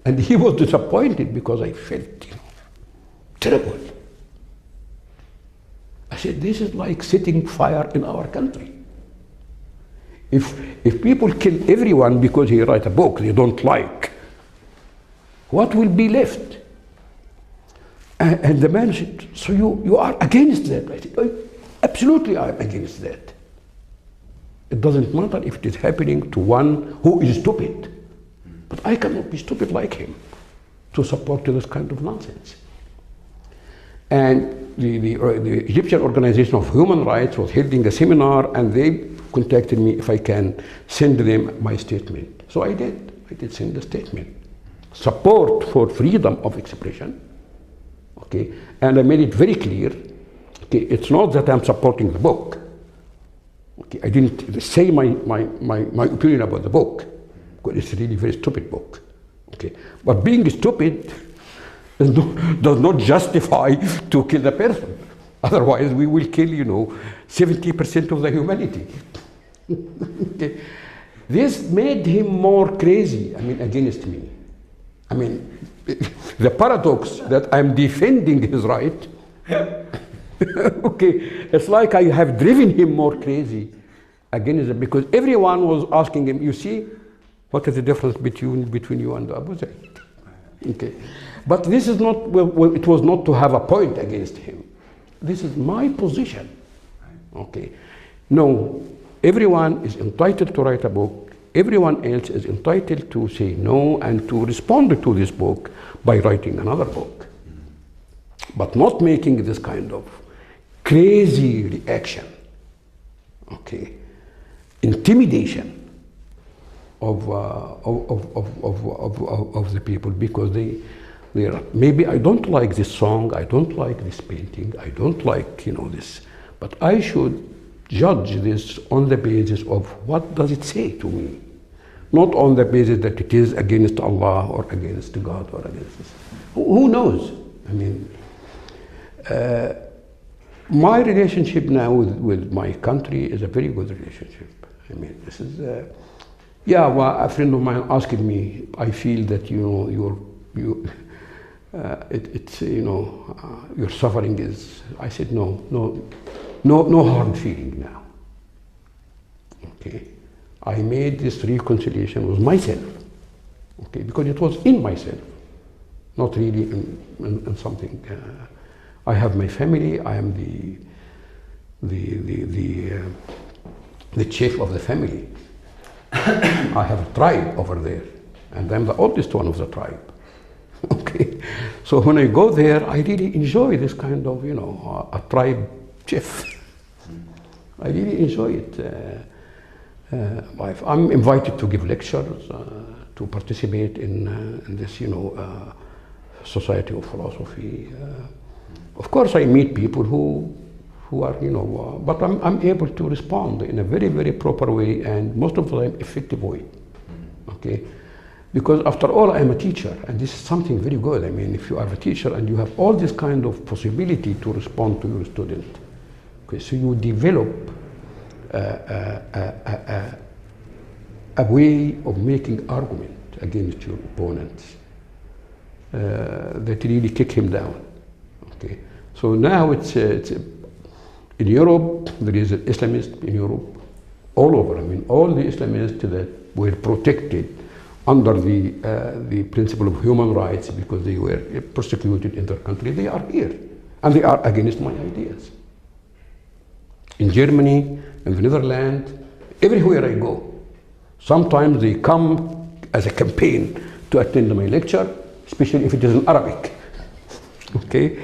And he was disappointed because I felt terrible. I said, this is like setting fire in our country. If people kill everyone because he writes a book they don't like, what will be left? And the man said, so you are against that? I said, absolutely I'm against that. It doesn't matter if it is happening to one who is stupid, but I cannot be stupid like him to support this kind of nonsense. And the Egyptian Organization of Human Rights was holding a seminar, and they contacted me if I can send them my statement. So I did. I did send a statement. Support for freedom of expression Okay, and I made it very clear. Okay, it's not that I'm supporting the book. Okay, I didn't say my opinion about the book, because it's really a very stupid book. Okay, but being stupid does not justify to kill the person. Otherwise, we will kill, 70% of the humanity. Okay. This made him more crazy, against me. The paradox that I'm defending his right, okay, it's like I have driven him more crazy against it, because everyone was asking him, you see, what is the difference between you and Abu Zayd? Okay. But this is not, it was not to have a point against him. This is my position. Okay. No, everyone is entitled to write a book. Everyone else is entitled to say no and to respond to this book by writing another book. But not making this kind of crazy reaction, okay, intimidation of the people, because they are, maybe I don't like this song, I don't like this painting, I don't like this, but I should judge this on the basis of what does it say to me, not on the basis that it is against Allah or against God or against this. Who knows? My relationship now with my country is a very good relationship. This is, well, a friend of mine asked me, I feel that your suffering is, I said, no hard feeling now. Okay, I made this reconciliation with myself, okay, because it was in myself, not really in something. I have my family. I am the chief of the family. I have a tribe over there, and I'm the oldest one of the tribe. Okay, so when I go there, I really enjoy this kind of, a tribe chief. I really enjoy it. I'm invited to give lectures, to participate in this, Society of Philosophy. Of course, I meet people who are, but I'm able to respond in a very, very proper way, and most of the time effective way. Okay, because after all, I'm a teacher, and this is something very good. If you are a teacher and you have all this kind of possibility to respond to your student, okay, so you develop a way of making argument against your opponents that really kick him down. Okay, so now it's in Europe, there is an Islamist in Europe, all over. All the Islamists that were protected under the principle of human rights because they were persecuted in their country, they are here, and they are against my ideas. In Germany, in the Netherlands, everywhere I go, sometimes they come as a campaign to attend my lecture, especially if it is in Arabic. Okay,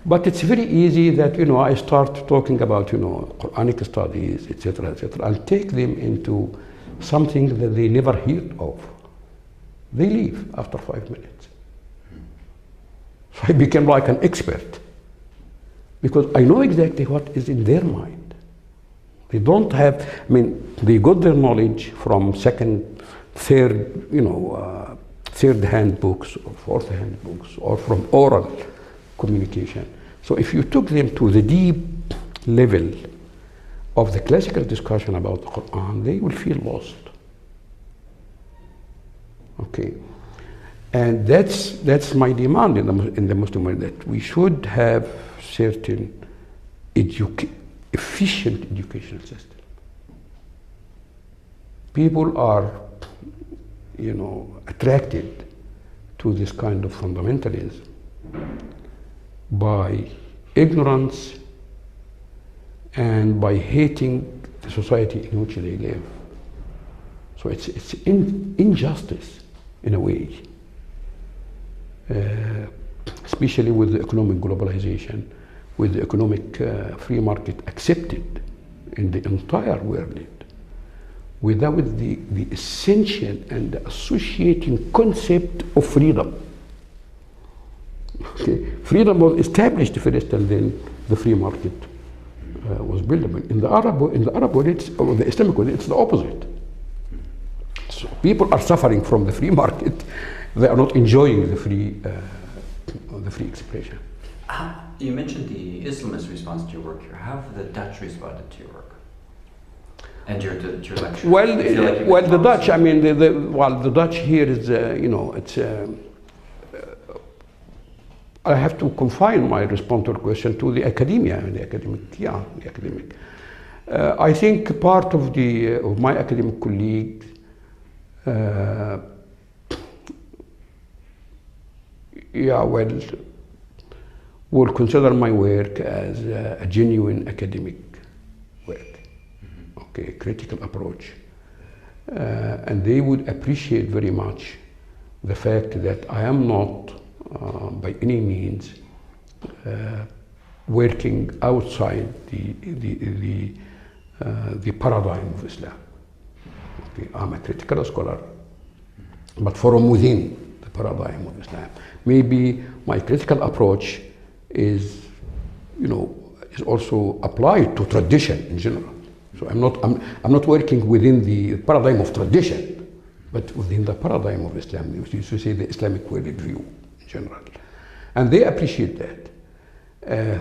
but it's very easy that I start talking about Quranic studies, etc., and take them into something that they never heard of. They leave after 5 minutes. So I became like an expert, because I know exactly what is in their mind. They don't have, they got their knowledge from second, third, third-hand books or fourth-hand books, or from oral communication. So if you took them to the deep level of the classical discussion about the Quran, they will feel lost. Okay, and that's my demand in the Muslim world, that we should have certain efficient educational system. People are, attracted to this kind of fundamentalism by ignorance and by hating the society in which they live. So it's injustice in a way, especially with the economic globalization, with the economic free market accepted in the entire world, without the essential and the associating concept of freedom. Okay. Freedom was established first, and then the free market was built. In the Arab world, or the Islamic world, it's the opposite. So people are suffering from the free market; they are not enjoying the free expression. You mentioned the Islamist response to your work here. How have the Dutch responded to your work and your lecture? Well, the Dutch. I mean, the Dutch here is, it's. I have to confine my response to the question to the academia, the academic. I think part of my academic colleagues will consider my work as a genuine academic work, okay, critical approach, and they would appreciate very much the fact that I am not by any means working outside the paradigm of Islam. Okay, I'm a critical scholar, but from within the paradigm of Islam. Maybe my critical approach is also applied to tradition in general. So I'm not working within the paradigm of tradition, but within the paradigm of Islam. You used to say the Islamic worldview in general, and they appreciate that.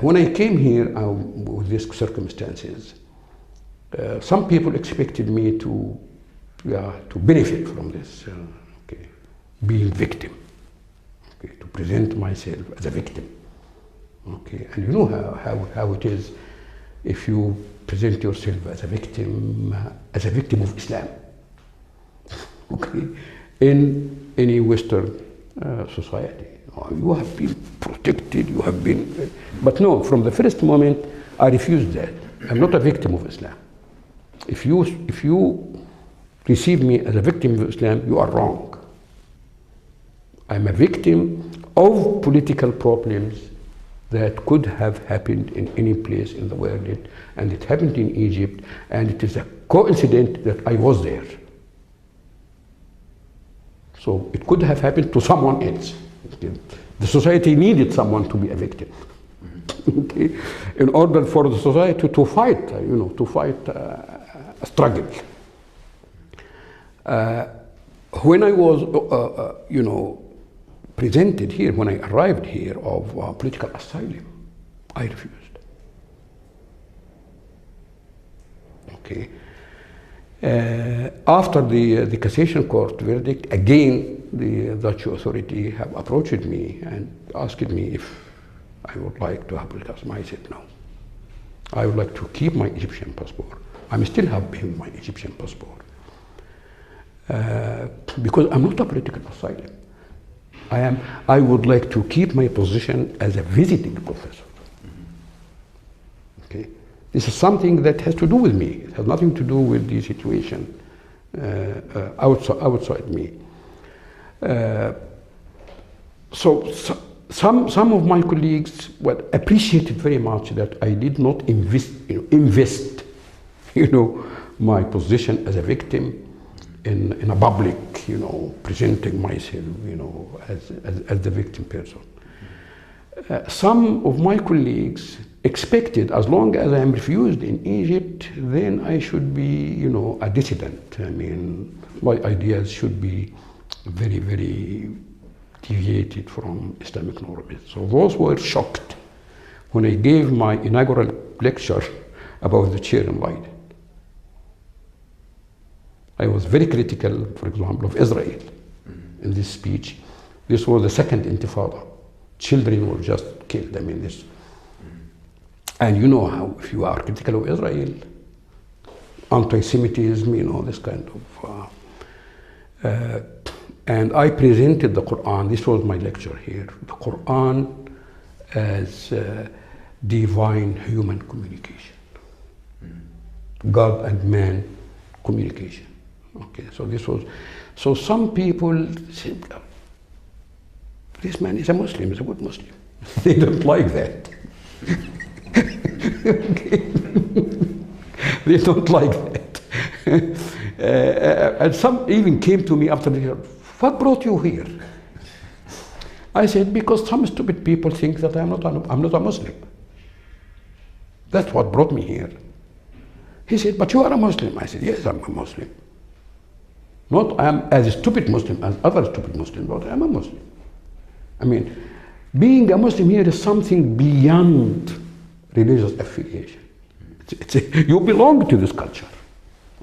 When I came here with these circumstances, some people expected me to benefit from this, being victim, to present myself as a victim. Okay, and you know how it is if you present yourself as a victim of Islam. Okay, in any Western society, you have been protected, you have been, but no. From the first moment, I refused that. I'm not a victim of Islam. If you receive me as a victim of Islam, you are wrong. I'm a victim of political problems that could have happened in any place in the world, and it happened in Egypt, and it is a coincidence that I was there. So it could have happened to someone else. The society needed someone to be a victim, okay, in order for the society to fight, a struggle. When I was, presented here, when I arrived here of political asylum, I refused. Okay. After the cassation court verdict, again the Dutch authority have approached me and asked me if I would like to have political asylum. I said no. I would like to keep my Egyptian passport. I'm still having my Egyptian passport because I'm not a political asylum. I would like to keep my position as a visiting professor. Okay, this is something that has to do with me. It has nothing to do with the situation outside me. So some of my colleagues appreciated very much that I did not invest my position as a victim in a public, presenting myself, as the victim person. Some of my colleagues expected, as long as I am refused in Egypt, then I should be, a dissident. I mean, my ideas should be very, very deviated from Islamic norms. So those were shocked when I gave my inaugural lecture about the chair in Leiden. I was very critical, for example, of Israel in this speech. This was the second intifada. Children were just killed. I mean, this. And you know how, if you are critical of Israel, anti-Semitism, this kind of. And I presented the Quran. This was my lecture here. The Quran as divine human communication, God and man communication. Okay, so this was, so some people said, this man is a Muslim, he's a good Muslim. They don't like that. Okay. They don't like that. And some even came to me after the lecture, what brought you here? I said, because some stupid people think that I'm not a Muslim. That's what brought me here. He said, but you are a Muslim. I said, yes, I'm a Muslim. Not I am as a stupid Muslim as other stupid Muslims, but I'm a Muslim. I mean, being a Muslim here is something beyond religious affiliation. You belong to this culture.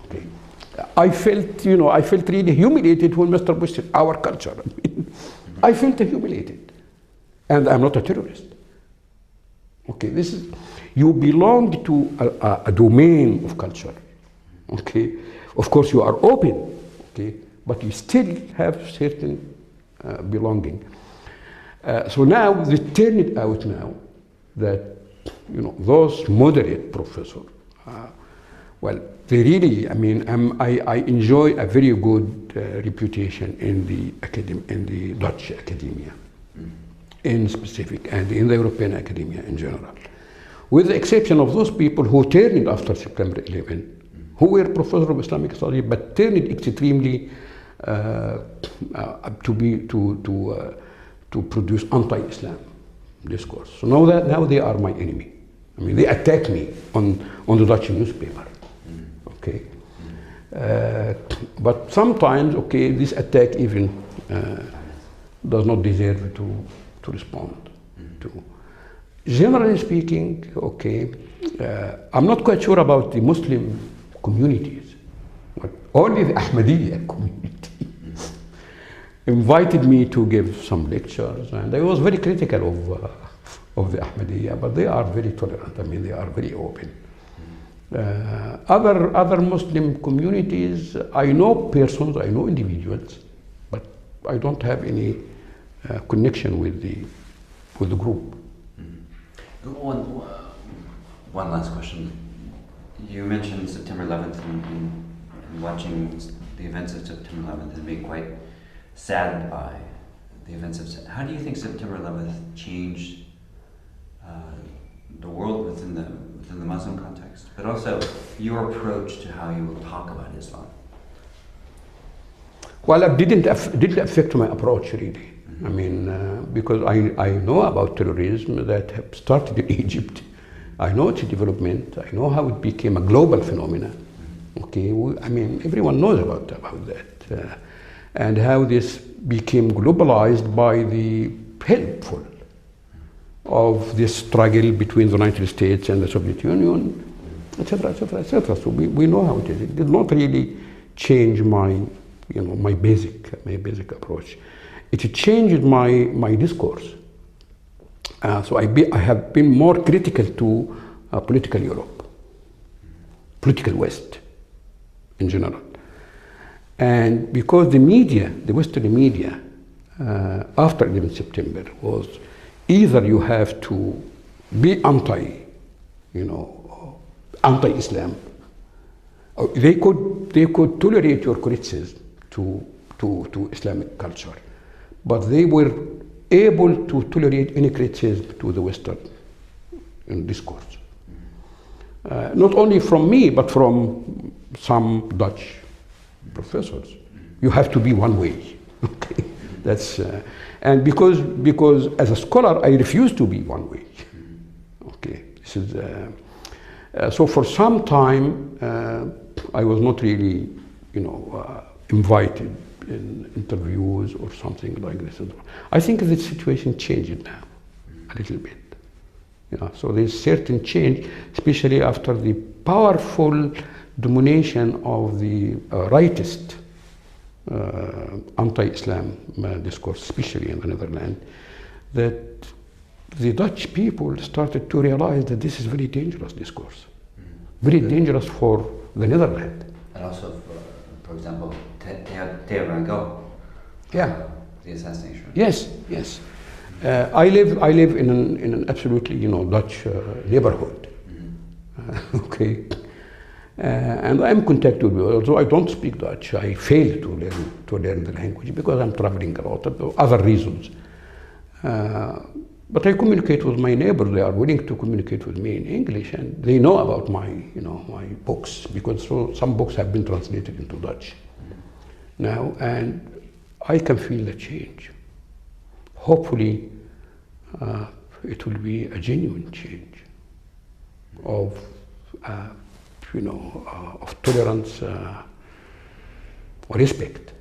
Okay. I felt really humiliated when Mr. Bush said our culture. I felt humiliated, and I'm not a terrorist. Okay, you belong to a domain of culture. Okay, of course you are open. Okay, but you still have certain belonging. So now they turn it out now that those moderate professors, well, they really, I mean, I enjoy a very good reputation in the Dutch academia, in specific, and in the European academia in general, with the exception of those people who turned after September 11, who were professors of Islamic study, but turned extremely to produce anti-Islam discourse. So now they are my enemy. I mean, they attack me on the Dutch newspaper. Okay, but sometimes, okay, this attack even does not deserve to respond to. Generally speaking, okay, I'm not quite sure about the Muslim communities, but only the Ahmadiyya community invited me to give some lectures, and I was very critical of the Ahmadiyya, but they are very tolerant. I mean, they are very open. Other Muslim communities, I know persons, I know individuals, but I don't have any connection with the group. One last question. You mentioned September 11th and watching the events of September 11th and being quite saddened by the events of. How do you think September 11th changed the world within the Muslim context, but also your approach to how you will talk about Islam? Well, it didn't affect my approach really. I mean, because I know about terrorism that have started in Egypt. I know its development. I know how it became a global phenomenon. Okay, I mean, everyone knows about that, and how this became globalized by the helpful of this struggle between the United States and the Soviet Union, etc., etc., etc. So we know how it is. It did not really change my basic approach. It changed my discourse. So I have been more critical to political Europe, political West in general. And because the media, the Western media, after 11 September was either you have to be anti-Islam, or they could tolerate your criticism to Islamic culture, but they were able to tolerate any criticism to the Western discourse. Not only from me, but from some Dutch professors. You have to be one way. Okay, that's and because as a scholar I refuse to be one way. Okay, this is so for some time I was not really invited in interviews or something like this. I think the situation changed now a little bit. So there's certain change, especially after the powerful domination of the rightist anti-Islam discourse, especially in the Netherlands, that the Dutch people started to realize that this is very dangerous discourse, very dangerous for the Netherlands. And also, for example, Theo van Gogh. Yeah. The assassination. Yes, yes. I live in an absolutely Dutch neighborhood. Okay. And I'm contacted with, although I don't speak Dutch, I fail to learn the language because I'm traveling a lot of other reasons. But I communicate with my neighbors. They are willing to communicate with me in English, and they know about my books, because some books have been translated into Dutch now, and I can feel the change. hopefully it will be a genuine change of, of tolerance or respect.